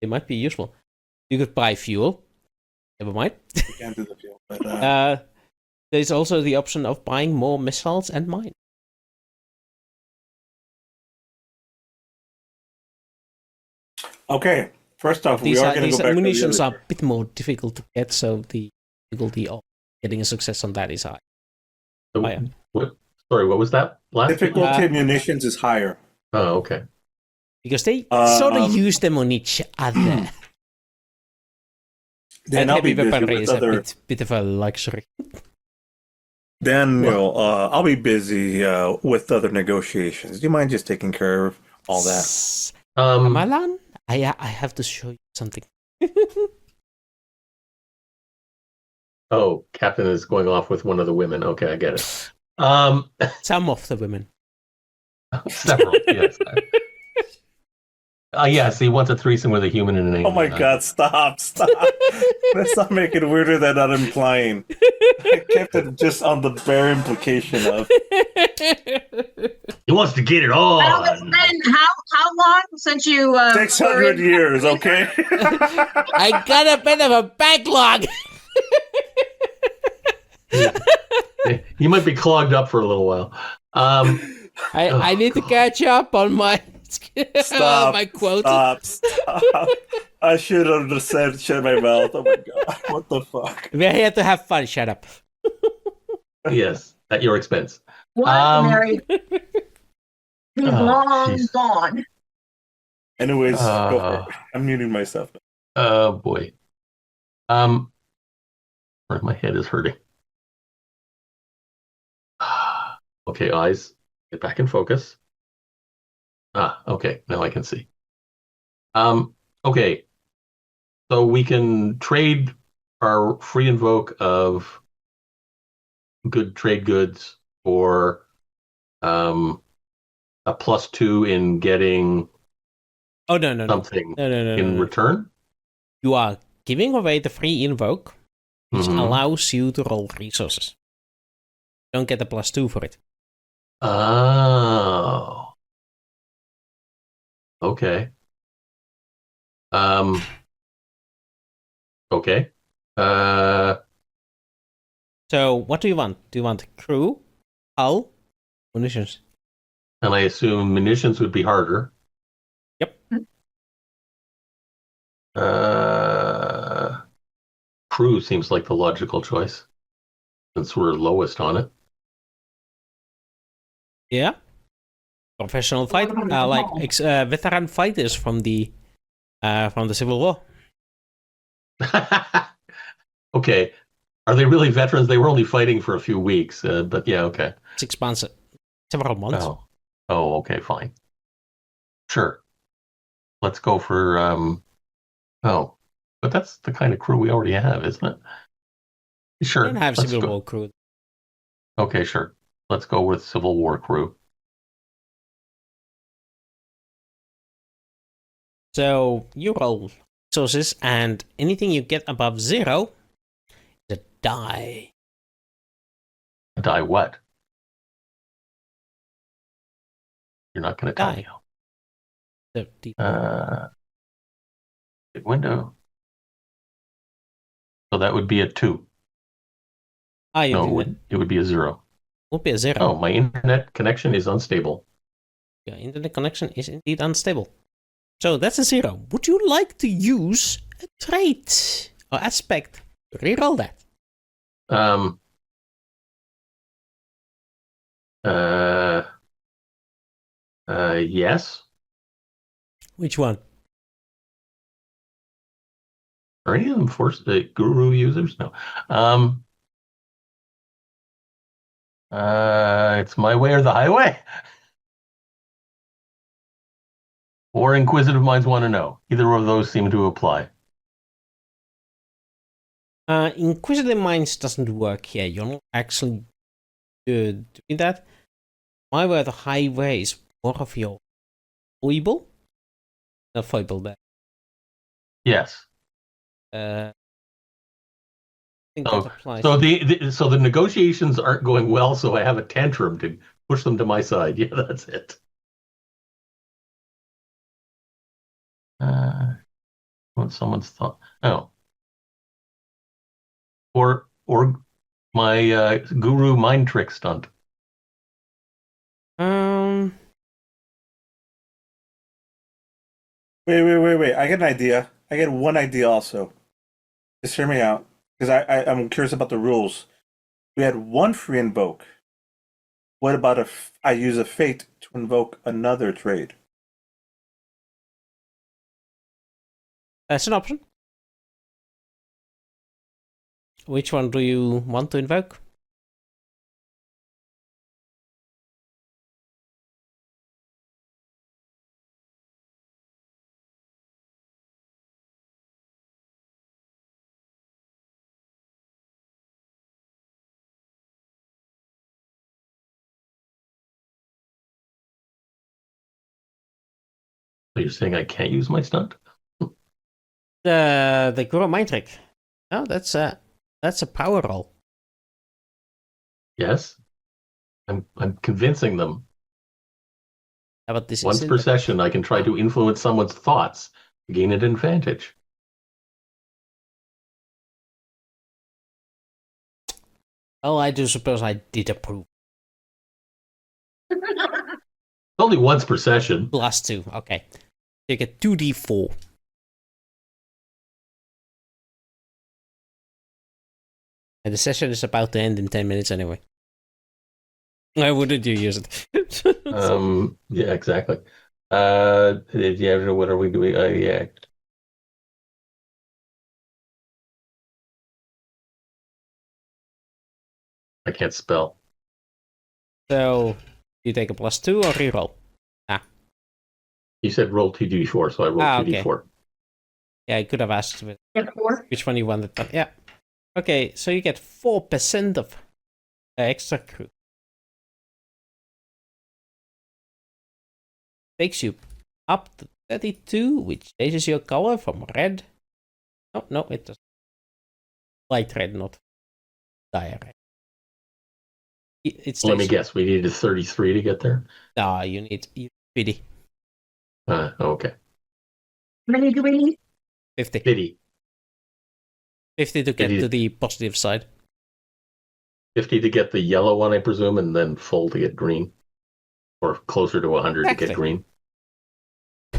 They might be useful. You could buy fuel. Never mind. we can't do the fuel, but There's also the option of buying more missiles and mines. okay. First off, we are going to go These back to the munitions other- are a bit more difficult to get, so the difficulty of getting a success on that is high. So, yeah. Sorry, what was that last? difficulty of munitions is higher. Oh, okay. Because they sort of use them on each other. Then And I'll be heavy busy weaponry with is other. a bit of a luxury. Daniel, I'll be busy with other negotiations. Do you mind just taking care of all that? Malan, I have to show you something. Oh, Captain is going off with one of the women. Okay, I get it. Some of the women. Several, yes. Yes, he wants a threesome with a human and an alien. Oh my God! Stop! Let's not make it weirder than not implying. I kept it just on the bare implication of. He wants to get it all. Well, it's been how long since you 600 years, okay? I got a bit of a backlog. You might be clogged up for a little while. I need to catch up on my Stop. my quote. Stop. I should have just said shut my mouth. Oh my God. What the fuck? We're here to have fun. Shut up. Yes, at your expense. What, Mary? He's long jeez. gone. Anyways, go for it. I'm muting myself. Oh boy. My head is hurting. Okay, eyes, get back in focus. Okay, now I can see. Okay. So we can trade our free invoke of good trade goods for a +2 in getting Oh no. something No. in return. You are giving away the free invoke, which Mhm. allows you to roll resources. You don't get a +2 for it. Oh. Okay. Okay. So, what do you want? Do you want crew, hull, munitions? And I assume munitions would be harder. Yep. Crew seems like the logical choice since we're lowest on it. Yeah. Professional fight, veteran fighters from the Civil War. Okay. Are they really veterans? They were only fighting for a few weeks, but yeah, okay. 6 months, several months. Oh, okay, fine. Sure. Let's go for oh, but that's the kind of crew we already have, isn't it? Sure. You don't have let's Civil go. War crew. Okay, sure. Let's go with Civil War crew. So you roll resources, and anything you get above 0 is a die. Die what? You're not going to tell Die. me. So the Window. So that would be a 2. you No, did it would be a 0. Would be a 0. Oh, my internet connection is unstable. Your internet connection is indeed unstable. So that's a 0. Would you like to use a trait or aspect to reroll that? Yes. Which one? Are any of them forced guru users? No. It's my way or the highway. Or inquisitive minds want to know. Either of those seem to apply. Inquisitive Minds doesn't work here. You're not actually doing that. My way or the highway is more of your foible. Not foible there. Yes. I think So, that applies. so the negotiations aren't going well, so I have a tantrum to push them to my side. Yeah, that's it. What someone's thought? Oh, or my guru mind trick stunt. Wait. I get an idea. I get one idea also. Just hear me out. Because I'm curious about the rules. We had one free invoke. What about if I use a fate to invoke another trade? That's an option. Which one do you want to invoke? So you're saying I can't use my stunt? The Guru Mind Trick. No, that's a power roll. Yes. I'm convincing them. How about this? Once per session, I can try to influence someone's thoughts to gain an advantage. Oh, I do suppose I did approve. Only once per session. +2. Okay. You get 2d4. And the session is about to end in 10 minutes anyway. Why wouldn't you use it? Yeah, exactly. Yeah, what are we doing? Yeah. I can't spell. So, you take a +2 or reroll? You said roll 2d4, so I rolled 2d4. Yeah, I could have asked which one you wanted, but yeah. Okay, so you get 4% of extra crew. Takes you up to 32, which changes your color from red. Oh, no, it doesn't. Light red, not dire red. Let me guess, we needed 33 to get there? No, you need 50. Okay. many do we need? 50. 50. 50 to get 50. to the positive side. 50 to get the yellow one, I presume, and then full to get green. Or closer to 100 to Exactly. get green.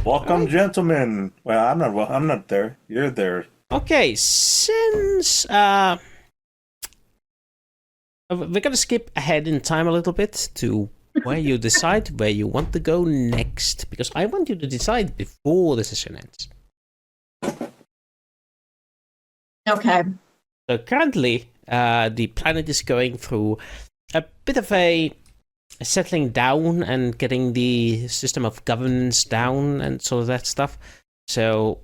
Welcome, Alright. gentlemen. Well, I'm not there. You're there. Okay, since we're gonna skip ahead in time a little bit to where you decide where you want to go next, because I want you to decide before the session ends. Okay. So currently, the planet is going through a bit of a settling down and getting the system of governance down and sort of that stuff. So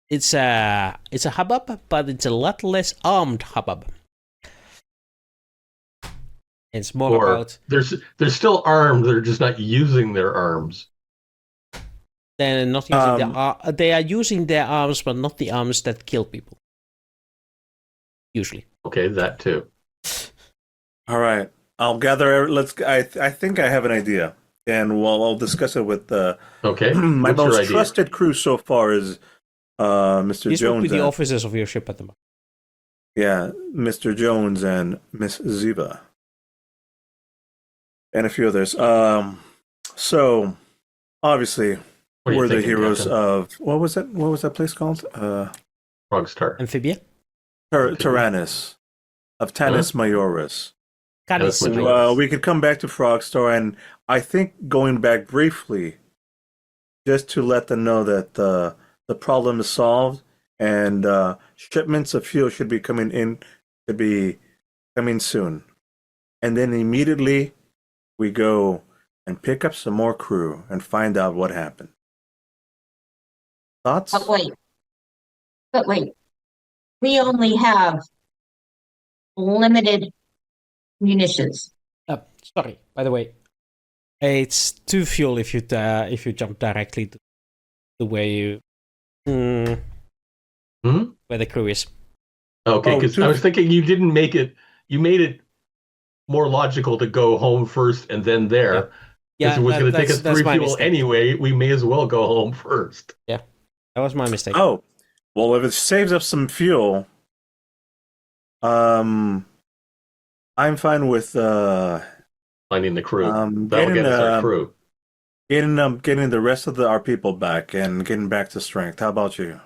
it's a hubbub, but it's a lot less armed hubbub. It's more Or about they're still armed, they're just not using their arms. they're not using they are using their arms, but not the arms that kill people. Usually. Okay, that too. All right. I'll gather. I think I have an idea, and I'll discuss it with Okay. my what's your most idea? trusted crew so far is Mr. These would Jones. be the and- officers of your ship at the moment. Yeah, Mr. Jones and Miss Zeva. And a few others. So obviously What are you we're the thinking, heroes Captain? of what was that place called? Frogstar. Amphibia? Tyrannus of Tanis Majoris. That's what you Canis. want. We could come back to Frogstar, and I think going back briefly, just to let them know that the problem is solved, and shipments of fuel should be coming soon. And then immediately we go and pick up some more crew and find out what happened. Thoughts? But wait. We only have limited munitions. Sorry, by the way. It's 2 fuel if you jump directly to where you where the crew is. Okay, because I was thinking you didn't make it. You made it more logical to go home first and then there. Because it was going to take us 3 my fuel mistake. anyway. We may as well go home first. That was my mistake. Oh, well, if it saves up some fuel, I'm fine with Finding the crew. That'll getting get us our crew. getting the rest of our people back and getting back to strength. How about you?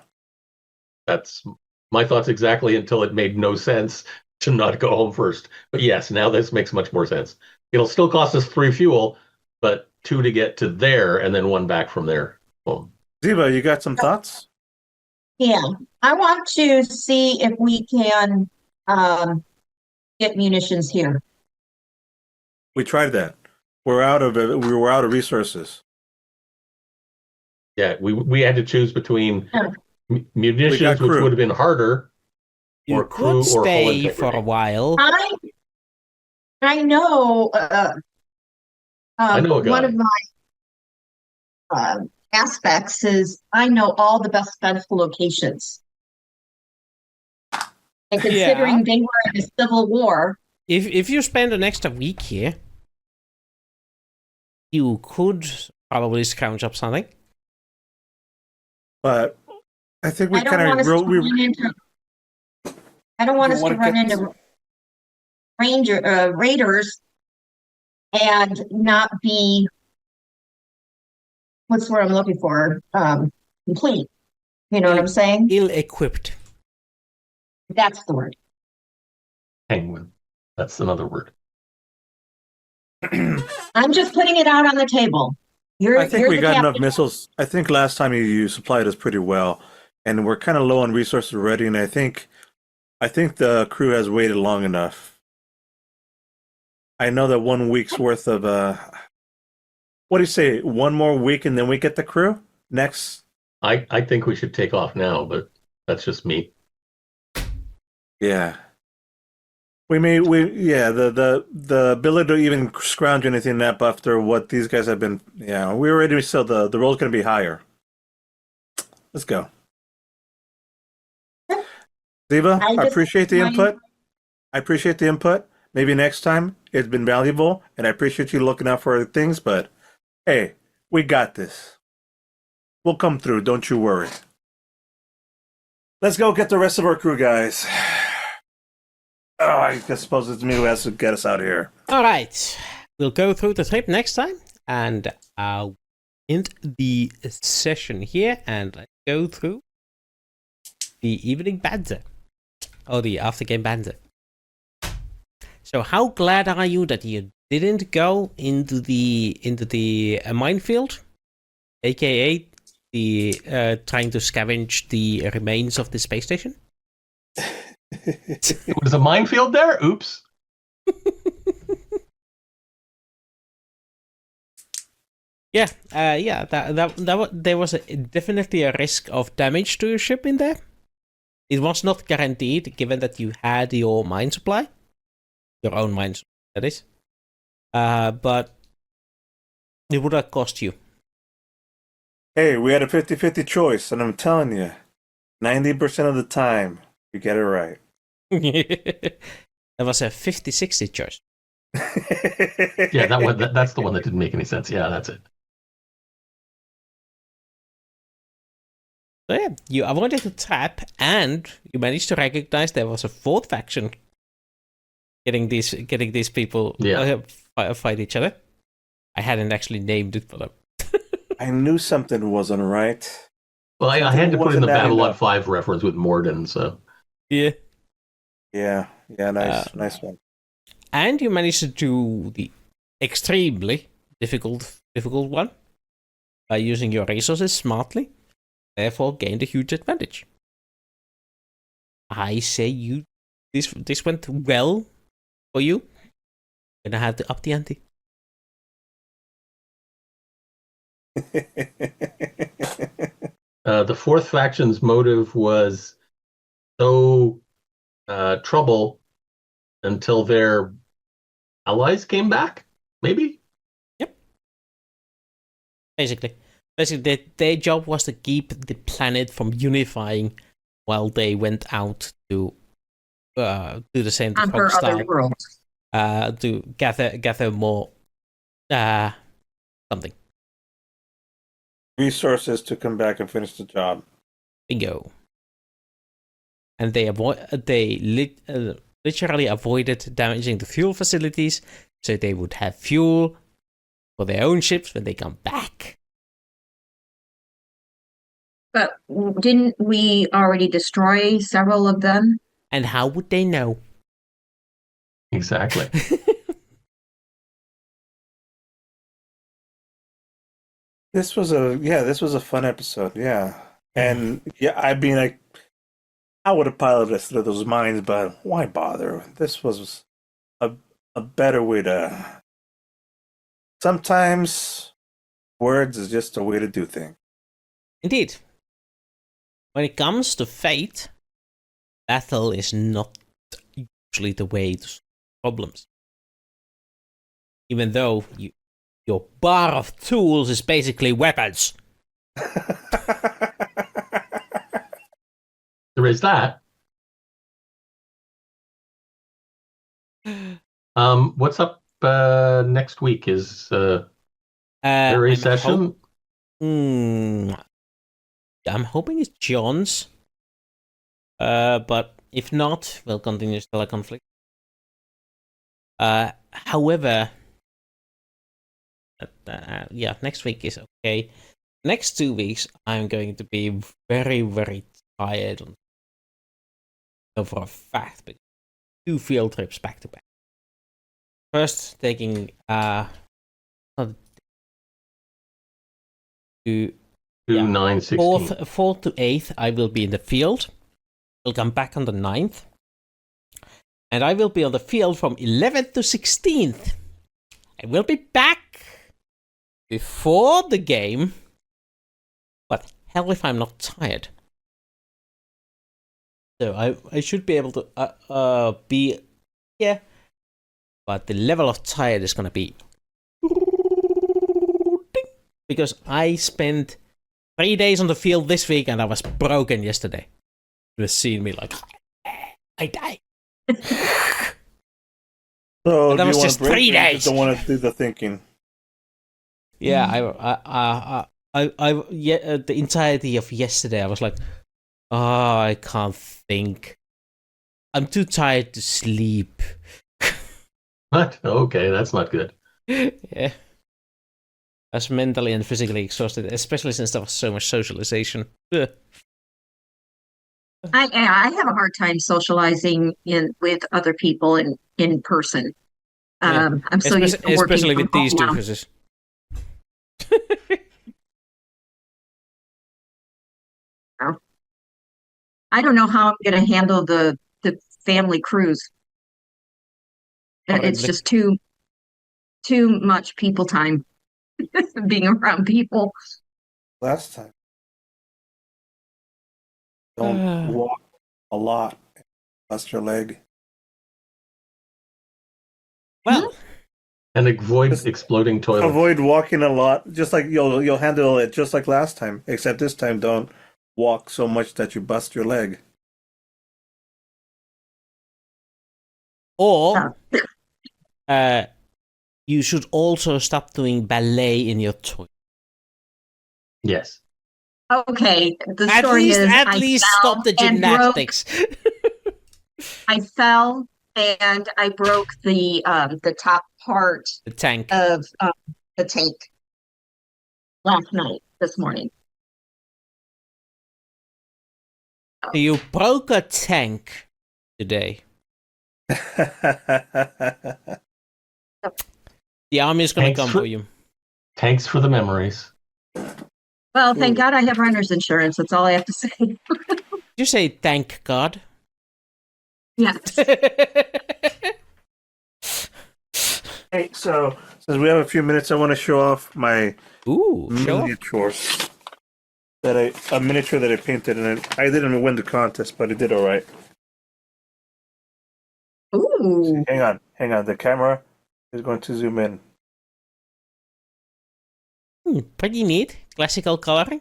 That's my thoughts exactly until it made no sense to not go home first. But yes, now this makes much more sense. It'll still cost us 3 fuel, but 2 to get to there and then 1 back from there home. Zeva, you got some thoughts? Yeah. I want to see if we can get munitions here. We tried that. We were out of resources. Yeah, we had to choose between Yeah. munitions, which crew. would have been harder, You or crew could or hull stay for integrity. a while. I know I know a guy. one of my aspects is I know all the best defense locations. And considering they were in a civil war, If you spend an extra week here, you could probably scrounge up something. But I think we I don't kind want us of to run into. I don't want You us to wanna run get- into raiders and not be. What's the word I'm looking for? Complete. You know what I'm saying? Ill-equipped. That's the word. Penguin. That's another word. I'm just putting it out on the table. I think we the got enough captain. missiles. I think last time you supplied us pretty well, and we're kind of low on resources already. And I think the crew has waited long enough. I know that 1 week's worth of what do you say? 1 more week and then we get the crew next. I think we should take off now, but that's just me. Yeah. The ability to even scrounge anything up after what these guys have been. Yeah, we already said the roll's going to be higher. Let's go. Zeva, I appreciate the input. Maybe next time it's been valuable, and I appreciate you looking out for other things. But hey, we got this. We'll come through. Don't you worry. Let's go get the rest of our crew, guys. Oh, I suppose it's me who has to get us out of here. All right. We'll go through the trip next time, and I'll end the session here, and let's go through the evening banter. Or the after-game banter. So how glad are you that you didn't go into the minefield? AKA the trying to scavenge the remains of the space station? Was a minefield there? Oops. Yeah, there was definitely a risk of damage to your ship in there. It was not guaranteed, given that you had your mine supply, your own mine supply, that is. But it would have cost you. Hey, we had a 50-50 choice, and I'm telling you, 90% of the time, you get it right. That was a 50-60 choice. Yeah, that's the one that didn't make any sense. Yeah, that's it. So yeah, you avoided the trap, and you managed to recognize there was a fourth faction getting these people fight each other. I hadn't actually named it for them. I knew something wasn't right. Well, I had to put in the Babylon 5 reference with Morden, so. Yeah. Yeah, nice one. And you managed to do the extremely difficult one by using your resources smartly, therefore gained a huge advantage. I say this went well for you. Gonna have to up the ante. The fourth faction's motive was sow trouble until their allies came back, maybe? Yep. Basically, their job was to keep the planet from unifying while they went out to do the same to Conquer other worlds. to gather more something. Resources to come back and finish the job. Bingo. And they literally avoided damaging the fuel facilities, so they would have fuel for their own ships when they come back. But didn't we already destroy several of them? And how would they know? Exactly. This was a fun episode, yeah. And yeah, I mean, I would have piloted us through those mines, but why bother? This was a better way to. Sometimes words is just a way to do things. Indeed. When it comes to fate, battle is not usually the way to solve problems. Even though your bar of tools is basically weapons. There is that. What's up next week? Is a session? I'm hoping it's John's. But if not, we'll continue Stellar Conflict. However, next week is okay. Next 2 weeks, I'm going to be very, very tired. For a fact, but 2 field trips back to back. First, taking 2, 9, 16. 4th to 8th, I will be in the field. I'll come back on the 9th. And I will be on the field from 11th to 16th. I will be back before the game. But hell if I'm not tired. So I should be able to be here. But the level of tired is going to be... Because I spent 3 days on the field this week and I was broken yesterday. You have seen me like, I die. So that was just 3 days. Don't want to do the thinking. Yeah, the entirety of yesterday I was like, Oh, I can't think. I'm too tired to sleep. What? Okay, that's not good. Yeah. I was mentally and physically exhausted, especially since there was so much socialization. Ugh. I have a hard time socializing with other people in person. Yeah. I'm so used to working Especially from with these home now. doofuses. I don't know how I'm going to handle the family cruise. It's Probably. just too much people time being around people. Last time. Don't walk a lot. Bust your leg. Well, And avoid Just exploding toilets. Avoid walking a lot. Just like you'll handle it just like last time. Except this time, don't walk so much that you bust your leg. or you should also stop doing ballet in your toilet. Yes. Okay, the At story least, is at I least fell stop the and broke. gymnastics. I fell and I broke the top part The tank. of the tank this morning. You broke a tank today. The army is gonna Thanks come for you. Thanks for the memories. Well, thank God I have renter's insurance. That's all I have to say. Did you say thank God? Yes. Hey, so since we have a few minutes, I want to show off my Ooh, show off. miniature a miniature that I painted, and I didn't win the contest, but I did all right. Ooh. Hang on. The camera is going to zoom in. Pretty neat. Classical coloring.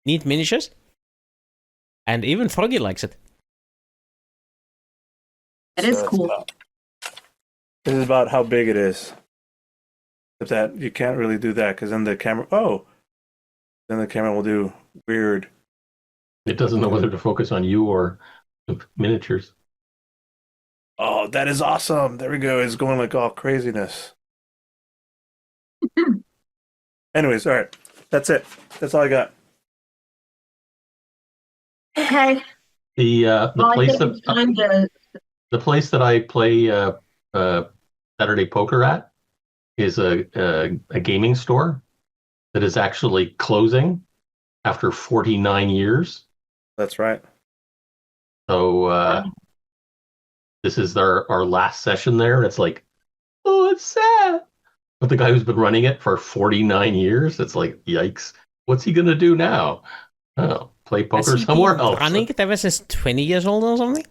Neat miniatures. And even Froggy likes it. That is So cool. This is about how big it is. If that you can't really do that because then the camera. Then the camera will do weird. It doesn't know whether to focus on you or miniatures. Oh, that is awesome! There we go. It's going like all craziness. Anyways, all right. That's it. That's all I got. Okay. The Well, I place think it's time to. the place that I play Saturday poker at is a gaming store that is actually closing after 49 years. That's right. So this is our last session there. It's like, oh, it's sad. But the guy who's been running it for 49 years, it's like, yikes. What's he going to do now? Oh, play Has poker he somewhere been else. running it ever since 20 years old or something?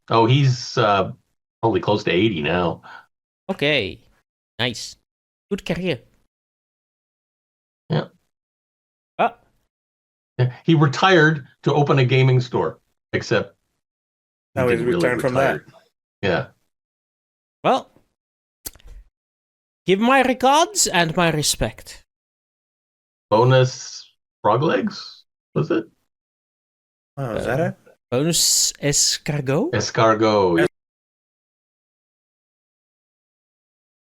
Oh, he's probably close to 80 now. Okay. Nice. Good career. Yeah. Ah. Yeah. He retired to open a gaming store, except Now he's didn't really returned from that. retire. Yeah. Well, give my regards and my respect. Bonus frog legs, was it? Oh, is that it? Bonus escargot? Escargot.